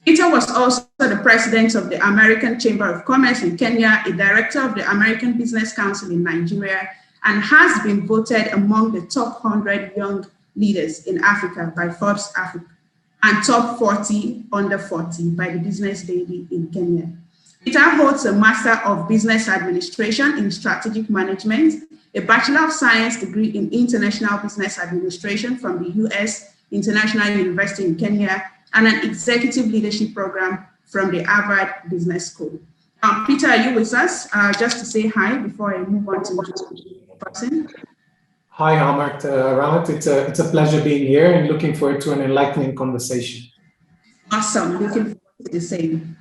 Peter was also the president of the American Chamber of Commerce in Kenya, a director of the American Business Council in Nigeria, and has been voted among the top 100 young leaders in Africa by Forbes Africa, and top 40 under 40 by the Business Daily in Kenya. Peter holds a Master of Business Administration in Strategic Management, a Bachelor of Science degree in International Business Administration from the U.S. International University in Kenya, and an Executive Leadership Program from the Harvard Business School. Peter, are you with us? Just to say hi before I move on to the person. Hi, Ramat. It's a pleasure being here and looking forward to an enlightening conversation. Awesome. Looking forward to the same.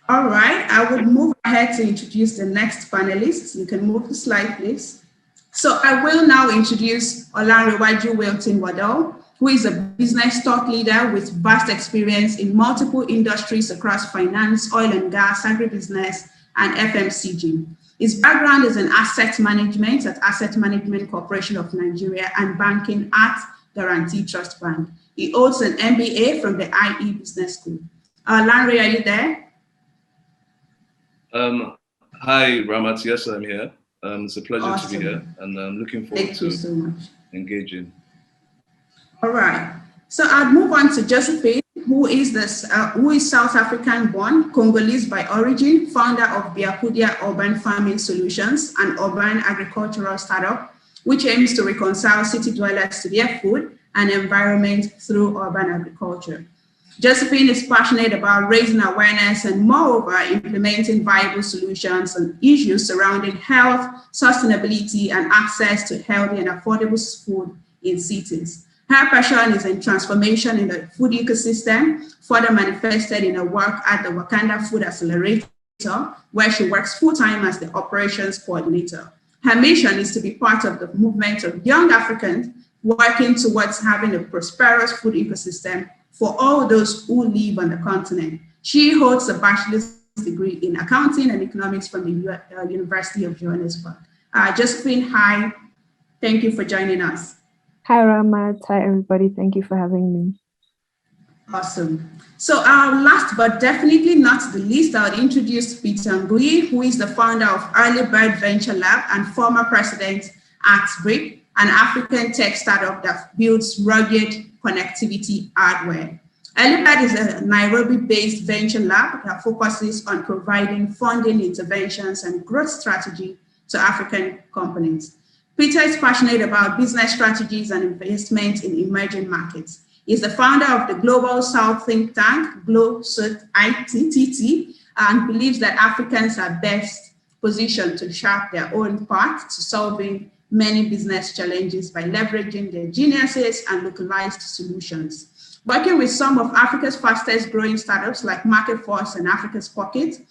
All right. I would move ahead to introduce the next panelists. You can move the slide, please. So I will now introduce Olanrewaju Wilton-Waddell, who is a business thought leader with vast experience in multiple industries across finance, oil and gas, agribusiness, and FMCG. His background is in asset management at Asset Management Corporation of Nigeria and banking at Guarantee Trust Bank. He holds an MBA from the IE Business School. Lanre, are you there? Hi, Ramat. Yes, I'm here. It's a pleasure to be here, and I'm looking forward to engaging. All right. So I'll move on to Josephine, who is South African born, Congolese by origin, founder of Biakudia Urban Farming Solutions, an urban agricultural startup, which aims to reconcile city dwellers to their food and environment through urban agriculture. Josephine is passionate about raising awareness and moreover, implementing viable solutions on issues surrounding health, sustainability, and access to healthy and affordable food in cities. Her passion is in transformation in the food ecosystem, further manifested in her work at the Wakanda Food Accelerator, where she works full-time as the operations coordinator. Her mission is to be part of the movement of young Africans working towards having a prosperous food ecosystem for all those who live on the continent. She holds a bachelor's degree in accounting and economics from the University of Johannesburg. Josephine, hi. Thank you for joining us. Hi, Ramat. Hi, everybody. Thank you for having me. Awesome. So last but definitely not the least, I would introduce Peter Ngui, who is the founder of Early Bird Venture Lab and former president at BRIC, an African tech startup that builds rugged connectivity hardware. Early Bird is a Nairobi-based venture lab that focuses on providing funding interventions and growth strategy to African companies. Peter is passionate about business strategies and investment in emerging markets. He's the founder of the Global South think tank, GloSouth, and believes that Africans are best positioned to chart their own path to solving many business challenges by leveraging their geniuses and localized solutions. Working with some of Africa's fastest growing startups like Market Force and Africa's Pocket,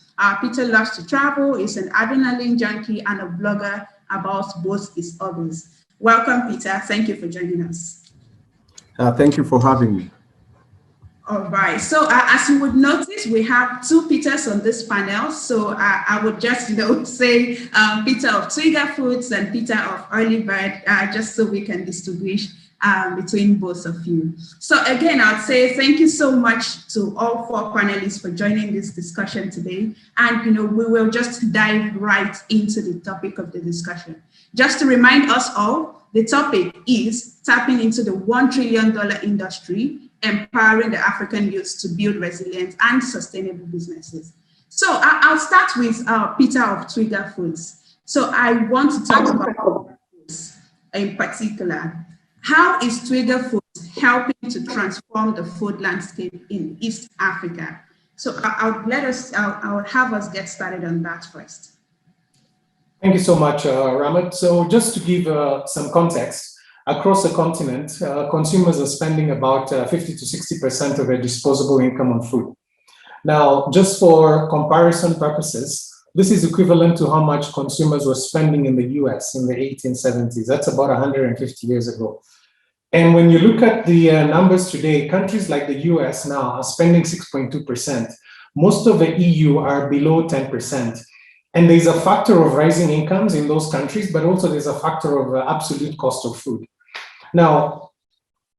Peter loves to travel, is an adrenaline junkie and a blogger about both his hobbies. Welcome, Peter. Thank you for joining us. Thank you for having me. All right. So as you would notice, we have two Peters on this panel. So I would just, say Peter of Trigger Foods and Peter of Early Bird, just so we can distinguish between both of you. So again, I'd say thank you so much to all four panelists for joining this discussion today. And, we will just dive right into the topic of the discussion. Just to remind us all, the topic is tapping into the $1 trillion industry, empowering the African youth to build resilient and sustainable businesses. So I'll start with Peter of Trigger Foods. So I want to talk about foods in particular. How is Trigger Foods helping to transform the food landscape in East Africa? So I'll have us get started on that first. Thank you so much, Ramat. So just to give some context, across the continent, consumers are spending about 50 to 60% of their disposable income on food. Now, just for comparison purposes, this is equivalent to how much consumers were spending in the US in the 1870s. That's about 150 years ago. And when you look at the numbers today, countries like the US now are spending 6.2%. Most of the EU are below 10%. And there's a factor of rising incomes in those countries, but also there's a factor of absolute cost of food. Now,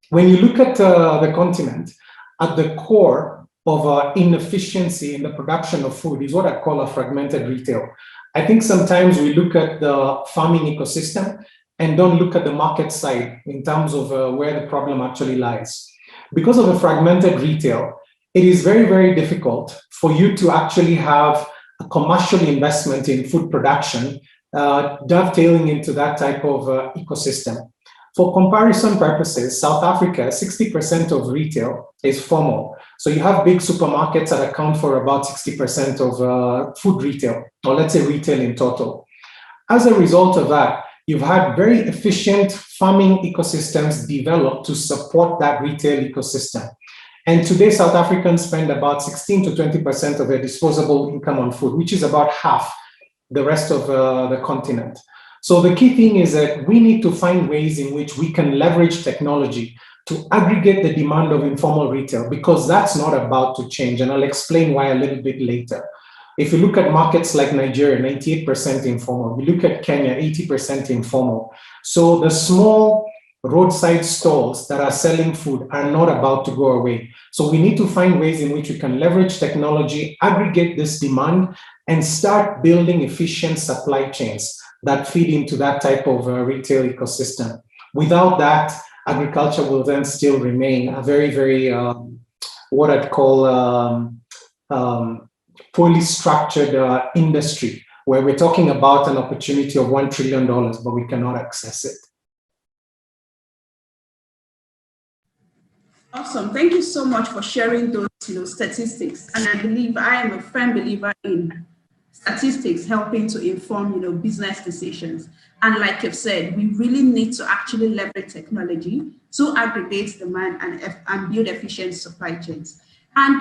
when you look at the continent, at the core of inefficiency in the production of food is what I call a fragmented retail. I think sometimes we look at the farming ecosystem and don't look at the market side in terms of where the problem actually lies. Because of the fragmented retail, it is very, very difficult for you to actually have a commercial investment in food production, dovetailing into that type of ecosystem. For comparison purposes, South Africa, 60% of retail is formal. So you have big supermarkets that account for about 60% of food retail, or let's say retail in total. As a result of that, you've had very efficient farming ecosystems developed to support that retail ecosystem. And today, South Africans spend about 16 to 20% of their disposable income on food, which is about half the rest of the continent. So the key thing is that we need to find ways in which we can leverage technology to aggregate the demand of informal retail, because that's not about to change. And I'll explain why a little bit later. If you look at markets like Nigeria, 98% informal. We look at Kenya, 80% informal. So the small roadside stalls that are selling food are not about to go away. So we need to find ways in which we can leverage technology, aggregate this demand, and start building efficient supply chains that feed into that type of retail ecosystem. Without that, agriculture will then still remain a very, very, what I'd call poorly structured industry, where we're talking about an opportunity of $1 trillion, but we cannot access it. Awesome. Thank you so much for sharing those statistics. And I am a firm believer in statistics helping to inform business decisions. And like you've said, we really need to actually leverage technology to aggregate demand and build efficient supply chains. And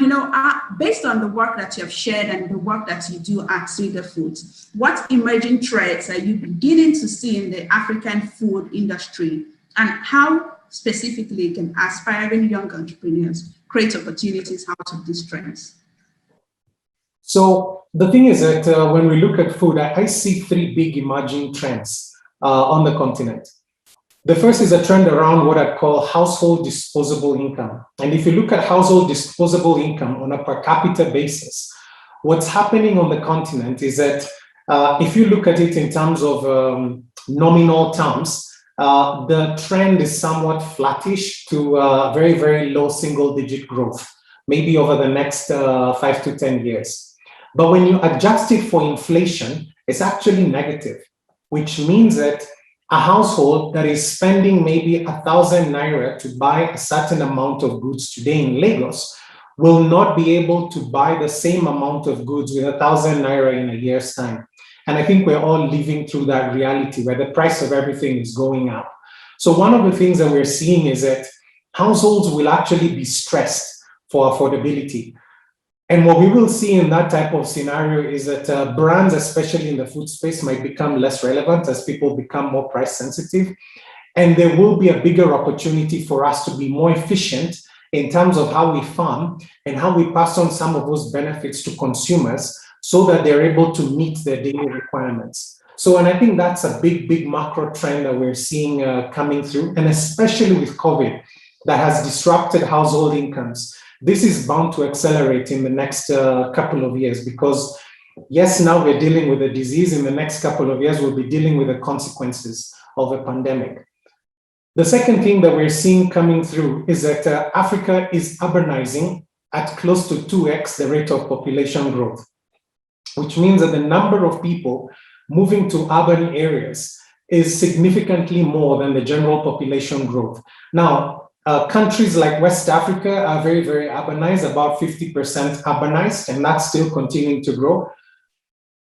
based on the work that you have shared and the work that you do at Trigger Foods, what emerging threats are you beginning to see in the African food industry, and how specifically can aspiring young entrepreneurs create opportunities out of these trends? So the thing is that when we look at food, I see three big emerging trends on the continent. The first is a trend around what I call household disposable income. And if you look at household disposable income on a per capita basis, what's happening on the continent is that if you look at it in terms of nominal terms, the trend is somewhat flattish to very, very low single-digit growth, maybe over the next 5 to 10 years. But when you adjust it for inflation, it's actually negative, which means that a household that is spending maybe 1,000 naira to buy a certain amount of goods today in Lagos will not be able to buy the same amount of goods with 1,000 naira in a year's time. And I think we're all living through that reality where the price of everything is going up. So one of the things that we're seeing is that households will actually be stressed for affordability. And what we will see in that type of scenario is that brands, especially in the food space, might become less relevant as people become more price sensitive. And there will be a bigger opportunity for us to be more efficient in terms of how we farm and how we pass on some of those benefits to consumers so that they're able to meet their daily requirements. So, and I think that's a big, big macro trend that we're seeing coming through, and especially with COVID that has disrupted household incomes. This is bound to accelerate in the next couple of years because, yes, now we're dealing with a disease. In the next couple of years, we'll be dealing with the consequences of a pandemic. The second thing that we're seeing coming through is that Africa is urbanizing at close to 2x the rate of population growth, which means that the number of people moving to urban areas is significantly more than the general population growth. Now, countries like West Africa are very, very urbanized, about 50% urbanized, and that's still continuing to grow.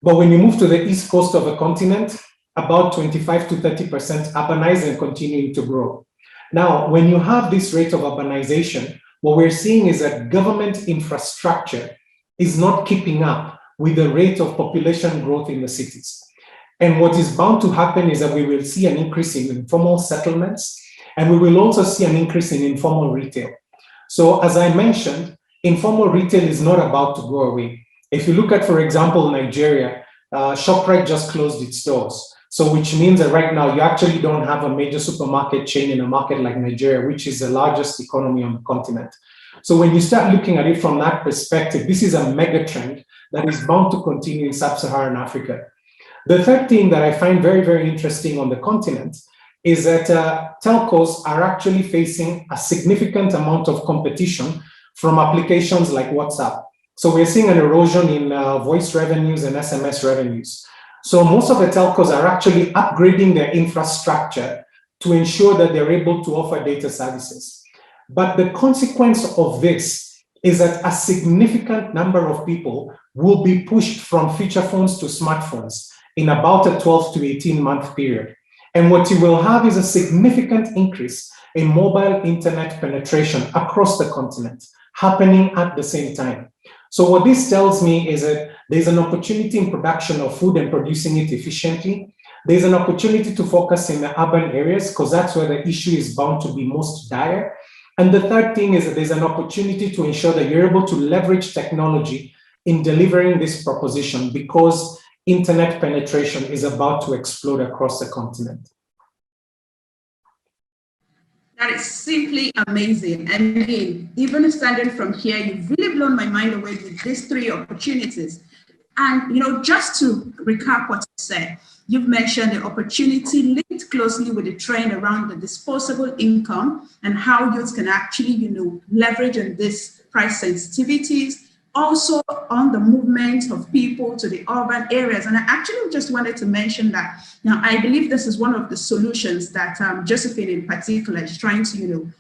But when you move to the east coast of the continent, about 25 to 30% urbanized and continuing to grow. Now, when you have this rate of urbanization, what we're seeing is that government infrastructure is not keeping up with the rate of population growth in the cities. And what is bound to happen is that we will see an increase in informal settlements, and we will also see an increase in informal retail. So as I mentioned, informal retail is not about to go away. If you look at, for example, Nigeria, ShopRite just closed its doors. So which means that right now you actually don't have a major supermarket chain in a market like Nigeria, which is the largest economy on the continent. So when you start looking at it from that perspective, this is a mega trend that is bound to continue in sub-Saharan Africa. The third thing that I find very, very interesting on the continent is that telcos are actually facing a significant amount of competition from applications like WhatsApp. So we're seeing an erosion in voice revenues and SMS revenues. So most of the telcos are actually upgrading their infrastructure to ensure that they're able to offer data services. But the consequence of this is that a significant number of people will be pushed from feature phones to smartphones in about a 12 to 18-month period. And what you will have is a significant increase in mobile internet penetration across the continent happening at the same time. So what this tells me is that there's an opportunity in production of food and producing it efficiently. There's an opportunity to focus in the urban areas because that's where the issue is bound to be most dire. And the third thing is that there's an opportunity to ensure that you're able to leverage technology in delivering this proposition because internet penetration is about to explode across the continent. That is simply amazing. I mean, even standing from here, you've really blown my mind away with these three opportunities. And, you know, just to recap what you said, you've mentioned the opportunity linked closely with the trend around the disposable income and how youth can actually, you know, leverage on this price sensitivities, also on the movement of people to the urban areas. And I actually just wanted to mention that now I believe this is one of the solutions that Josephine in particular is trying to, you know,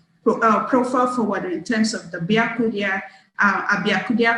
profile forward in terms of the Biakudia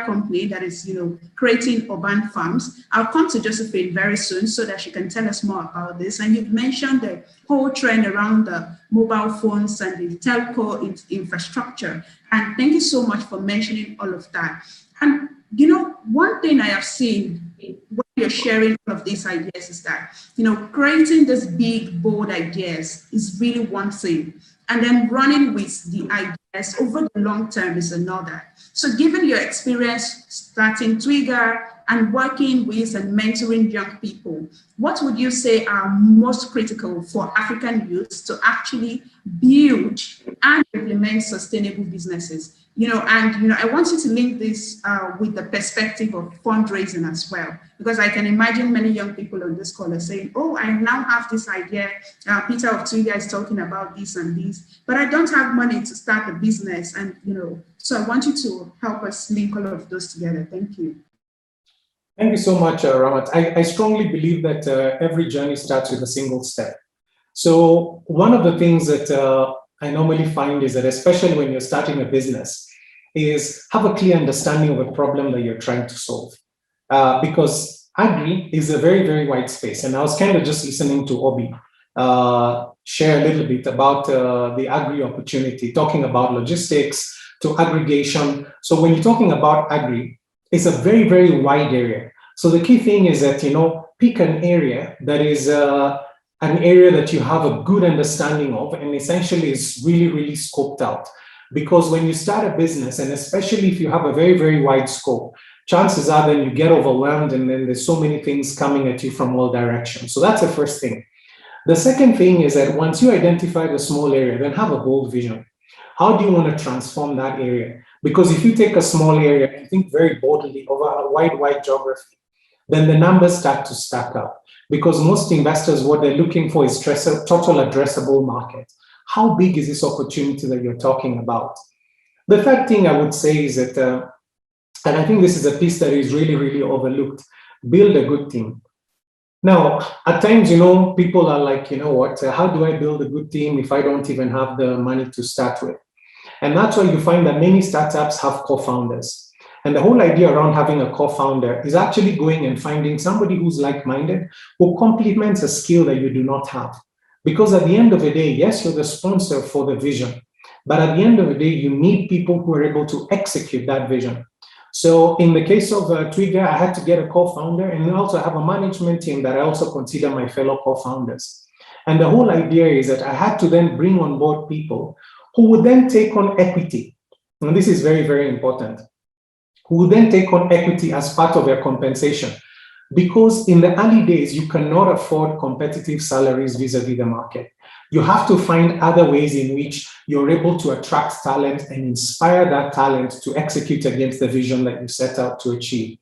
company that is, you know, creating urban farms. I'll come to Josephine very soon so that she can tell us more about this. And you've mentioned the whole trend around the mobile phones and the telco infrastructure. And thank you so much for mentioning all of that. And, you know, one thing I have seen when you're sharing all of these ideas is that, you know, creating these big, bold ideas is really one thing. And then running with the ideas over the long term is another. So given your experience starting Twiga, and working with and mentoring young people, what would you say are most critical for African youth to actually build and implement sustainable businesses? And I want you to link this with the perspective of fundraising as well, because I can imagine many young people on this call are saying, oh, I now have this idea. Peter of Twiga is talking about this and this, but I don't have money to start a business. And, so I want you to help us link all of those together. Thank you. Thank you so much, Ramat. I strongly believe that every journey starts with a single step. So one of the things that I normally find is that, especially when you're starting a business, is have a clear understanding of a problem that you're trying to solve. Because agri is a very, very wide space. And I was kind of just listening to Obi share a little bit about the agri opportunity, talking about logistics to aggregation. So when you're talking about agri, it's a very, very wide area. So the key thing is that, pick an area that is an area that you have a good understanding of, and essentially is really, really scoped out. Because when you start a business, and especially if you have a very, very wide scope, chances are then you get overwhelmed and then there's so many things coming at you from all directions. So that's the first thing. The second thing is that once you identify the small area, then have a bold vision. How do you want to transform that area? Because if you take a small area and think very boldly over a wide geography, then the numbers start to stack up. Because most investors, what they're looking for is total addressable market. How big is this opportunity that you're talking about? The third thing I would say is that, and I think this is a piece that is really, really overlooked, build a good team. Now, at times, people are like, how do I build a good team if I don't even have the money to start with? And that's why you find that many startups have co-founders. And the whole idea around having a co-founder is actually going and finding somebody who's like-minded, who complements a skill that you do not have. Because at the end of the day, yes, you're the sponsor for the vision, but at the end of the day, you need people who are able to execute that vision. So in the case of Twiga, I had to get a co-founder, and I also have a management team that I also consider my fellow co-founders. And the whole idea is that I had to then bring on board people who would then take on equity. And this is very, very important. Who would then take on equity as part of their compensation. Because in the early days, you cannot afford competitive salaries vis-a-vis the market. You have to find other ways in which you're able to attract talent and inspire that talent to execute against the vision that you set out to achieve.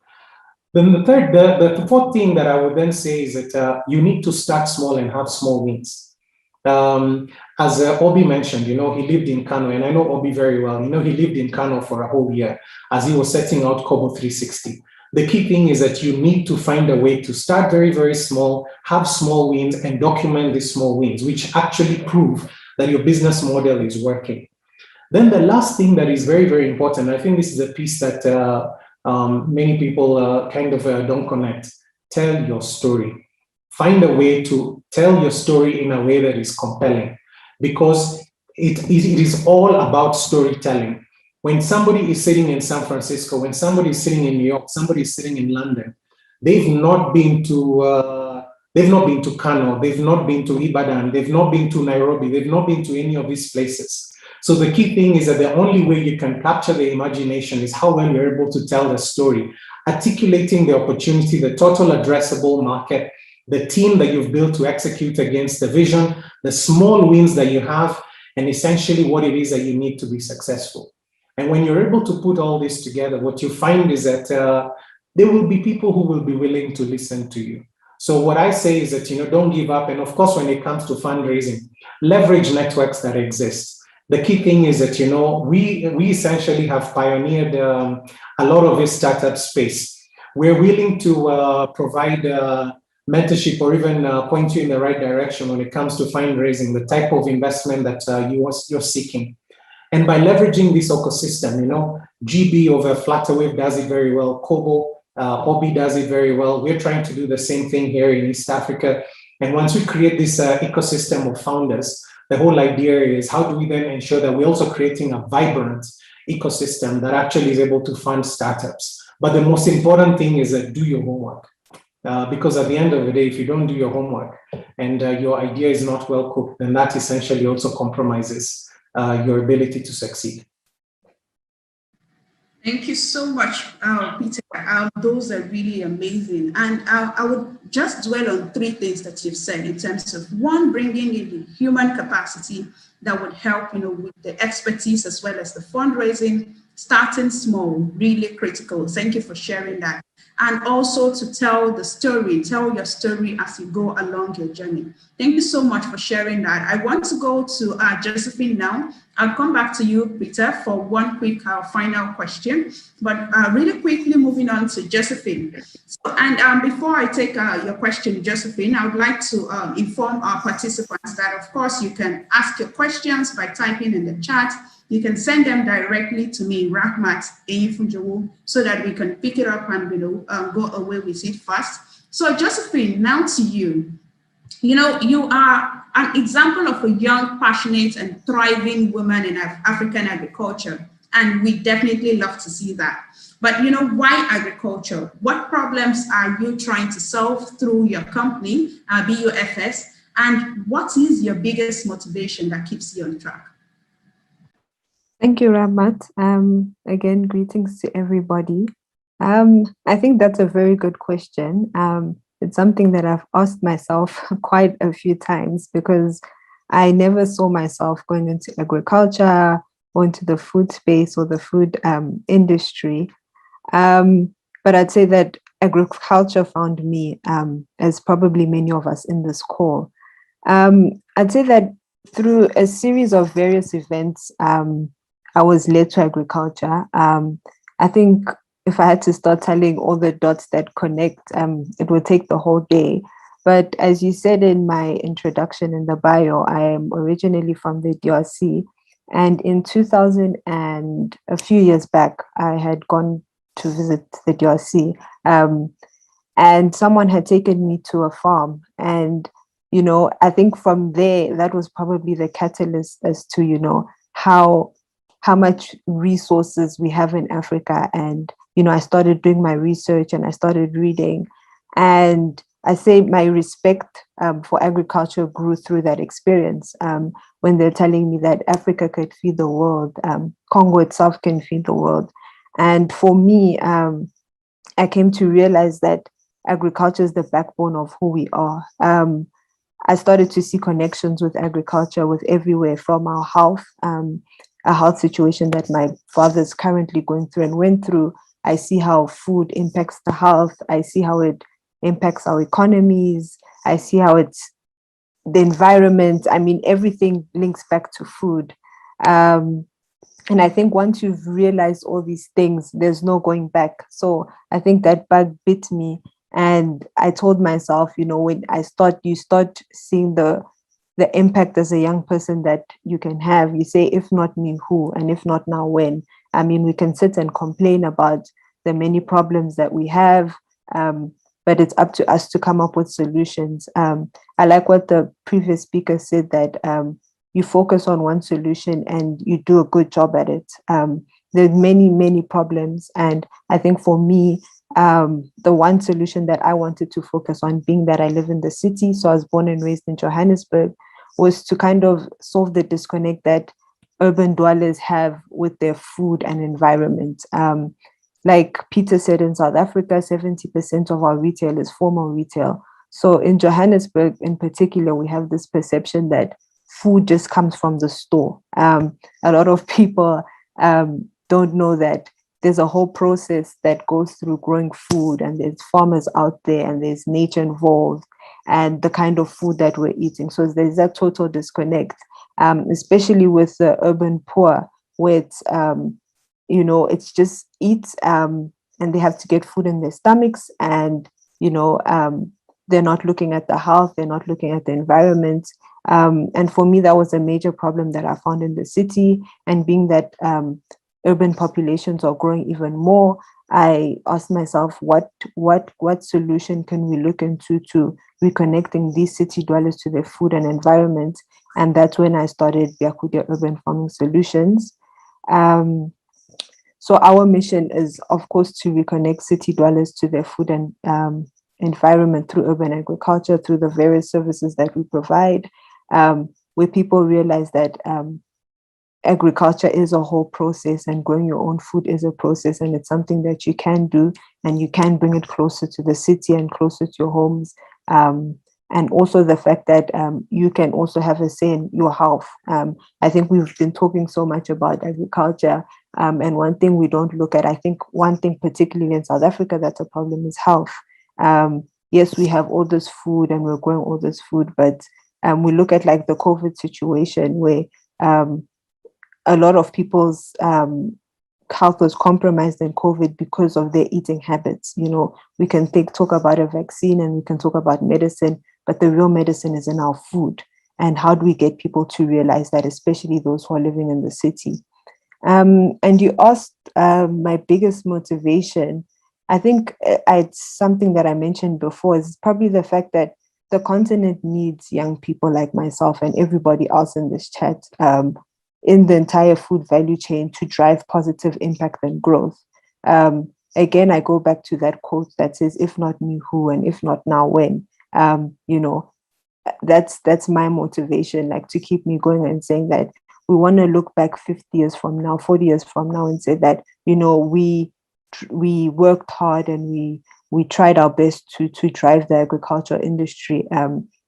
Then the fourth thing that I would then say is that you need to start small and have small wins. As Obi mentioned, he lived in Kano, and I know Obi very well. He lived in Kano for a whole year as he was setting out Kobo 360. The key thing is that you need to find a way to start very, very small, have small wins, and document these small wins, which actually prove that your business model is working. Then the last thing that is very, very important, I think this is a piece that many people kind of don't connect. Tell your story. Find a way to tell your story in a way that is compelling, because it is all about storytelling. When somebody is sitting in San Francisco, when somebody is sitting in New York, somebody is sitting in London, they've not been to Kano, they've not been to Ibadan, they've not been to Nairobi, they've not been to any of these places. So the key thing is that the only way you can capture the imagination is how well you're able to tell the story, articulating the opportunity, the total addressable market, the team that you've built to execute against the vision, the small wins that you have, and essentially what it is that you need to be successful. And when you're able to put all this together, what you find is that there will be people who will be willing to listen to you. So what I say is that, don't give up. And of course, when it comes to fundraising, leverage networks that exist. The key thing is that, we essentially have pioneered a lot of this startup space. We're willing to provide mentorship or even point you in the right direction when it comes to fundraising, the type of investment that you're seeking. And by leveraging this ecosystem, GB over Flutterwave does it very well. Kobo, Obi does it very well. We're trying to do the same thing here in East Africa. And once we create this ecosystem of founders, the whole idea is how do we then ensure that we're also creating a vibrant ecosystem that actually is able to fund startups. But the most important thing is that do your homework. Because at the end of the day, if you don't do your homework and your idea is not well cooked, then that essentially also compromises your ability to succeed. Thank you so much, Peter. Those are really amazing. And I would just dwell on three things that you've said in terms of one, bringing in the human capacity that would help, with the expertise as well as the fundraising, starting small, really critical. Thank you for sharing that. And also to tell your story as you go along your journey. Thank you so much for sharing that. I want to go to Josephine now. I'll come back to you, Peter, for one quick final question. But really quickly moving on to Josephine. And before I take your question, Josephine, I would like to inform our participants that, of course, you can ask your questions by typing in the chat. You can send them directly to me, Rahmat Eyifunjowo, so that we can pick it up and go away with it fast. So Josephine, now to you. You are an example of a young, passionate, and thriving woman in African agriculture, and we definitely love to see that. But why agriculture? What problems are you trying to solve through your company, BUFS, and what is your biggest motivation that keeps you on track? Thank you, Ramat. Again, greetings to everybody. I think that's a very good question. It's something that I've asked myself quite a few times because I never saw myself going into agriculture or into the food space or the food industry. But I'd say that agriculture found me, as probably many of us in this call. I'd say that through a series of various events, I was led to agriculture. I think if I had to start telling all the dots that connect, it would take the whole day. But as you said in my introduction in the bio, I am originally from the DRC. And in 2000 and a few years back, I had gone to visit the DRC. And someone had taken me to a farm. And, I think from there, that was probably the catalyst as to, how much resources we have in Africa. And, I started doing my research and I started reading. And I say my respect for agriculture grew through that experience. When they're telling me that Africa could feed the world, Congo itself can feed the world. And for me, I came to realize that agriculture is the backbone of who we are. I started to see connections with agriculture with everywhere from our health, a health situation that my father is currently going through and went through. I see how food impacts the health. I see how it impacts our economies. I see how it's the environment. I mean, everything links back to food. And I think once you've realized all these things, there's no going back. So I think that bug bit me. And I told myself, when you start seeing the impact as a young person that you can have, you say, if not me, who? And if not now, when? I mean, we can sit and complain about the many problems that we have, but it's up to us to come up with solutions. I like what the previous speaker said, that you focus on one solution and you do a good job at it. There's many, many problems. And I think for me, the one solution that I wanted to focus on, being that I live in the city, so I was born and raised in Johannesburg, was to kind of solve the disconnect that urban dwellers have with their food and environment. Like Peter said, in South Africa, 70% of our retail is formal retail. So in Johannesburg in particular, we have this perception that food just comes from the store. A lot of people don't know that there's a whole process that goes through growing food, and there's farmers out there and there's nature involved and the kind of food that we're eating. So there's that total disconnect, especially with the urban poor, where it's, it's just eat and they have to get food in their stomachs, and, they're not looking at the health, they're not looking at the environment. And for me, that was a major problem that I found in the city. And being that urban populations are growing even more, I asked myself, what solution can we look into to reconnecting these city dwellers to their food and environment? And that's when I started Byakudia Urban Farming Solutions. So our mission is, of course, to reconnect city dwellers to their food and environment through urban agriculture, through the various services that we provide, where people realize that agriculture is a whole process, and growing your own food is a process, and it's something that you can do, and you can bring it closer to the city and closer to your homes. And also the fact that you can also have a say in your health. I think we've been talking so much about agriculture, and one thing we don't look at, I think one thing particularly in South Africa that's a problem is health. Yes, we have all this food and we're growing all this food, but we look at like the COVID situation where a lot of people's health was compromised in COVID because of their eating habits. You know, we can talk about a vaccine and we can talk about medicine, but the real medicine is in our food. And how do we get people to realize that, especially those who are living in the city? And you asked my biggest motivation. I think it's something that I mentioned before, is probably the fact that the continent needs young people like myself and everybody else in this chat in the entire food value chain to drive positive impact and growth. Again, I go back to that quote that says, if not me, who, and if not now, when? You know, that's my motivation, like to keep me going and saying that we want to look back 50 years from now, 40 years from now, and say that, you know, we worked hard and we tried our best to drive the agricultural industry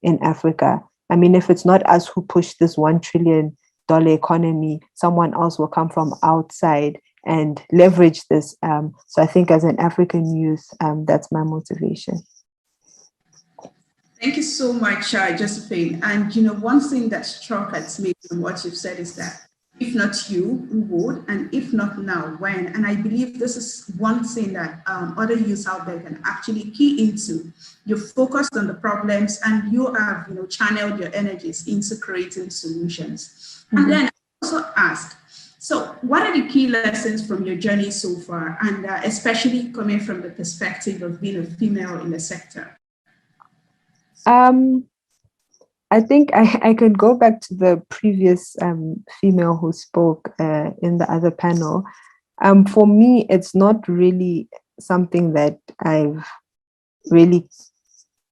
in Africa. I mean, if it's not us who push this $1 trillion economy, someone else will come from outside and leverage this. So I think as an African youth, that's my motivation. Thank you so much, Josephine. And you know, one thing that struck at me from what you've said is that if not you, who would? And if not now, when? And I believe this is one thing that other youths out there can actually key into. You're focused on the problems and you have, you know, channeled your energies into creating solutions. Mm-hmm. And then I also ask, so what are the key lessons from your journey so far? And especially coming from the perspective of being a female in the sector? I think I could go back to the previous female who spoke in the other panel. For me, it's not really something that I've really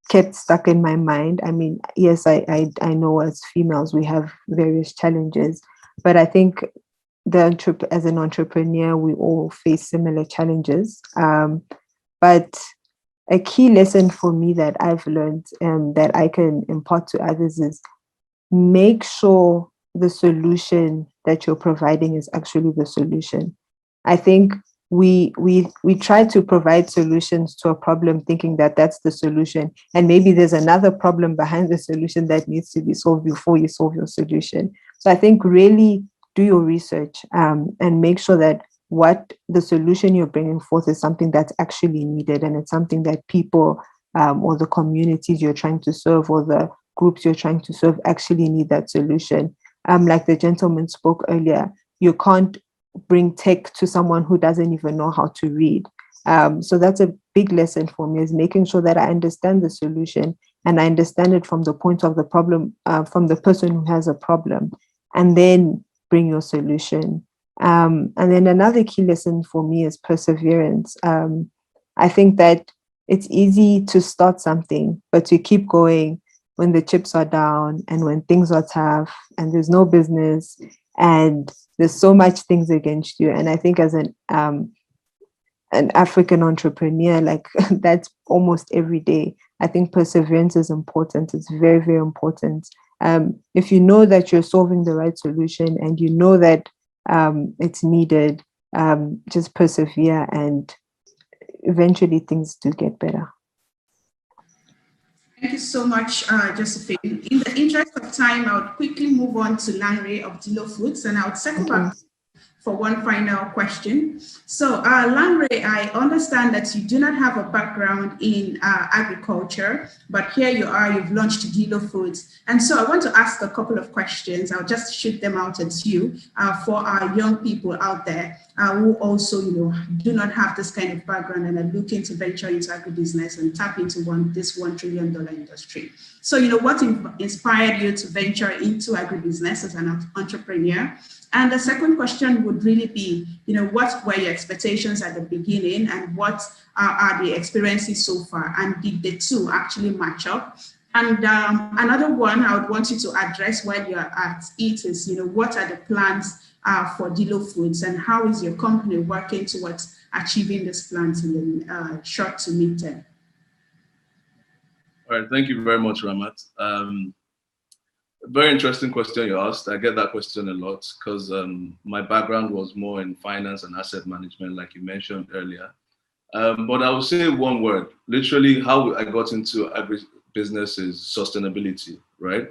kept stuck in my mind. I mean, yes, I know as females we have various challenges, but I think as an entrepreneur, we all face similar challenges. But a key lesson for me that I've learned that I can impart to others is make sure the solution that you're providing is actually the solution. I think we try to provide solutions to a problem thinking that that's the solution. And maybe there's another problem behind the solution that needs to be solved before you solve your solution. So I think really do your research and make sure that what the solution you're bringing forth is something that's actually needed, and it's something that people or the communities you're trying to serve or the groups you're trying to serve actually need that solution. Like the gentleman spoke earlier, you can't bring tech to someone who doesn't even know how to read. So that's a big lesson for me, is making sure that I understand the solution and I understand it from the point of the problem, from the person who has a problem, and then bring your solution. And then another key lesson for me is perseverance. I think that it's easy to start something, but to keep going when the chips are down and when things are tough and there's no business and there's so much things against you. And I think as an African entrepreneur, like that's almost every day. I think perseverance is important. It's very, very important. If you know that you're solving the right solution and you know that it's needed, just persevere and eventually things do get better. Thank you so much, Josephine. In the interest of time, I would quickly move on to Lanre of Dilo Foods, and I would circle back for one final question. So Lanre, I understand that you do not have a background in agriculture, but here you are, you've launched Dilo Foods. And so I want to ask a couple of questions. I'll just shoot them out at you for our young people out there who also, do not have this kind of background and are looking to venture into agribusiness and tap into this $1 trillion industry. So, what inspired you to venture into agribusiness as an entrepreneur? And the second question would really be, what were your expectations at the beginning and what are the experiences so far? And did the two actually match up? And another one I would want you to address while you're at it is, what are the plans for Dilo Foods, and how is your company working towards achieving these plans in the short to mid-term? All right, thank you very much, Ramat. Very interesting question you asked. I get that question a lot because my background was more in finance and asset management, like you mentioned earlier. But I will say one word, literally how I got into agribusiness is sustainability, right?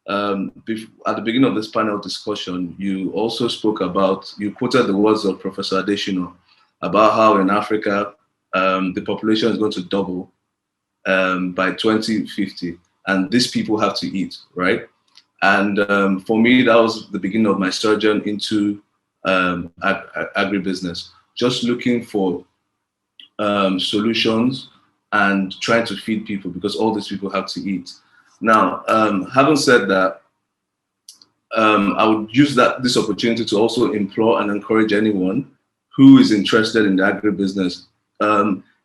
At the beginning of this panel discussion, you also spoke about, you quoted the words of Professor Adeshino about how in Africa, the population is going to double by 2050, and these people have to eat, right? And for me, that was the beginning of my sojourn into agribusiness, just looking for solutions and trying to feed people because all these people have to eat. Now, having said that, I would use this opportunity to also implore and encourage anyone who is interested in the agribusiness.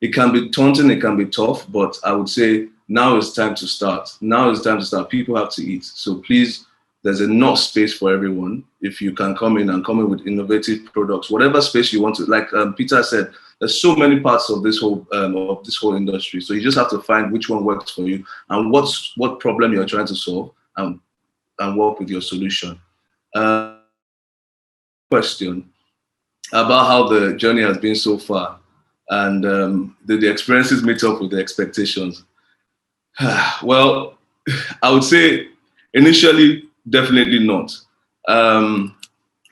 It can be daunting, it can be tough, but I would say now is time to start. Now is time to start. People have to eat. So please, there's enough space for everyone. If you can come in with innovative products, whatever space you want to, like Peter said, there's so many parts of this whole industry. So you just have to find which one works for you and what problem you're trying to solve and work with your solution. Question about how the journey has been so far and the experiences meet up with the expectations. Well, I would say initially, definitely not.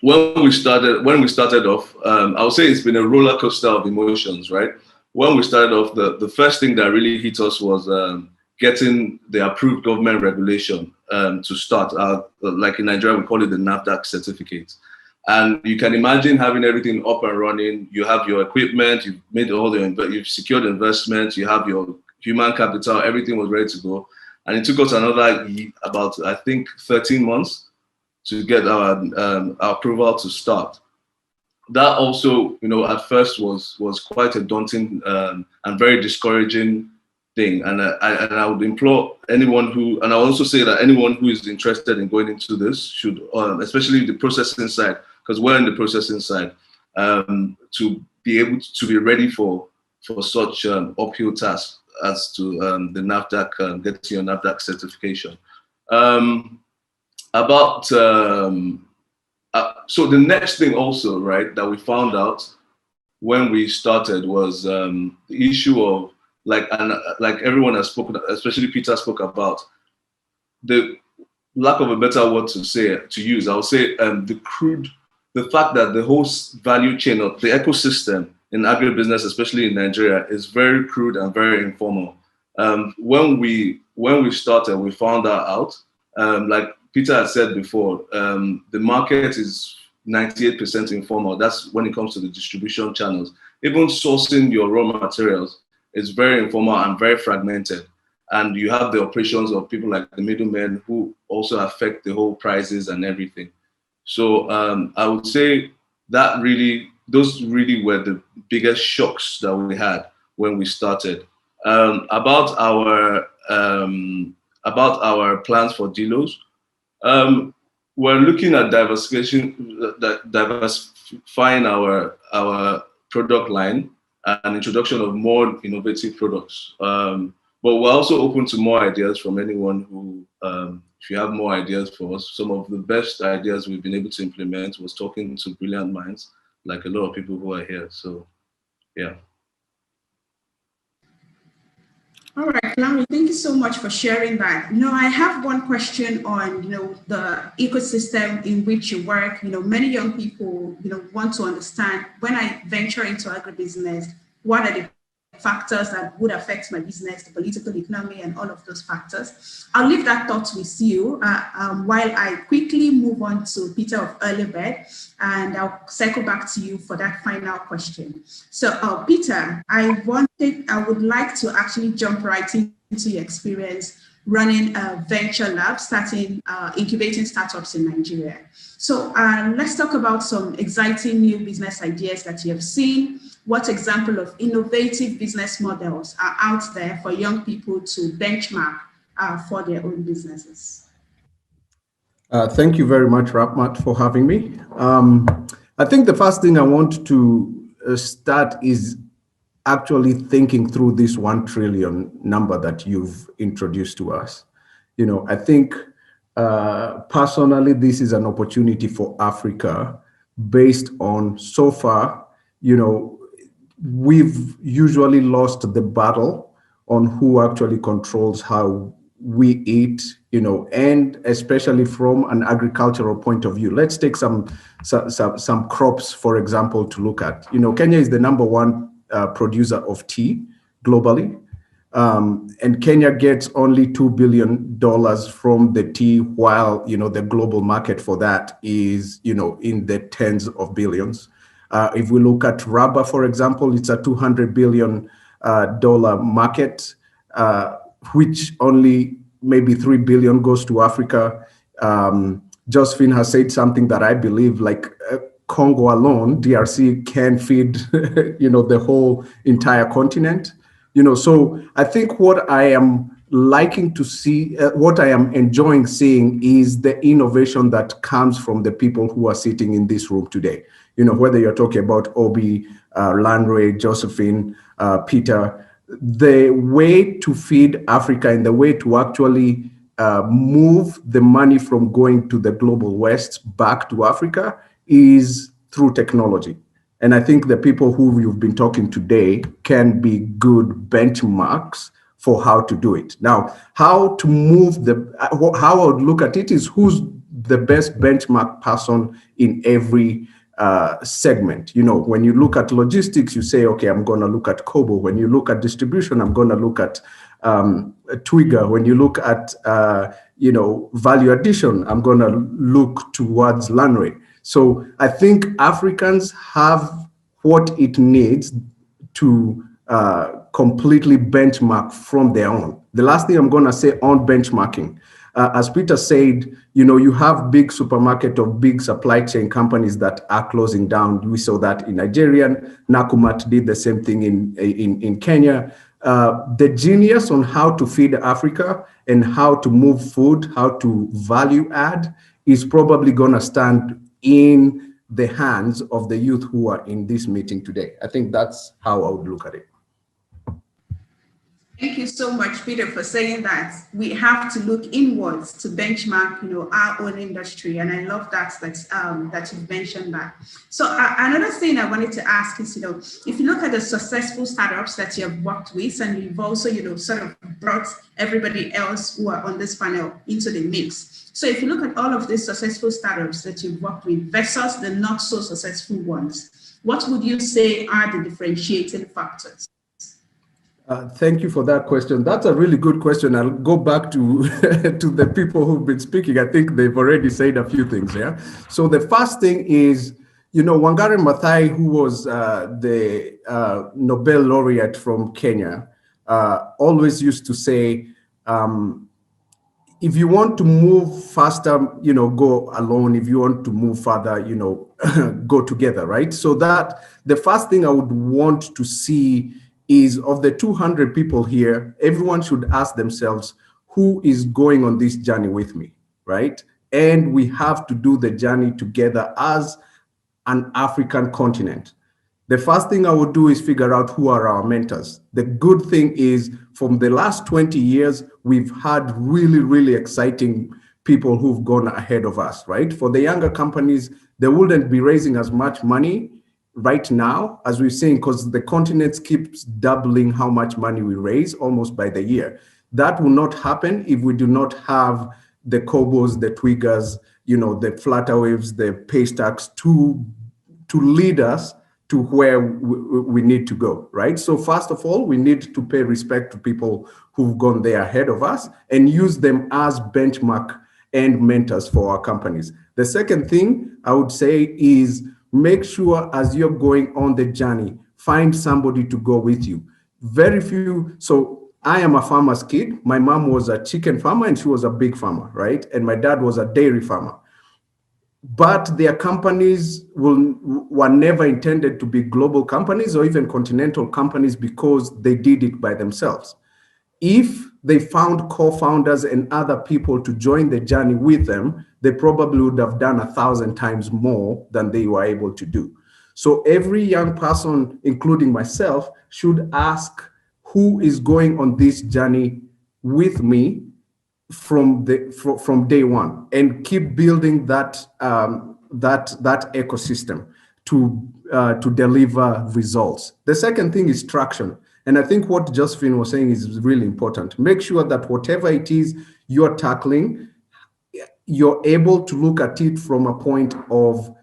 When we started off, I would say it's been a roller coaster of emotions, right? When we started off, the first thing that really hit us was getting the approved government regulation to start. Like in Nigeria, we call it the NAFDAC certificate. And you can imagine having everything up and running. You have your equipment, you've made you've secured investment, you have your human capital, everything was ready to go. And it took us another about, I think, 13 months to get our approval to start. That also, at first was quite a daunting and very discouraging thing. And I would implore anyone who, and I also say that anyone who is interested in going into this should, especially the processing side, because we're in the processing side, to be able to be ready for such uphill tasks as to the NAFDAC, getting your NAFDAC certification. So the next thing also, right, that we found out when we started was the issue of, like everyone has spoken, especially Peter spoke about, the lack of a better word to use, I would say the fact that the whole value chain of the ecosystem in agribusiness, especially in Nigeria, is very crude and very informal. When we started, we found that out. Like Peter had said before, the market is 98% informal. That's when it comes to the distribution channels. Even sourcing your raw materials is very informal and very fragmented. And you have the operations of people like the middlemen who also affect the whole prices and everything. So I would say that those really were the biggest shocks that we had when we started. About our plans for Dilos, we're looking at diversifying our product line and introduction of more innovative products. But we're also open to more ideas from anyone who, if you have more ideas for us. Some of the best ideas we've been able to implement was talking to brilliant minds, like a lot of people who are here. So, yeah. All right, Lami, thank you so much for sharing that. I have one question on, the ecosystem in which you work. Many young people, want to understand, when I venture into agribusiness, what are the factors that would affect my business, the political economy, and all of those factors. I'll leave that thought with you while I quickly move on to Peter of Earlybird, and I'll circle back to you for that final question. So Peter, I would like to actually jump right into your experience running a venture lab, incubating startups in Nigeria. So let's talk about some exciting new business ideas that you have seen. What example of innovative business models are out there for young people to benchmark for their own businesses? Thank you very much, Rahmat, for having me. I think the first thing I want to start is actually thinking through this 1 trillion number that you've introduced to us. You know, I think personally, this is an opportunity for Africa based on so far, you know, we've usually lost the battle on who actually controls how we eat, you know, and especially from an agricultural point of view. Let's take some crops, for example, to look at. You know, Kenya is the #1 producer of tea globally. And Kenya gets only $2 billion from the tea, while, you know, the global market for that is, you know, in the tens of billions. If we look at rubber, for example, it's a $200 billion market, which only maybe 3 billion goes to Africa. Josephine has said something that I believe, like Congo alone, DRC can feed, you know, the whole entire continent. You know, so I think what I am liking to see, what I am enjoying seeing is the innovation that comes from the people who are sitting in this room today. You know, whether you're talking about Obi, Landry, Josephine, Peter, the way to feed Africa and the way to actually move the money from going to the global West back to Africa is through technology. And I think the people who you've been talking today can be good benchmarks for how to do it. Now, how to move how I would look at it is who's the best benchmark person in every segment. You know, when you look at logistics, you say, okay, I'm going to look at Kobo. When you look at distribution, I'm going to look at Twiga. When you look at, you know, value addition, I'm going to look towards Lanre. So I think Africans have what it needs to completely benchmark from their own. The last thing I'm going to say on benchmarking, as Peter said, you know, you have big supermarket of big supply chain companies that are closing down. We saw that in Nigeria. Nakumat did the same thing in Kenya. The genius on how to feed Africa and how to move food, how to value add is probably going to stand in the hands of the youth who are in this meeting today. I think that's how I would look at it. Thank you so much, Peter, for saying that we have to look inwards to benchmark, you know, our own industry. And I love that you've mentioned that. So another thing I wanted to ask is, you know, if you look at the successful startups that you have worked with, and you've also, you know, sort of brought everybody else who are on this panel into the mix. So if you look at all of these successful startups that you've worked with versus the not so successful ones, what would you say are the differentiating factors? Thank you for that question. That's a really good question. I'll go back to, to the people who've been speaking. I think they've already said a few things, yeah? So the first thing is, you know, Wangari Maathai, who was the Nobel laureate from Kenya, always used to say, if you want to move faster, you know, go alone. If you want to move further, you know, go together, right? So that the first thing I would want to see is, of the 200 people here, everyone should ask themselves, who is going on this journey with me, right? And we have to do the journey together as an African continent. The first thing I would do is figure out who are our mentors. The good thing is, from the last 20 years, we've had really, really exciting people who've gone ahead of us, right? For the younger companies, they wouldn't be raising as much money right now, as we're saying, because the continent keeps doubling how much money we raise almost by the year. That will not happen if we do not have the Kobos, the Twigas, you know, the Flutterwaves, the Paystacks to lead us to where we need to go, right? So first of all, we need to pay respect to people who've gone there ahead of us and use them as benchmark and mentors for our companies. The second thing I would say is, make sure as you're going on the journey, find somebody to go with you. Very few. So I am a farmer's kid. My mom was a chicken farmer and she was a big farmer, right? And my dad was a dairy farmer. But their companies were never intended to be global companies or even continental companies because they did it by themselves. If they found co-founders and other people to join the journey with them, they probably would have done 1,000 times more than they were able to do. So every young person, including myself, should ask who is going on this journey with me from day one, and keep building that that ecosystem to deliver results. The second thing is traction. And I think what Josephine was saying is really important. Make sure that whatever it is you're tackling, you're able to look at it from a point of,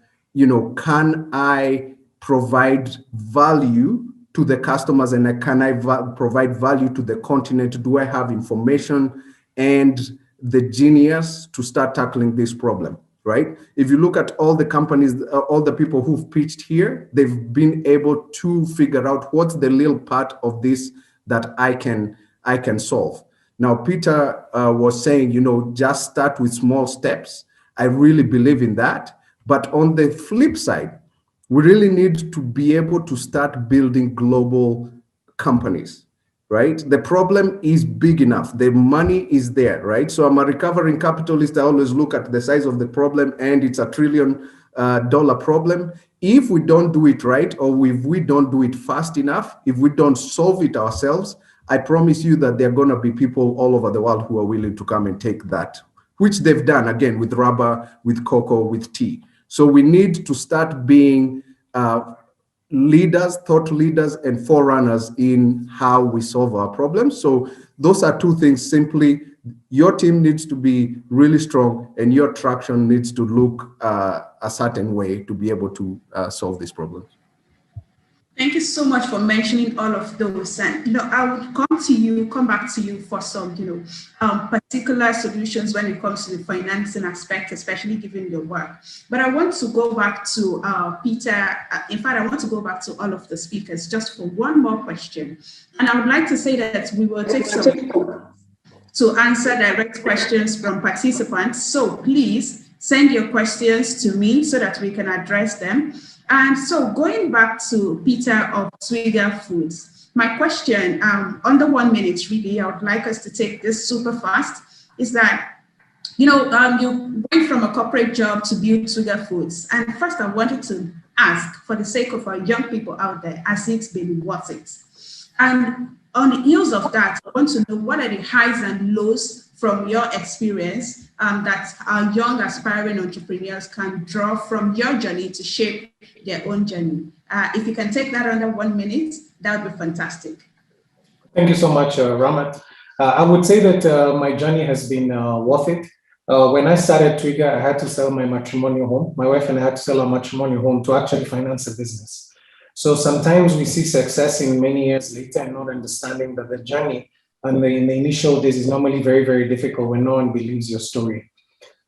can I provide value to the customers, and can I provide value to the continent? Do I have information and the genius to start tackling this problem, right? If you look at all the companies, all the people who've pitched here, they've been able to figure out what's the little part of this that I can solve. Now, Peter was saying, just start with small steps. I really believe in that. But on the flip side, we really need to be able to start building global companies, right? The problem is big enough. The money is there, right? So I'm a recovering capitalist. I always look at the size of the problem, and it's $1 trillion problem. If we don't do it right, or if we don't do it fast enough, if we don't solve it ourselves, I promise you that there are going to be people all over the world who are willing to come and take that, which they've done, again, with rubber, with cocoa, with tea. So we need to start being leaders, thought leaders, and forerunners in how we solve our problems. So those are two things. Simply, your team needs to be really strong, and your traction needs to look a certain way to be able to solve these problems. Thank you so much for mentioning all of those. And I would come back to you for some, particular solutions when it comes to the financing aspect, especially given your work. But I want to go back to Peter. In fact, I want to go back to all of the speakers just for one more question. And I would like to say that we will take some to answer direct questions from participants. So please send your questions to me so that we can address them. And so going back to Peter of Twiga Foods, my question, under 1 minute, really, I would like us to take this super fast, is that, you went from a corporate job to build Twiga Foods. And first I wanted to ask, for the sake of our young people out there, has it been worth it? And on the heels of that, I want to know what are the highs and lows from your experience that our young aspiring entrepreneurs can draw from your journey to shape their own journey. If you can take that under 1 minute, that would be fantastic. Thank you so much, Ramat. I would say that my journey has been worth it. When I started Twiga, I had to sell my matrimonial home. My wife and I had to sell our matrimonial home to actually finance a business. So sometimes we see success in many years later and not understanding that the journey and in the initial days is normally very, very difficult when no one believes your story.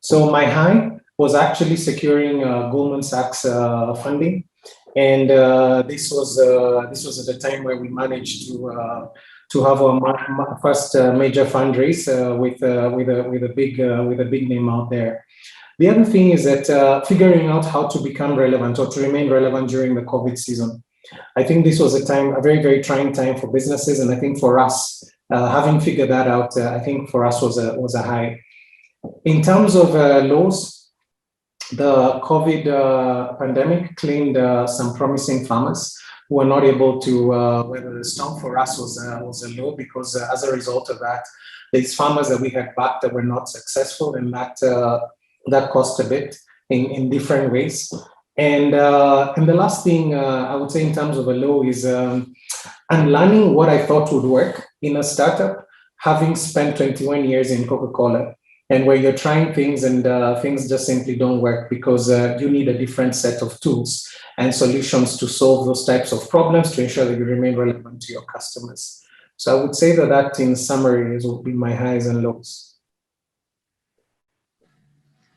So my high was actually securing Goldman Sachs funding. And this was at the time where we managed to have our first major fundraise with a big name out there. The other thing is that figuring out how to become relevant or to remain relevant during the COVID season. I think this was a very, very trying time for businesses. And I think for us, having figured that out, I think for us was a high. In terms of lows, the COVID pandemic claimed some promising farmers who were not able to weather the storm. For us was a low, because as a result of that, these farmers that we had backed that were not successful, and that cost a bit in different ways. And the last thing I would say in terms of a low is unlearning what I thought would work in a startup, having spent 21 years in Coca-Cola, and where you're trying things and things just simply don't work because you need a different set of tools and solutions to solve those types of problems to ensure that you remain relevant to your customers. So I would say that in summary would be my highs and lows.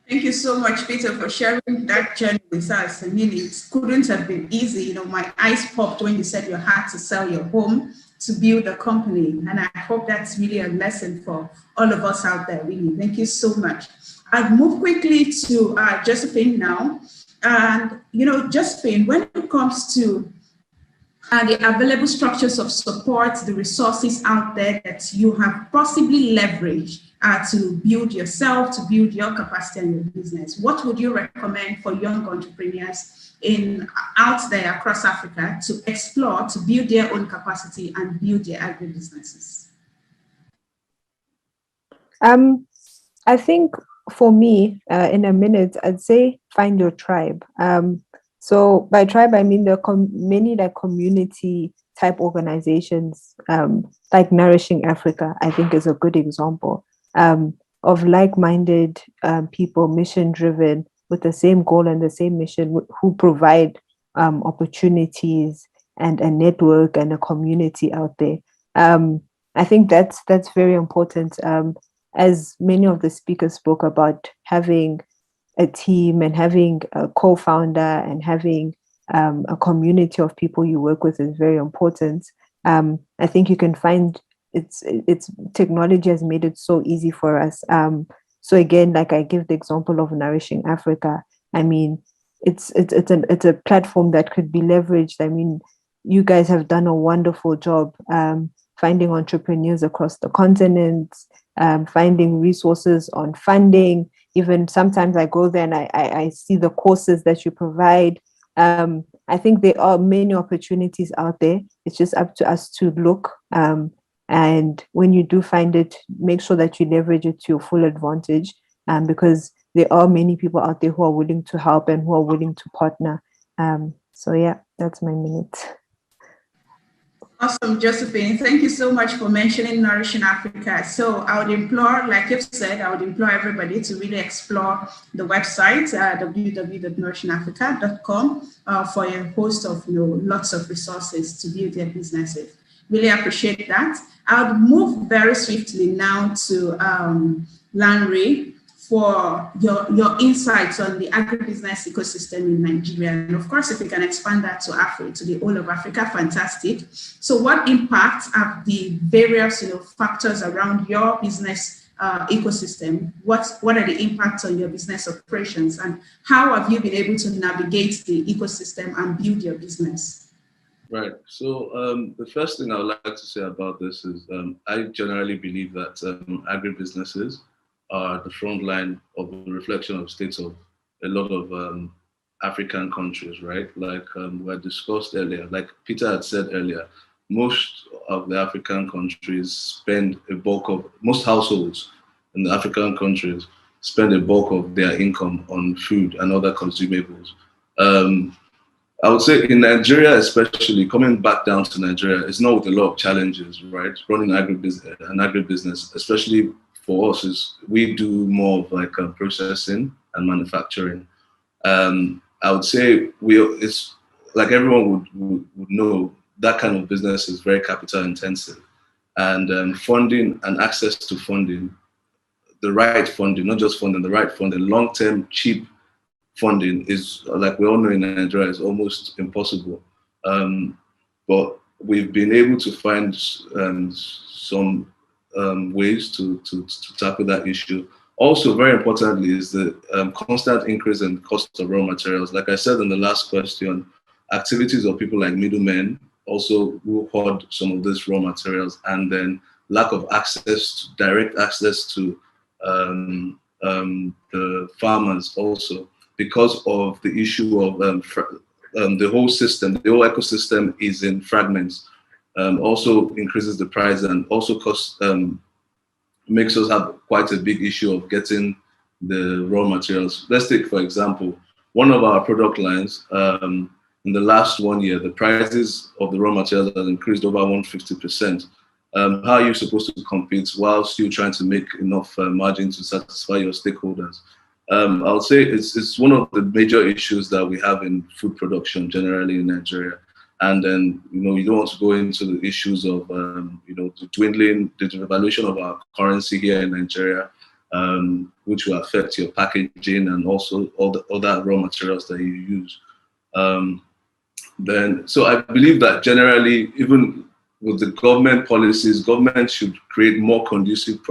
Thank you so much, Peter, for sharing that journey with us. I mean, it couldn't have been easy. My eyes popped when you said you had to sell your home to build a company. And I hope that's really a lesson for all of us out there, really. Thank you so much. I'll move quickly to Josephine now. And, Josephine, when it comes to the available structures of support, the resources out there that you have possibly leveraged to build yourself, to build your capacity and your business. What would you recommend for young entrepreneurs out there across Africa to explore, to build their own capacity and build their agribusinesses? I think for me, in a minute, I'd say find your tribe. So by tribe, I mean many like community type organizations, like Nourishing Africa, I think is a good example of like-minded people, mission-driven, with the same goal and the same mission, who provide opportunities and a network and a community out there. I think that's very important. As many of the speakers spoke about, having a team and having a co-founder and having a community of people you work with is very important. I think you can find it's technology has made it so easy for us. So again, like I give the example of Nourishing Africa. I mean, it's a platform that could be leveraged. I mean, you guys have done a wonderful job finding entrepreneurs across the continent, finding resources on funding. Even sometimes I go there and I see the courses that you provide. I think there are many opportunities out there. It's just up to us to look. And when you do find it, make sure that you leverage it to your full advantage, because there are many people out there who are willing to help and who are willing to partner. So yeah, that's my minute. Awesome, Josephine. Thank you so much for mentioning Nourishing Africa. So I would implore, like you've said, I would implore everybody to really explore the website, www.nourishingafrica.com, for a host of lots of resources to build their businesses. Really appreciate that. I would move very swiftly now to Lanre for your insights on the agribusiness ecosystem in Nigeria. And of course, if we can expand that to Africa, to the whole of Africa, fantastic. So what impact have the various factors around your business ecosystem? What are the impacts on your business operations? And how have you been able to navigate the ecosystem and build your business? Right. So the first thing I would like to say about this is I generally believe that agribusinesses are the front line of the reflection of states of a lot of African countries, right? Like we discussed earlier, like Peter had said earlier, most of the African countries spend a bulk of, most households in the African countries spend a bulk of their income on food and other consumables. I would say in Nigeria, especially coming back down to Nigeria, it's not with a lot of challenges, right? Running agribusiness, especially for us, is we do more of like processing and manufacturing. I would say it's like everyone would know, that kind of business is very capital intensive, and funding and access to funding, the right funding, not just funding, the right funding, long-term cheap funding is, like we all know in Nigeria, is almost impossible. But we've been able to find some ways to tackle that issue. Also, very importantly, is the constant increase in cost of raw materials. Like I said in the last question, activities of people like middlemen also will hoard some of these raw materials, and then lack of access, direct access to the farmers also, because of the issue of the whole system, the whole ecosystem is in fragments. Also increases the price and also makes us have quite a big issue of getting the raw materials. Let's take, for example, one of our product lines, in the last 1 year, the prices of the raw materials have increased over 150%. How are you supposed to compete while still trying to make enough margin to satisfy your stakeholders? I would say it's one of the major issues that we have in food production generally in Nigeria. And then, you don't want to go into the issues of, the dwindling, the devaluation of our currency here in Nigeria, which will affect your packaging and also all the other raw materials that you use. So I believe that generally, even with the government policies, government should create more conducive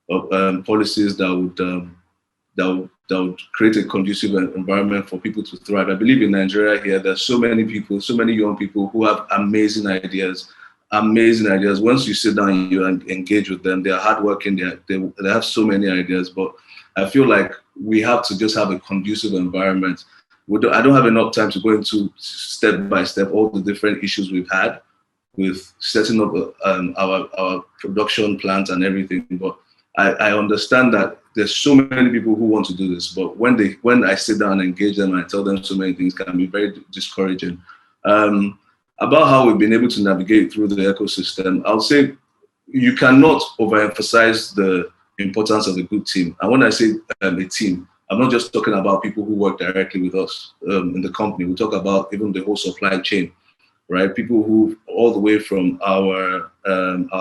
policies that that would create a conducive environment for people to thrive. I believe in Nigeria here, there's so many people, so many young people who have amazing ideas. Once you sit down and you engage with them, they're hardworking, they have so many ideas, but I feel like we have to just have a conducive environment. I don't have enough time to go into step by step all the different issues we've had with setting up our production plant and everything, but I understand that there's so many people who want to do this, but when I sit down and engage them and I tell them so many things, can be very discouraging. About how we've been able to navigate through the ecosystem, I'll say you cannot overemphasize the importance of a good team. And when I say a team, I'm not just talking about people who work directly with us in the company. We talk about even the whole supply chain, right? People who, all the way from our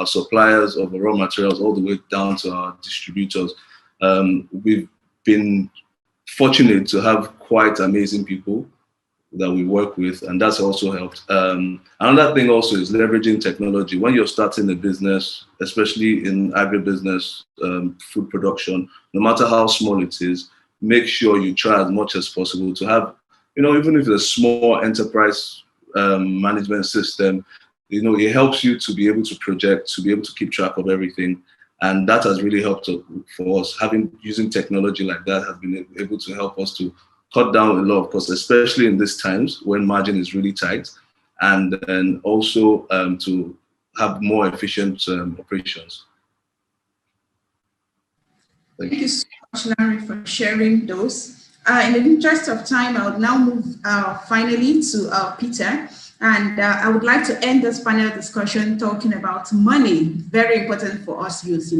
suppliers of raw materials, all the way down to our distributors. We've been fortunate to have quite amazing people that we work with, and that's also helped. Another thing also is leveraging technology. When you're starting a business, especially in agribusiness, food production, no matter how small it is, make sure you try as much as possible to have, even if it's a small enterprise management system, it helps you to be able to project, to be able to keep track of everything. And that has really helped for us. Using technology like that has been able to help us to cut down a lot of costs, especially in these times when margin is really tight, and then also to have more efficient operations. Thank you so much, Larry, for sharing those. In the interest of time, I would now move finally to Peter. And I would like to end this panel discussion talking about money, very important for us youth,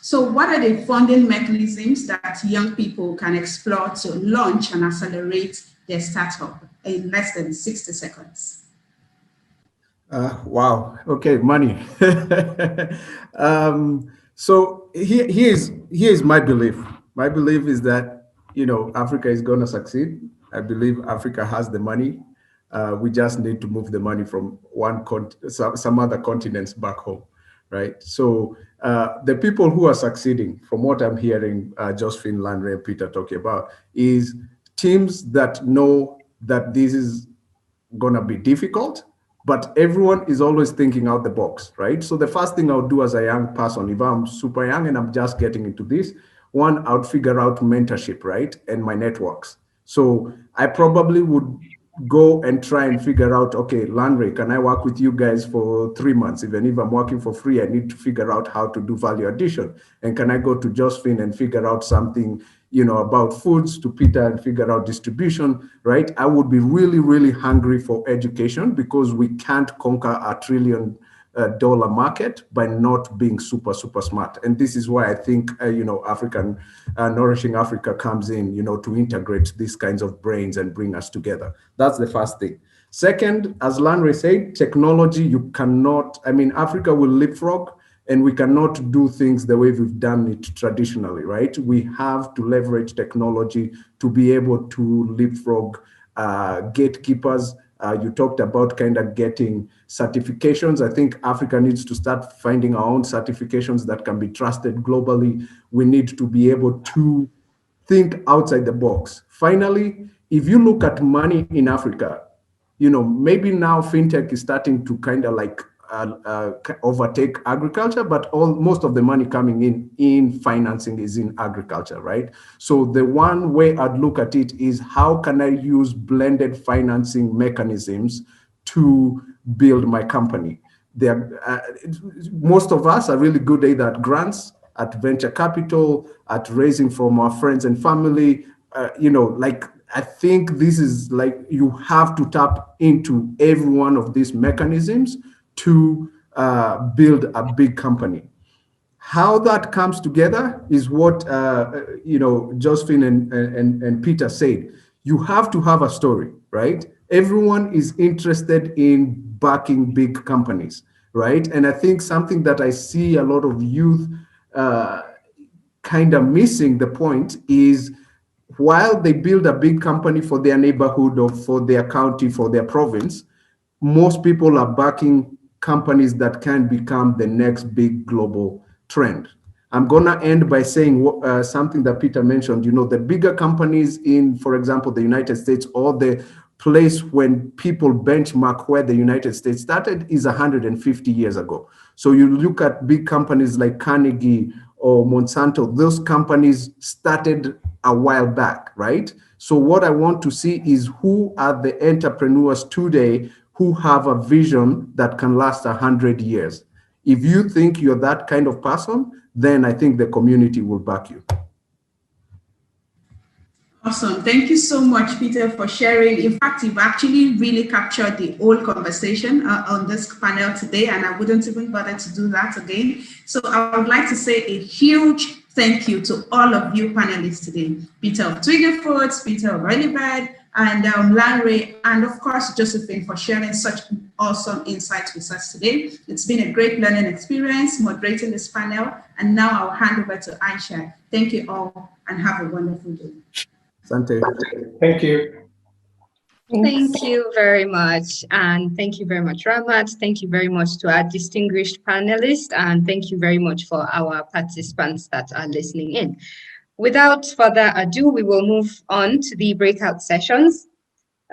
So what are the funding mechanisms that young people can explore to launch and accelerate their startup in less than 60 seconds? Wow. Okay, money. So here's my belief. My belief is that, Africa is going to succeed. I believe Africa has the money. We just need to move the money from some other continents back home, right? So the people who are succeeding, from what I'm hearing Josephine, Landry, and Peter talking about, is teams that know that this is going to be difficult, but everyone is always thinking out the box, right? So the first thing I'll do as a young person, if I'm super young and I'm just getting into this, one, I would figure out mentorship, right? And my networks. So I probably would go and try and figure out, okay, Landry, can I work with you guys for 3 months? Even if I'm working for free, I need to figure out how to do value addition. And can I go to Josephine and figure out something, about foods, to Peter and figure out distribution, right? I would be really, really hungry for education, because we can't conquer a $1 trillion market by not being super, super smart. And this is why I think, African, Nourishing Africa comes in, to integrate these kinds of brains and bring us together. That's the first thing. Second, as Landry said, technology, you cannot, Africa will leapfrog, and we cannot do things the way we've done it traditionally, right? We have to leverage technology to be able to leapfrog gatekeepers. You talked about kind of getting certifications. I think Africa needs to start finding our own certifications that can be trusted globally. We need to be able to think outside the box. Finally, if you look at money in Africa, maybe now fintech is starting to kind of like overtake agriculture, but most of the money coming in financing is in agriculture, right? So the one way I'd look at it is, how can I use blended financing mechanisms to build my company? Most of us are really good either at grants, at venture capital, at raising from our friends and family. I think this is like, you have to tap into every one of these mechanisms to build a big company. How that comes together is what Josephine and Peter said. You have to have a story, right? Everyone is interested in backing big companies, right? And I think something that I see a lot of youth kind of missing the point is, while they build a big company for their neighborhood or for their county, for their province, most people are backing companies that can become the next big global trend. I'm going to end by saying something that Peter mentioned. You know, the bigger companies in, for example, the United States, or the place when people benchmark where the United States started is 150 years ago. So you look at big companies like Carnegie or Monsanto, those companies started a while back, right? So what I want to see is who are the entrepreneurs today who have a vision that can last 100 years. If you think you're that kind of person, then I think the community will back you. Awesome. Thank you so much, Peter, for sharing. In fact, you've actually really captured the whole conversation on this panel today, and I wouldn't even bother to do that again. So I would like to say a huge thank you to all of you panelists today. Peter of Twigger Foods, Peter of Earlybird, and Lanre, and of course, Josephine, for sharing such awesome insights with us today. It's been a great learning experience moderating this panel, and now I'll hand over to Aisha. Thank you all, and have a wonderful day. Sante. Thank you. Thank you very much. And thank you very much, Ramat. Thank you very much to our distinguished panelists. And thank you very much for our participants that are listening in. Without further ado, we will move on to the breakout sessions.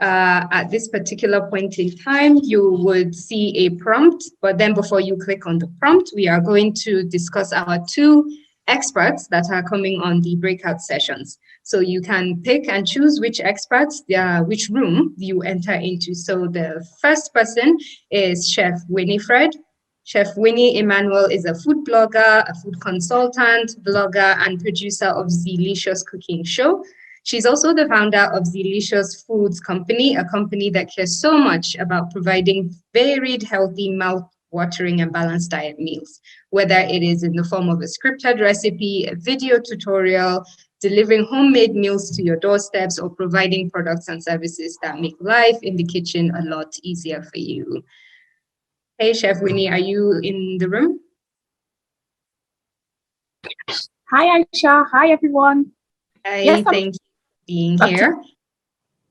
At this particular point in time, you would see a prompt, but then before you click on the prompt, we are going to discuss our two experts that are coming on the breakout sessions. So you can pick and choose which experts, which room you enter into. So the first person is Chef Winifred. Chef Winnie Emmanuel is a food blogger, a food consultant, blogger, and producer of Zelicious Cooking Show. She's also the founder of Zelicious Foods Company, a company that cares so much about providing varied, healthy, mouth-watering, and balanced diet meals, whether it is in the form of a scripted recipe, a video tutorial, delivering homemade meals to your doorsteps, or providing products and services that make life in the kitchen a lot easier for you. Hey, Chef Winnie, are you in the room? Hi, Aisha. Hi, everyone. Hi, yes, thank you for being here.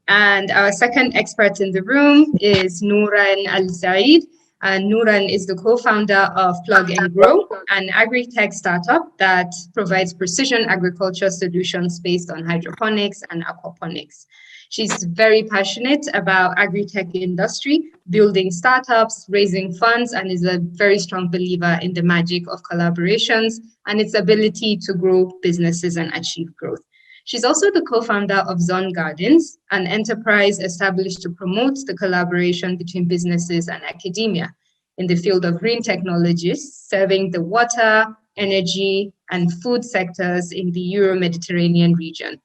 And our second expert in the room is Nuran Al-Said. And Nuran is the co-founder of Plug and Grow, an agri-tech startup that provides precision agriculture solutions based on hydroponics and aquaponics. She's very passionate about agri-tech industry, building startups, raising funds, and is a very strong believer in the magic of collaborations and its ability to grow businesses and achieve growth. She's also the co-founder of Zon Gardens, an enterprise established to promote the collaboration between businesses and academia in the field of green technologies, serving the water, energy, and food sectors in the Euro-Mediterranean region.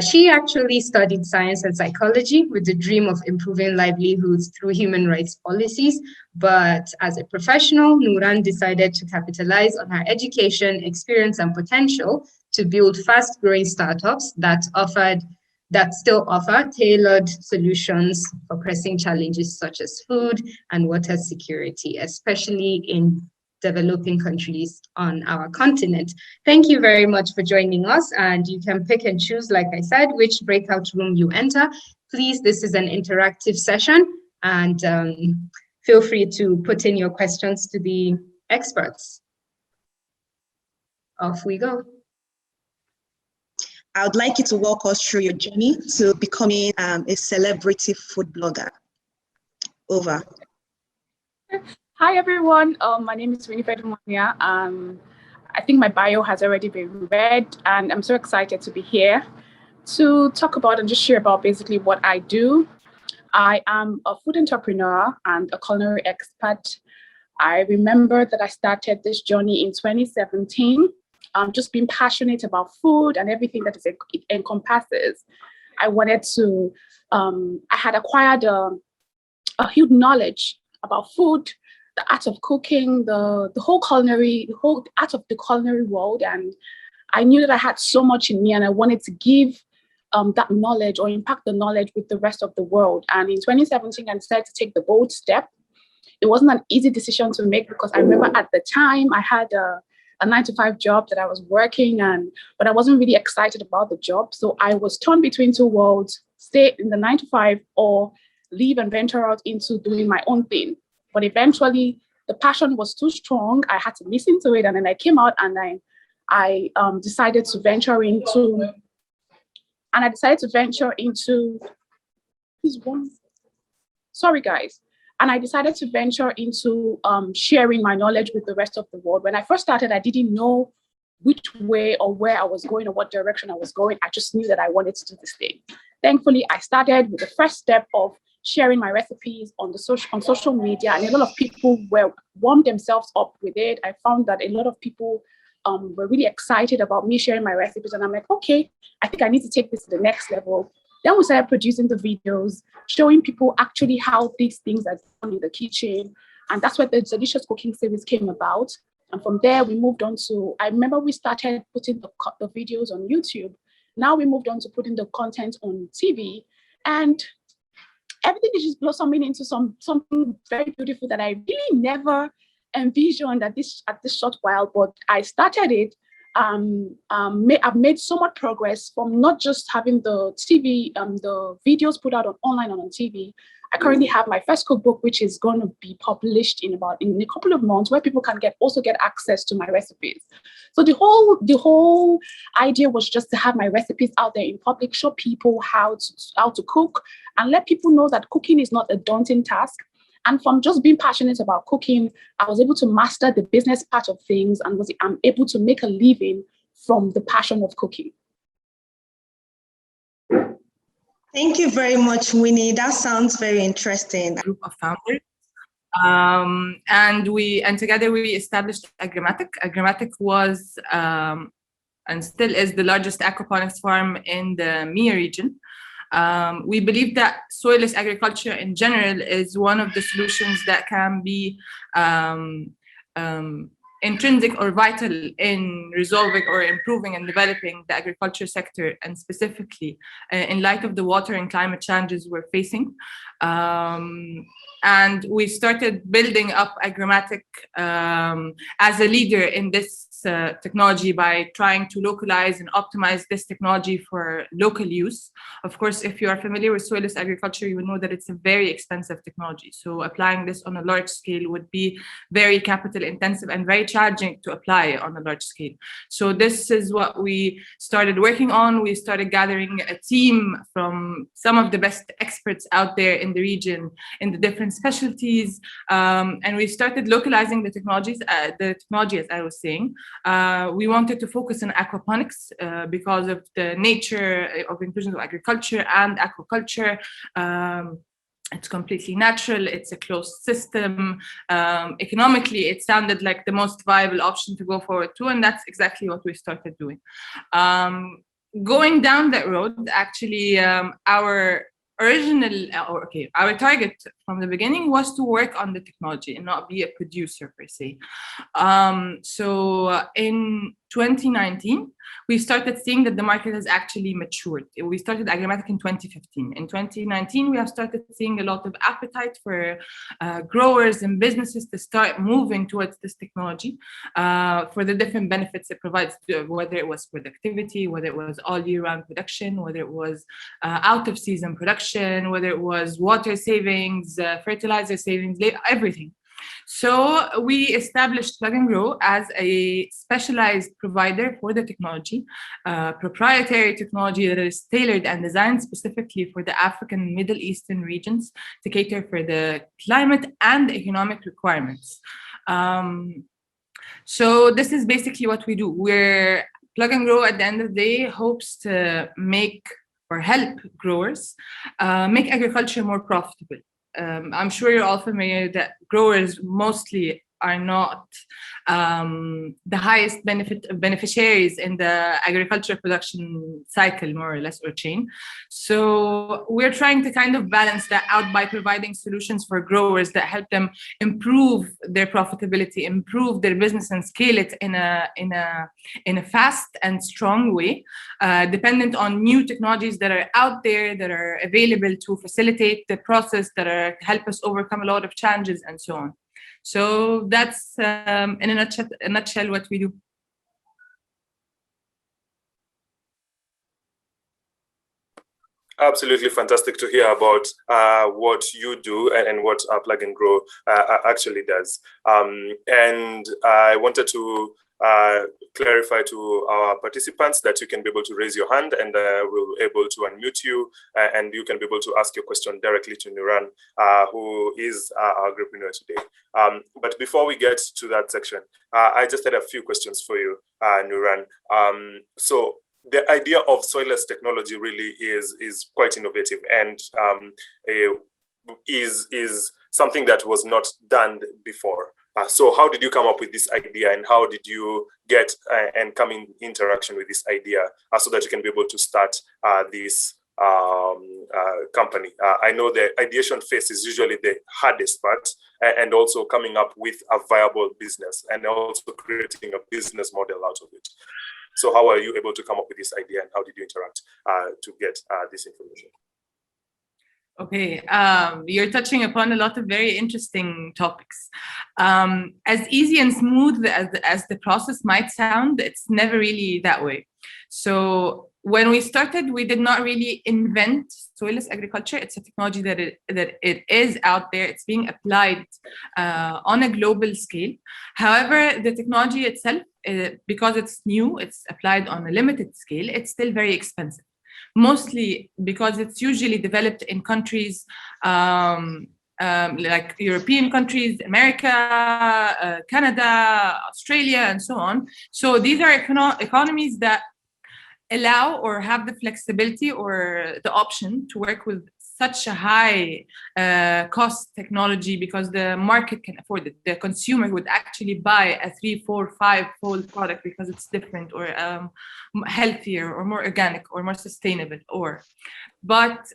She actually studied science and psychology with the dream of improving livelihoods through human rights policies. But as a professional, Nuran decided to capitalize on her education, experience, and potential to build fast-growing startups that still offer tailored solutions for pressing challenges such as food and water security, especially in developing countries on our continent. Thank you very much for joining us, and you can pick and choose, like I said, which breakout room you enter. Please, this is an interactive session, and feel free to put in your questions to the experts. Off we go. I would like you to walk us through your journey to becoming a celebrity food blogger. Over. Hi, everyone. My name is Winifred Monia. I think my bio has already been read, and I'm so excited to be here to talk about and just share about basically what I do. I am a food entrepreneur and a culinary expert. I remember that I started this journey in 2017. Just being passionate about food and everything that it encompasses. I wanted to, I had acquired a huge knowledge about food, the art of cooking, the whole art of the culinary world. And I knew that I had so much in me and I wanted to give that knowledge or impact the knowledge with the rest of the world. And in 2017, I decided to take the bold step. It wasn't an easy decision to make because I remember at the time I had a 9-to-5 job that I was working but I wasn't really excited about the job. So I was torn between two worlds, stay in the 9-to-5 or leave and venture out into doing my own thing. But eventually the passion was too strong. I had to listen to it. And then I came out and I decided to venture into, sorry guys. And I decided to venture into sharing my knowledge with the rest of the world. When I first started, I didn't know which way or where I was going or what direction I was going. I just knew that I wanted to do this thing. Thankfully, I started with the first step of sharing my recipes on social media, and a lot of people warmed themselves up with it. I found that a lot of people were really excited about me sharing my recipes, and I'm like, okay, I think I need to take this to the next level. Then we started producing the videos, showing people actually how these things are done in the kitchen. And that's where the Delicious Cooking series came about. And from there, we moved on to, I remember we started putting the videos on YouTube. Now we moved on to putting the content on TV. And everything is just blossoming into something very beautiful that I really never envisioned at this short while, but I started it. I've made so much progress from not just having the TV, the videos put out online and on TV. I currently have my first cookbook, which is going to be published in a couple of months, where people can also get access to my recipes. So the whole idea was just to have my recipes out there in public, show people how to cook, and let people know that cooking is not a daunting task. And from just being passionate about cooking, I was able to master the business part of things, and I'm able to make a living from the passion of cooking. Thank you very much, Winnie. That sounds very interesting. Group of founders. And together we established Agrimatic. Agrimatic was and still is the largest aquaponics farm in the MEA region. We believe that soilless agriculture in general is one of the solutions that can be intrinsic or vital in resolving or improving and developing the agriculture sector, and specifically in light of the water and climate challenges we're facing. And we started building up Agrimatic as a leader in this technology by trying to localize and optimize this technology for local use. Of course, if you are familiar with soilless agriculture, you will know that it's a very expensive technology. So applying this on a large scale would be very capital intensive and very challenging to apply on a large scale. So this is what we started working on. We started gathering a team from some of the best experts out there in the region in the different specialties, and we started localizing the technology, as I was saying. We wanted to focus on aquaponics because of the nature of inclusion of agriculture and aquaculture. It's completely natural, it's a closed system. Economically, it sounded like the most viable option to go forward to, and that's exactly what we started doing. Going down that road, actually, our target from the beginning was to work on the technology and not be a producer per se. So in 2019, we started seeing that the market has actually matured. We started Agrimatic in 2015. In 2019, we have started seeing a lot of appetite for growers and businesses to start moving towards this technology for the different benefits it provides, whether it was productivity, whether it was all year round production, whether it was out of season production, whether it was water savings, fertilizer savings, everything. So we established Plug and Grow as a specialized provider for the technology, proprietary technology that is tailored and designed specifically for the African and Middle Eastern regions to cater for the climate and economic requirements. So this is basically what we do. Plug and Grow at the end of the day hopes to make or help growers make agriculture more profitable. I'm sure you're all familiar that growers mostly are not the highest beneficiaries in the agricultural production cycle, more or less, or chain. So we're trying to kind of balance that out by providing solutions for growers that help them improve their profitability, improve their business, and scale it in a fast and strong way, dependent on new technologies that are out there, that are available to facilitate the process, that are help us overcome a lot of challenges, and so on. So that's in a nutshell what we do. Absolutely fantastic to hear about what you do and what Plug and Grow actually does. And I wanted to clarify to our participants that you can be able to raise your hand, and we'll be able to unmute you, and you can be able to ask your question directly to Nuran, who is our group winner today. But before we get to that section, I just had a few questions for you, Nuran. So the idea of soilless technology really is quite innovative, and is something that was not done before. So how did you come up with this idea, and how did you get and come in interaction with this idea so that you can be able to start this company? I know the ideation phase is usually the hardest part, and also coming up with a viable business and also creating a business model out of it. So how are you able to come up with this idea, and how did you interact to get this information? Okay, you're touching upon a lot of very interesting topics. As easy and smooth as the process might sound, it's never really that way. So when we started, we did not really invent soilless agriculture. It's a technology that it is out there. It's being applied on a global scale. However, the technology itself, because it's new, it's applied on a limited scale, it's still very expensive. Mostly because it's usually developed in countries like European countries, America, Canada, Australia, and so on. So these are economies that allow or have the flexibility or the option to work with such a high cost technology, because the market can afford it. The consumer would actually buy a 3, 4, 5-fold product because it's different, or healthier, or more organic, or more sustainable. But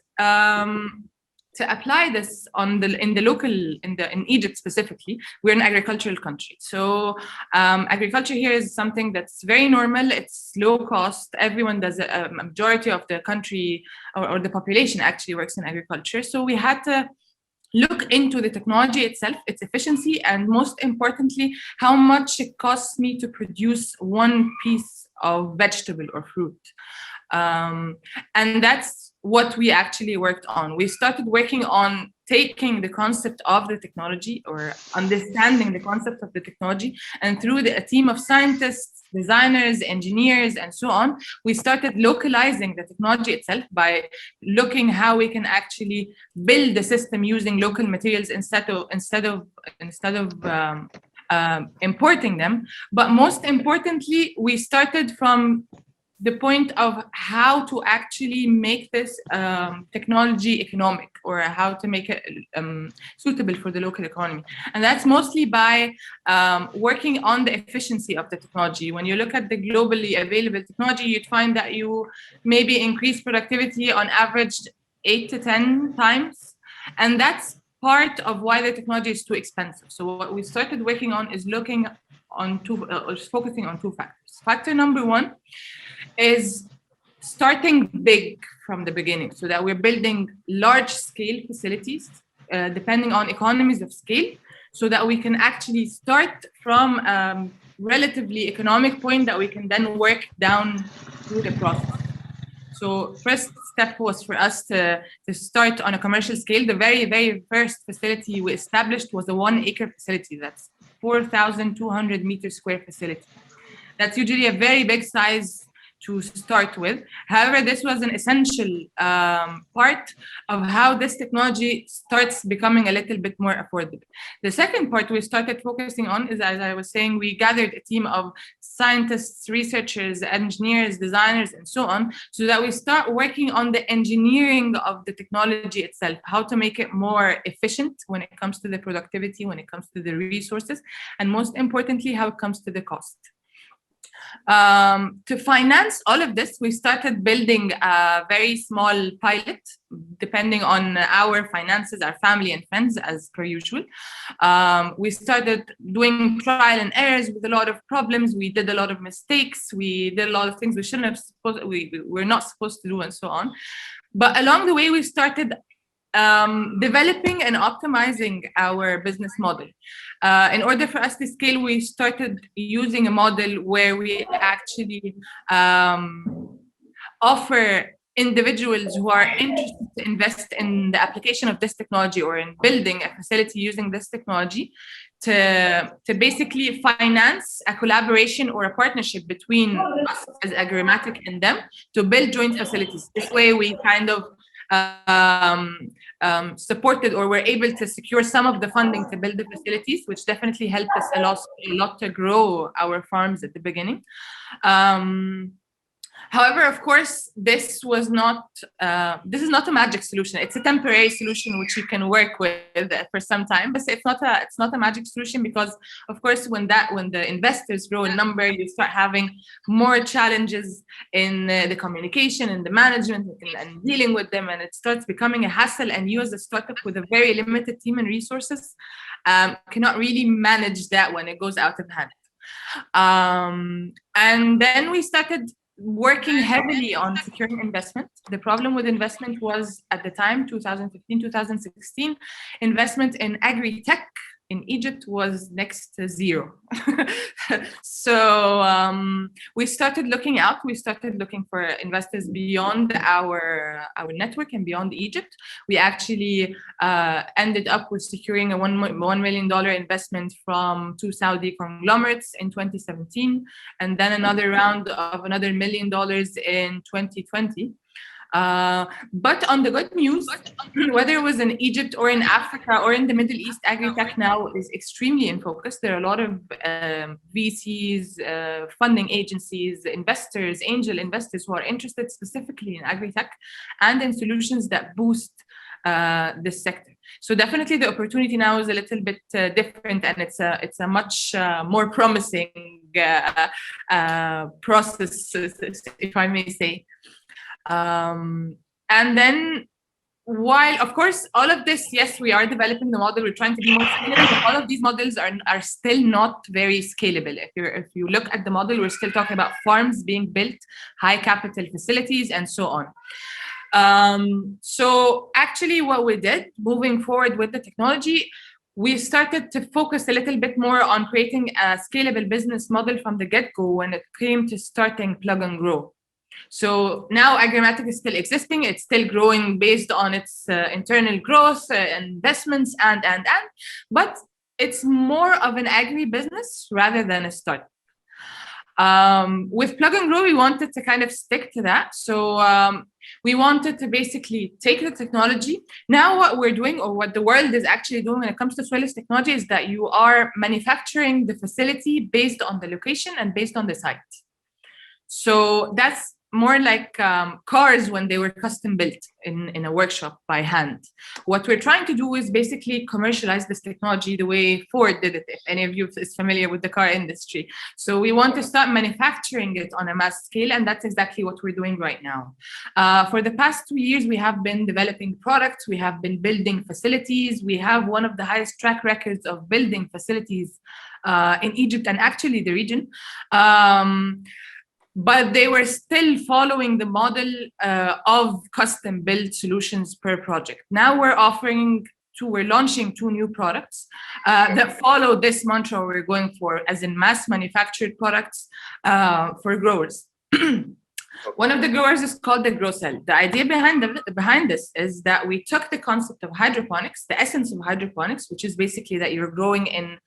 to apply this in Egypt specifically, we're an agricultural country. So agriculture here is something that's very normal. It's low cost. Everyone does it. A majority of the country or the population actually works in agriculture. So we had to look into the technology itself, its efficiency, and most importantly, how much it costs me to produce one piece of vegetable or fruit. And that's what we actually worked on. We started working on taking the concept of the technology, or understanding the concept of the technology, and through a team of scientists, designers, engineers, and so on, we started localizing the technology itself by looking how we can actually build the system using local materials instead of importing them. But most importantly, we started from the point of how to actually make this technology economic, or how to make it suitable for the local economy. And that's mostly by working on the efficiency of the technology. When you look at the globally available technology, you'd find that you maybe increase productivity on average 8 to 10 times. And that's part of why the technology is too expensive. So what we started working on is focusing on two factors. Factor number one is starting big from the beginning, so that we're building large-scale facilities, depending on economies of scale, so that we can actually start from a relatively economic point that we can then work down through the process. So first step was for us to start on a commercial scale. The very, very first facility we established was a 1-acre facility. That's 4,200 meters square facility. That's usually a very big size to start with. However, this was an essential part of how this technology starts becoming a little bit more affordable. The second part we started focusing on is, as I was saying, we gathered a team of scientists, researchers, engineers, designers, and so on, so that we start working on the engineering of the technology itself, how to make it more efficient when it comes to the productivity, when it comes to the resources, and most importantly, how it comes to the cost. To finance all of this, we started building a very small pilot, depending on our finances, our family and friends, as per usual. We started doing trial and errors with a lot of problems. We did a lot of mistakes. We did a lot of things we shouldn't have we're not supposed to do, and so on. But along the way, we started developing and optimizing our business model. In order for us to scale, we started using a model where we actually offer individuals who are interested to invest in the application of this technology, or in building a facility using this technology, to basically finance a collaboration or a partnership between us as Agrimatic and them to build joint facilities. This way we kind of supported or were able to secure some of the funding to build the facilities, which definitely helped us a lot to grow our farms at the beginning. However, of course, this is not a magic solution. It's a temporary solution which you can work with for some time, but it's not a magic solution, because of course when the investors grow in number, you start having more challenges in the communication and the management and dealing with them, and it starts becoming a hassle, and you as a startup with a very limited team and resources cannot really manage that when it goes out of hand. And then we started working heavily on securing investment. The problem with investment was, at the time, 2015, 2016, investment in agri-tech in Egypt was next to zero. So we started looking out. We started looking for investors beyond our network and beyond Egypt. We actually ended up with securing a $1 million investment from 2 Saudi conglomerates in 2017, and then another round of another $1 million in 2020. But on the good news, whether it was in Egypt or in Africa or in the Middle East, agri-tech now is extremely in focus. There are a lot of VCs, funding agencies, investors, angel investors who are interested specifically in agri-tech and in solutions that boost this sector. So definitely the opportunity now is a little bit different, and it's a much more promising process, if I may say. And then, while of course all of this, yes, we are developing the model, we're trying to be more scalable, but all of these models are still not very scalable. If you look at the model, we're still talking about farms being built, high capital facilities, and so on. So actually what we did, moving forward with the technology, we started to focus a little bit more on creating a scalable business model from the get-go when it came to starting Plug and Grow. So now Agrimatic is still existing. It's still growing based on its internal growth, investments, but it's more of an agri-business rather than a startup. With Plug and Grow, we wanted to kind of stick to that. So we wanted to basically take the technology. Now what we're doing, or what the world is actually doing when it comes to soilless technology, is that you are manufacturing the facility based on the location and based on the site. So that's more like cars when they were custom built in a workshop by hand. What we're trying to do is basically commercialize this technology the way Ford did it, if any of you is familiar with the car industry. So we want to start manufacturing it on a mass scale, and that's exactly what we're doing right now. For the past 2 years, we have been developing products, we have been building facilities, we have one of the highest track records of building facilities in Egypt and actually the region. But they were still following the model of custom built solutions per project. Now we're launching 2 new products that follow this mantra we're going for, as in mass manufactured products for growers. One of the growers is called the Grow Cell. The idea behind this is that we took the concept of hydroponics, the essence of hydroponics, which is basically that you're growing in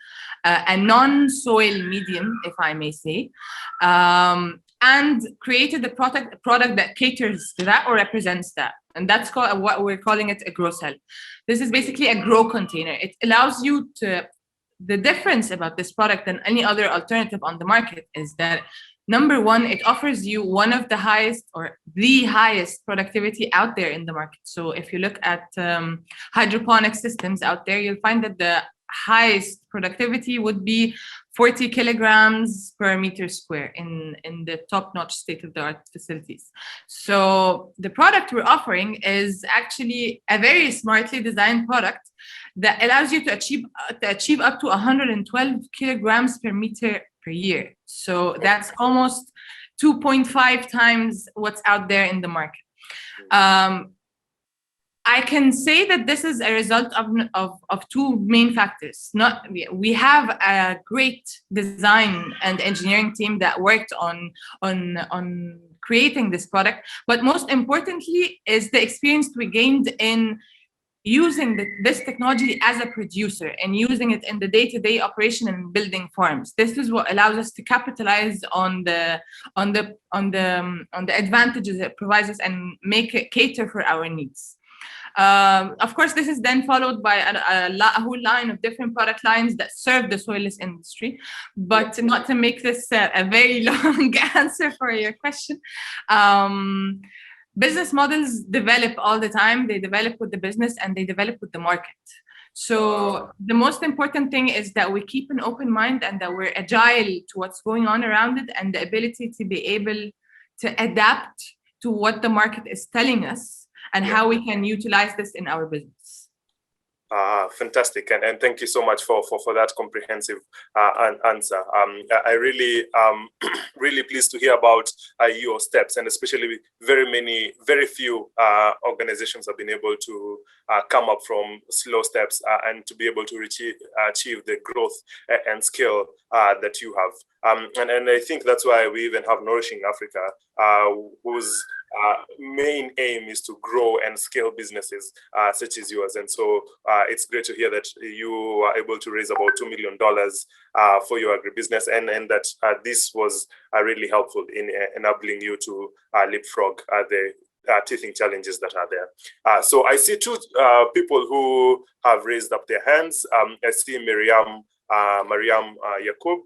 a non-soil medium, if I may say, and created a product that caters to that or represents that. And that's called, what we're calling it, a Grow Cell. This is basically a grow container. It allows you to, the difference about this product than any other alternative on the market is that, number one, it offers you one of the highest or the highest productivity out there in the market. So if you look at hydroponic systems out there, you'll find that the highest productivity would be 40 kilograms per meter square in the top-notch state-of-the-art facilities. So the product we're offering is actually a very smartly designed product that allows you to achieve up to 112 kilograms per meter per year. So that's almost 2.5 times what's out there in the market. I can say that this is a result of 2 main factors. We have a great design and engineering team that worked on creating this product, but most importantly is the experience we gained in using this technology as a producer and using it in the day-to-day operation and building farms. This is what allows us to capitalize on the advantages it provides us and make it cater for our needs. Of course, this is then followed by a whole line of different product lines that serve the soilless industry. But not to make this a very long answer for your question, business models develop all the time. They develop with the business and they develop with the market. So the most important thing is that we keep an open mind and that we're agile to what's going on around it, and the ability to be able to adapt to what the market is telling us and how we can utilize this in our business. Fantastic, and thank you so much for that comprehensive answer. I really really pleased to hear about your steps, and especially very few organizations have been able to come up from slow steps and to be able to achieve the growth and scale that you have. And I think that's why we even have Nourishing Africa, whose main aim is to grow and scale businesses such as yours. And so it's great to hear that you are able to raise about $2 million for your agribusiness, and that this was really helpful in enabling you to leapfrog the teething challenges that are there. So I see two people who have raised up their hands. I see Mariam Yaqub.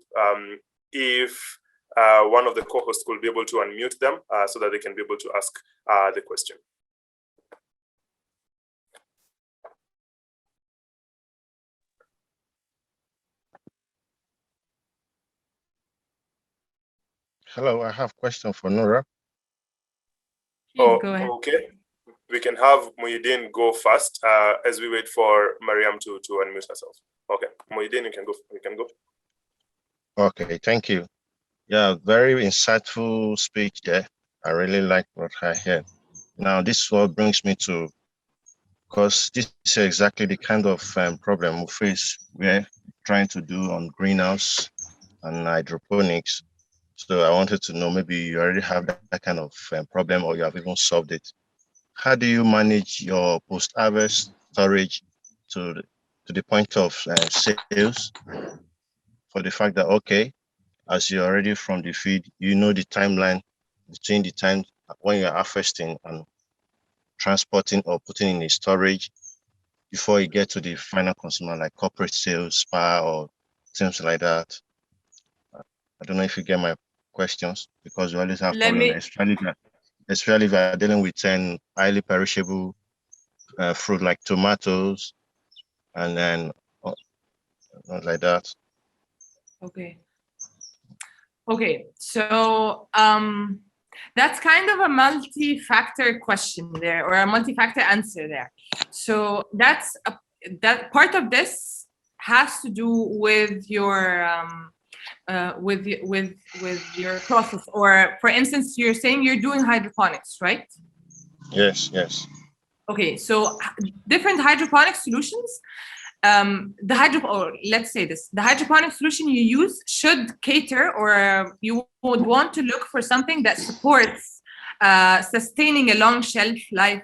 If one of the co-hosts could be able to unmute them so that they can be able to ask the question. Hello, I have a question for Nora. Please go ahead. Okay. We can have Muhyiddin go first as we wait for Mariam to unmute herself. Okay, Muhyiddin, you can go. Okay, thank you. Yeah, very insightful speech there. I really like what I heard. Now, this is what brings me to, because this is exactly the kind of problem we face. We're trying to do on greenhouse and hydroponics. So I wanted to know, maybe you already have that kind of problem, or you have even solved it. How do you manage your post-harvest storage to the point of sales, for the fact that, okay, as you're already from the feed, you know the timeline between the time when you're harvesting and transporting or putting in a storage before you get to the final consumer, like corporate sales, spa, or things like that. I don't know if you get my questions, because you always have problems, especially if you're dealing with highly perishable fruit like tomatoes, and then not like that. Okay, so that's kind of a multi-factor question there, or a multi-factor answer there. So that part of this has to do with your with your process. Or for instance, you're saying you're doing hydroponics, right? Yes. Okay, so different hydroponic solutions. The hydroponic solution you use should cater, or you would want to look for something that supports sustaining a long shelf life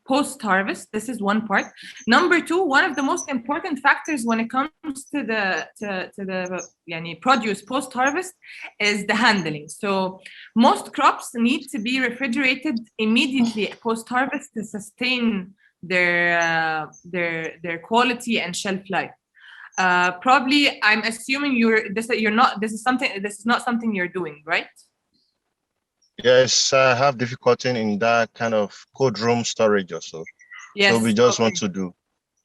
post-harvest. This is one part. Number two, one of the most important factors when it comes to the produce post-harvest is the handling. So most crops need to be refrigerated immediately post-harvest to sustain their quality and shelf life. Probably, I'm assuming this is not something you're doing, right? Yes, I have difficulty in that kind of cold room storage also. Yes, so we just want to do,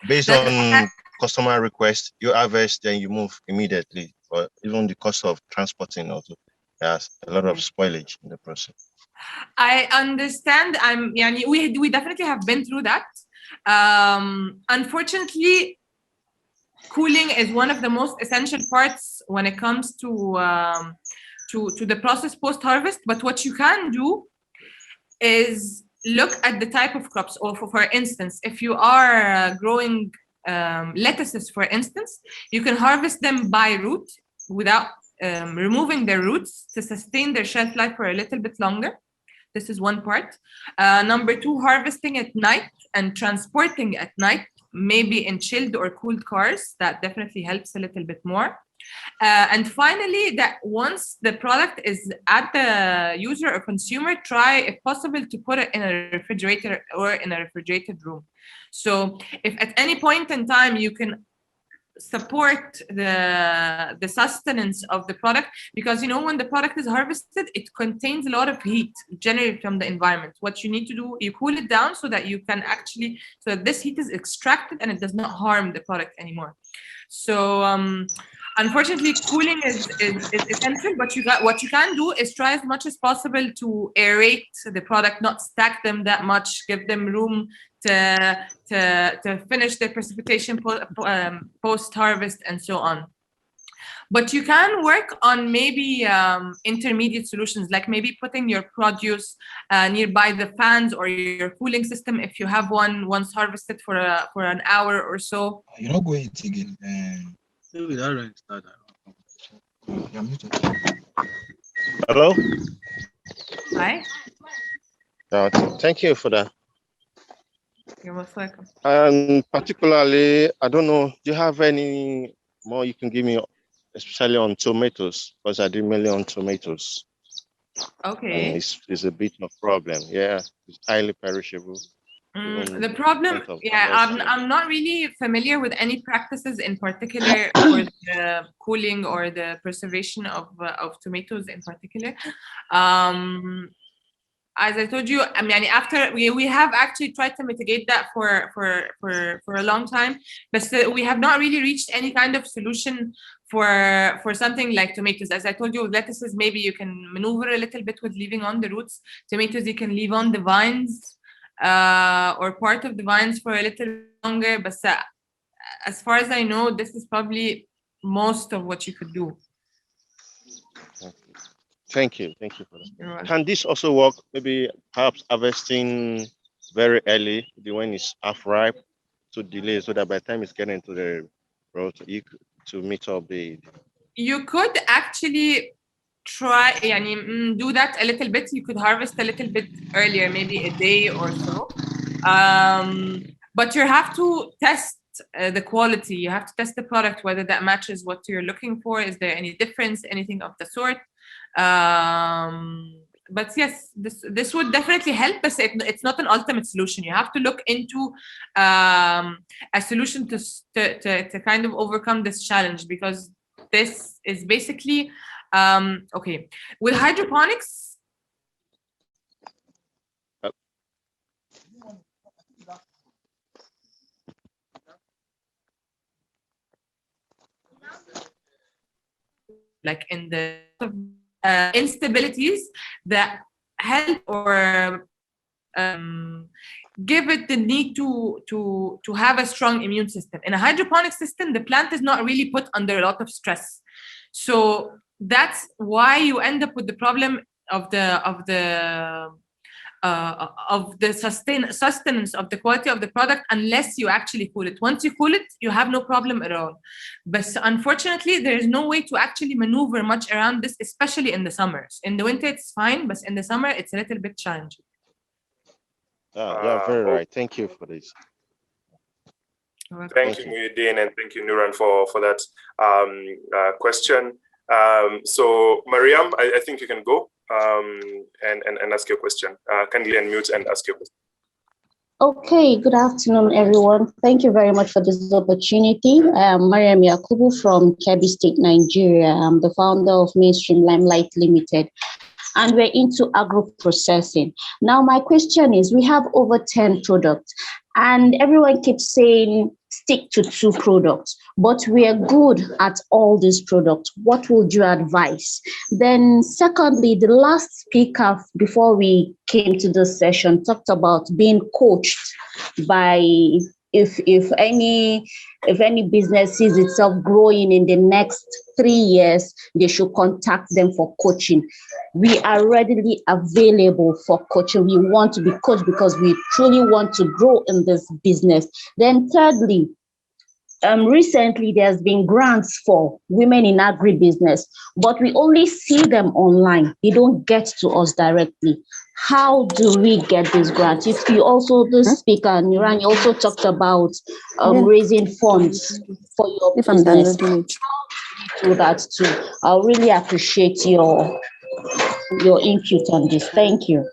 based on customer request, you harvest, then you move immediately. But even the cost of transporting also, there's a lot of spoilage in the process. I understand. We definitely have been through that. Unfortunately, cooling is one of the most essential parts when it comes to the process post-harvest. But what you can do is look at the type of crops. Or for instance, if you are growing lettuces, for instance, you can harvest them by root without removing their roots to sustain their shelf life for a little bit longer, This is one part. Number two, harvesting at night and transporting at night, maybe in chilled or cooled cars. That definitely helps a little bit more. And finally, that once the product is at the user or consumer, try, if possible, to put it in a refrigerator or in a refrigerated room. So if at any point in time you can support the sustenance of the product, because you know when the product is harvested, it contains a lot of heat generated from the environment. What you need to do, you cool it down so that you can actually, so that this heat is extracted and it does not harm the product anymore. So unfortunately, cooling is essential, but what you can do is try as much as possible to aerate the product, not stack them that much, give them room to finish their precipitation post-harvest and so on. But you can work on maybe intermediate solutions, like maybe putting your produce nearby the fans or your cooling system if you have one, once harvested for an hour or so. You're not going to again. Hello? Hi. Thank you for that. You're most welcome. And particularly, I don't know, do you have any more you can give me, especially on tomatoes? Because I do mainly on tomatoes. Okay. And it's a bit of a problem. Yeah, it's highly perishable. The problem, yeah, I'm not really familiar with any practices in particular for the cooling or the preservation of tomatoes in particular. As I told you, I mean, after we have actually tried to mitigate that for a long time, but we have not really reached any kind of solution for something like tomatoes. As I told you, with lettuces, maybe you can maneuver a little bit with leaving on the roots. Tomatoes, you can leave on the vines or part of the vines for a little longer. But as far as I know, this is probably most of what you could do. Thank you for that. Can this also work, maybe perhaps harvesting very early, when it's half ripe, to delay so that by the time it's getting into the road, to meet up the... You could actually try, do that a little bit. You could harvest a little bit earlier, maybe a day or so. But you have to test the quality. You have to test the product, whether that matches what you're looking for. Is there any difference, anything of the sort? But yes, this would definitely help us. It's not an ultimate solution. You have to look into a solution to kind of overcome this challenge, because this is basically okay. With hydroponics, like in the instabilities that help or give it the need to have a strong immune system. In a hydroponic system, the plant is not really put under a lot of stress. So that's why you end up with the problem of the sustenance of the quality of the product, unless you actually cool it. Once you cool it, you have no problem at all. But unfortunately, there is no way to actually maneuver much around this, especially in the summers. In the winter, it's fine, but in the summer, it's a little bit challenging. Yeah, very right. Thank you for this. Thank you, Muhyiddin, and thank you, Nuran, for that question. So, Mariam, I think you can go and ask your question. Kindly unmute and ask your question. Okay, good afternoon, everyone. Thank you very much for this opportunity. I'm Mariam Yakubu from Kebbi State, Nigeria. I'm the founder of Mainstream Limelight Limited, and we're into agro-processing. Now, my question is, we have over 10 products, and everyone keeps saying stick to 2 products, but we are good at all these products. What would you advise? Then secondly, the last speaker before we came to this session talked about being coached by, if any business sees itself growing in the next 3 years, they should contact them for coaching. We are readily available for coaching. We want to be coached because we truly want to grow in this business. Then thirdly, recently there's been grants for women in agribusiness, but we only see them online. They don't get to us directly. how do we get this grant? If you also, the speaker, Nuran, you also talked about raising funds for your business. How do we do that too? I'll really appreciate your input on this. Thank you.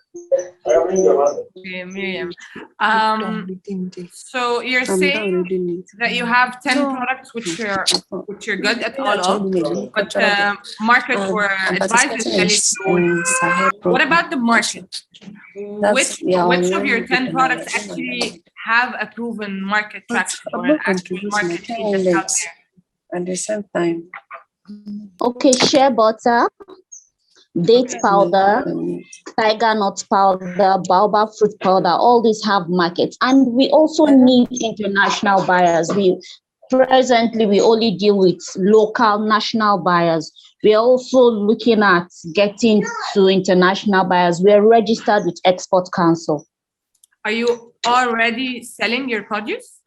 Okay, Miriam. So you're saying that you have 10 products which you're good at all of, but market or advice is fairly slow. What about the market? Which of your 10 products actually have a proven market traction or an actual market agent out there? At the same time. Okay, shea butter, date powder, tiger nut powder, baobab fruit powder, all these have markets. And we also need international buyers. Presently, we only deal with local national buyers. We are also looking at getting to international buyers. We are registered with Export Council. Are you already selling your produce?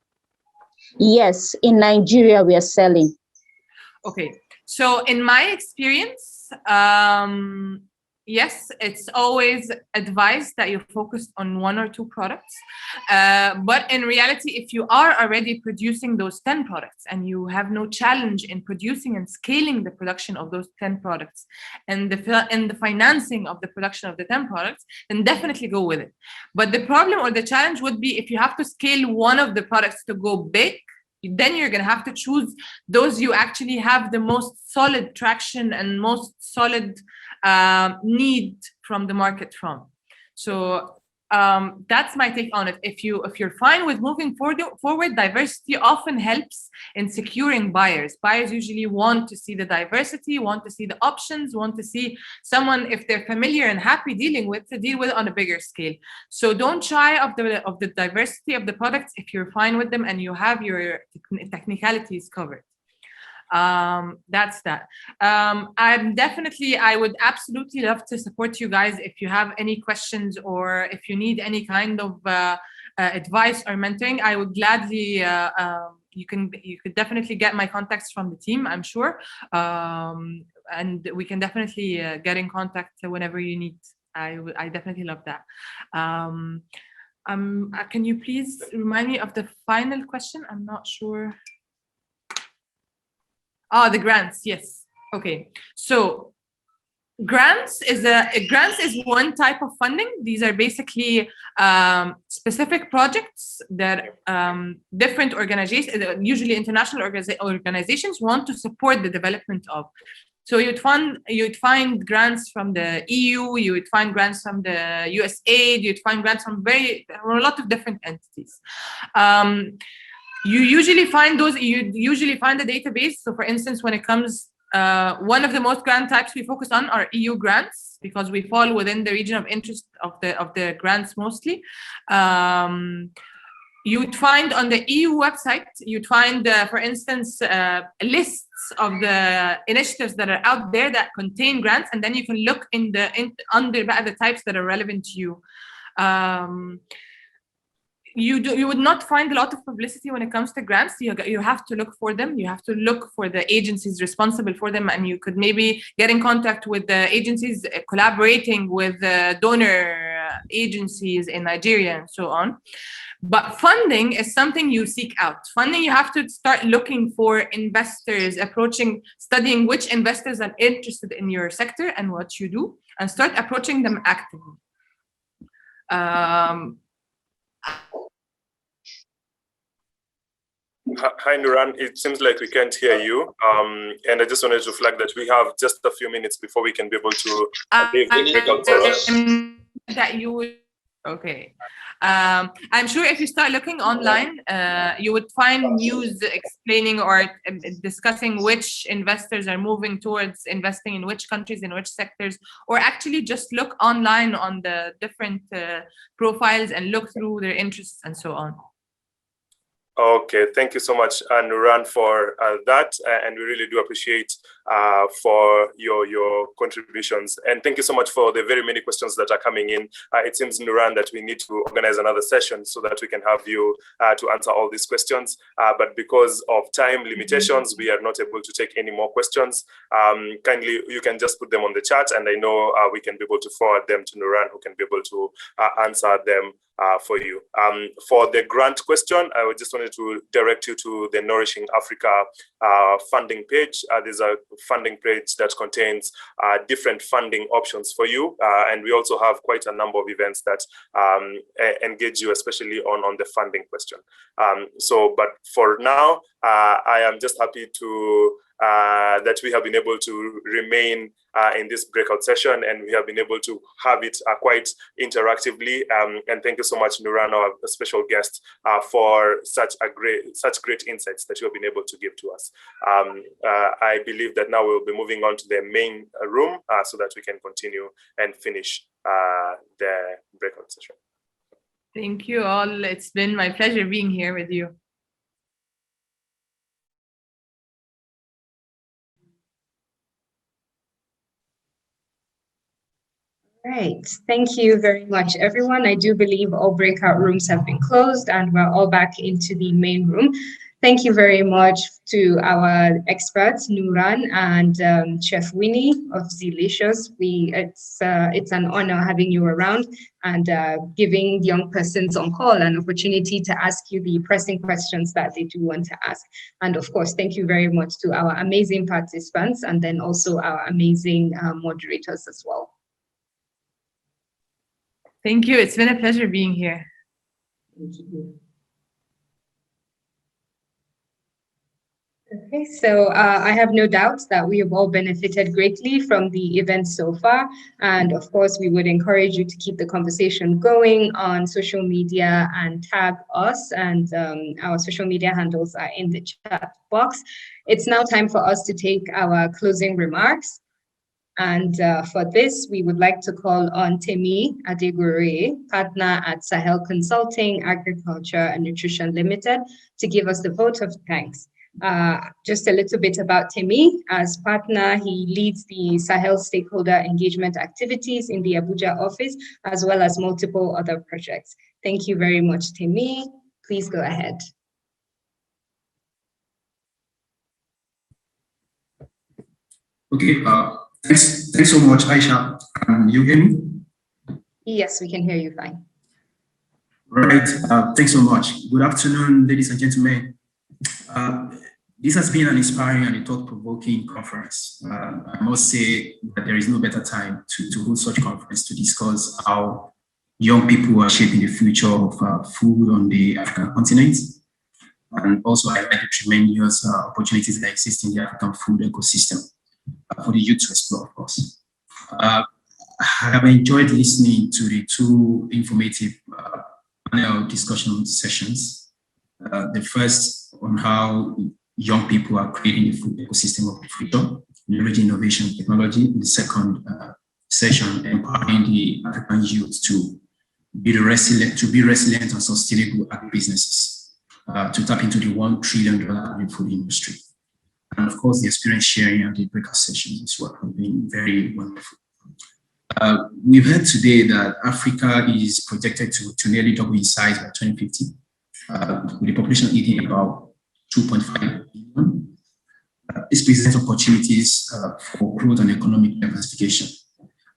Yes, in Nigeria, we are selling. Okay, so in my experience, yes, it's always advised that you focus on 1 or 2 products. But in reality, if you are already producing those 10 products and you have no challenge in producing and scaling the production of those 10 products and the financing of the production of the 10 products, then definitely go with it. But the problem or the challenge would be if you have to scale one of the products to go big, then you're going to have to choose those you actually have the most solid traction and most solid need from the market from. So that's my take on it. If you're fine with moving forward, diversity often helps in securing buyers. Buyers usually want to see the diversity, want to see the options, want to see someone, if they're familiar and happy dealing with, to deal with on a bigger scale. So don't shy of the diversity of the products if you're fine with them and you have your technicalities covered. That's that. I would absolutely love to support you guys if you have any questions or if you need any kind of advice or mentoring. I would gladly you could definitely get my contacts from the team, I'm sure, and we can definitely get in contact whenever you need. I definitely love that. Can you please remind me of the final question? I'm not sure. Oh, the grants, yes. Okay, so grants is one type of funding. These are basically specific projects that different organizations, usually international organizations, want to support the development of. So you'd find grants from the EU, you would find grants from the USAID, you'd find grants from a lot of different entities. You usually find the database. So for instance, when it comes, one of the most grant types we focus on are EU grants, because we fall within the region of interest of the grants mostly. You'd find on the EU website, you'd find, for instance, lists of the initiatives that are out there that contain grants, and then you can look under the types that are relevant to you. You would not find a lot of publicity when it comes to grants. You have to look for them. You have to look for the agencies responsible for them, and you could maybe get in contact with the agencies collaborating with donor agencies in Nigeria and so on. But funding is something you seek out. Funding, you have to start looking for investors, studying which investors are interested in your sector and what you do, and start approaching them actively. Hi, Nuran. It seems like we can't hear you. And I just wanted to flag that we have just a few minutes before we can be able to leave the breakout session. Okay. I'm sure if you start looking online, you would find news explaining or discussing which investors are moving towards investing in which countries, in which sectors, or actually just look online on the different profiles and look through their interests and so on. Okay, thank you so much, Nuran, for that. And we really do appreciate for your contributions. And thank you so much for the very many questions that are coming in. It seems, Nuran, that we need to organize another session so that we can have you to answer all these questions. But because of time limitations, we are not able to take any more questions. Kindly, you can just put them on the chat, and I know we can be able to forward them to Nuran, who can be able to answer them for you. For the grant question, I just wanted to direct you to the Nourishing Africa funding page. There's a funding page that contains different funding options for you. And we also have quite a number of events that engage you, especially on the funding question. But for now, I am just happy to that we have been able to remain in this breakout session, and we have been able to have it quite interactively. And thank you so much, Nuran, our special guest, for such great insights that you have been able to give to us. I believe that now we'll be moving on to the main room so that we can continue and finish the breakout session. Thank you all. It's been my pleasure being here with you. Right. Thank you very much, everyone. I do believe all breakout rooms have been closed and we're all back into the main room. Thank you very much to our experts, Nuran and Chef Winnie of Zilicious. It's an honor having you around and giving young persons on call an opportunity to ask you the pressing questions that they do want to ask. And of course, thank you very much to our amazing participants and then also our amazing moderators as well. Thank you. It's been a pleasure being here. Thank you. Okay, so I have no doubts that we have all benefited greatly from the event so far. And of course, we would encourage you to keep the conversation going on social media and tag us. And our social media handles are in the chat box. It's now time for us to take our closing remarks. And for this, we would like to call on Temi Adegore, partner at Sahel Consulting, Agriculture and Nutrition Limited, to give us the vote of thanks. Just a little bit about Temi. As partner, he leads the Sahel stakeholder engagement activities in the Abuja office, as well as multiple other projects. Thank you very much, Temi. Please go ahead. Okay. Thanks so much, Aisha. You hear me? Yes, we can hear you fine. Right. Thanks so much. Good afternoon, ladies and gentlemen. This has been an inspiring and a thought-provoking conference. I must say that there is no better time to hold such conference to discuss how young people are shaping the future of food on the African continent, and also highlight the tremendous opportunities that exist in the African food ecosystem for the youth to explore, of course. I have enjoyed listening to the two informative panel discussion sessions. The first on how young people are creating the food ecosystem of the future, leveraging innovation and technology. The second session, empowering the African youth to be resilient and sustainable agribusinesses, to tap into the $1 trillion agri-food industry. And of course, the experience sharing and the breakout sessions as well have been very wonderful. We've heard today that Africa is projected to nearly double in size by 2050, with the population hitting about 2.5 billion. This presents opportunities for growth and economic diversification.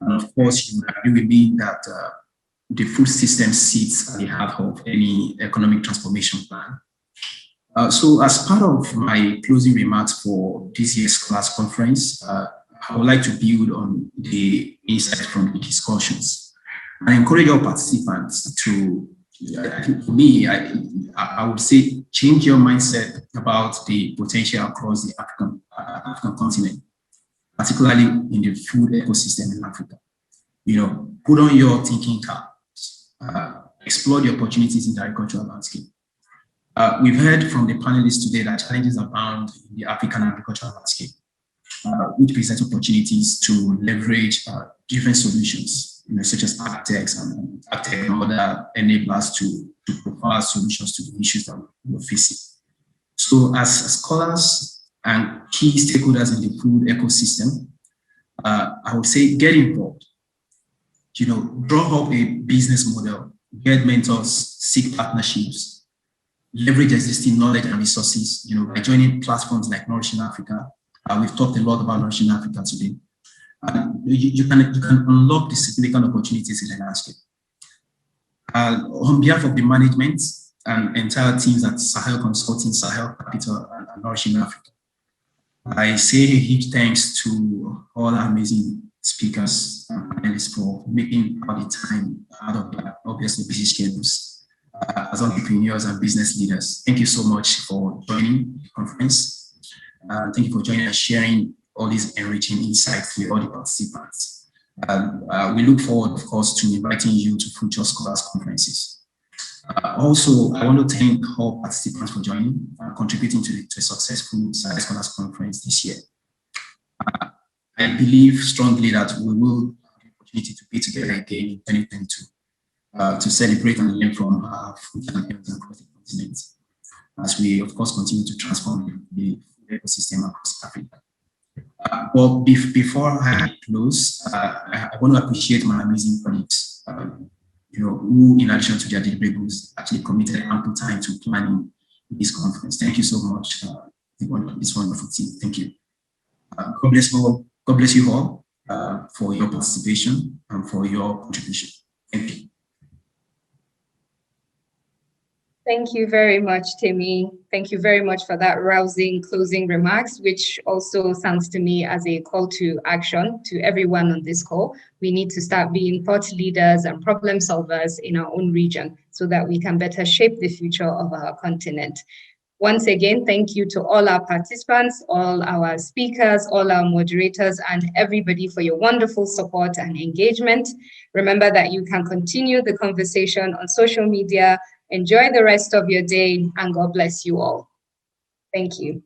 And of course, you would agree with me that the food system sits at the heart of any economic transformation plan. So as part of my closing remarks for this year's class conference, I would like to build on the insights from the discussions. I encourage all participants to, for me, I would say, change your mindset about the potential across the African continent, particularly in the food ecosystem in Africa. Put on your thinking caps, explore the opportunities in the agricultural landscape. We've heard from the panelists today that challenges abound in the African agricultural landscape, which presents opportunities to leverage different solutions, such as agtech and other enablers to provide solutions to the issues that we're facing. So as scholars, and key stakeholders in the food ecosystem, I would say get involved. Draw up a business model, get mentors, seek partnerships, leverage existing knowledge and resources, by joining platforms like Nourishing Africa. We've talked a lot about Nourishing Africa today. You can unlock the significant opportunities in the landscape. On behalf of the management and entire teams at Sahel Consulting, Sahel Capital, and Nourishing Africa, I say a huge thanks to all our amazing speakers and panelists for making all the time out of their obviously busy schedules as entrepreneurs and business leaders. Thank you so much for joining the conference. Thank you for joining and sharing all these enriching insights with all the participants. We look forward, of course, to inviting you to future Scholars Conferences. Also, I want to thank all participants for joining, contributing to a successful Sahel Scholars Conference this year. I believe strongly that we will have the opportunity to be together again in 2022 to celebrate and learn from our food champions across the continent, as we, of course, continue to transform the food ecosystem across Africa. Well, before I close, I want to appreciate my amazing colleagues, who, in addition to their deliverables, actually committed ample time to planning this conference. Thank you so much, this wonderful team. Thank you. God bless you all for your participation and for your contribution. Thank you. Thank you very much, Timmy. Thank you very much for that rousing closing remarks, which also sounds to me as a call to action to everyone on this call. We need to start being thought leaders and problem solvers in our own region so that we can better shape the future of our continent. Once again, thank you to all our participants, all our speakers, all our moderators, and everybody for your wonderful support and engagement. Remember that you can continue the conversation on social media. Enjoy the rest of your day, and God bless you all. Thank you.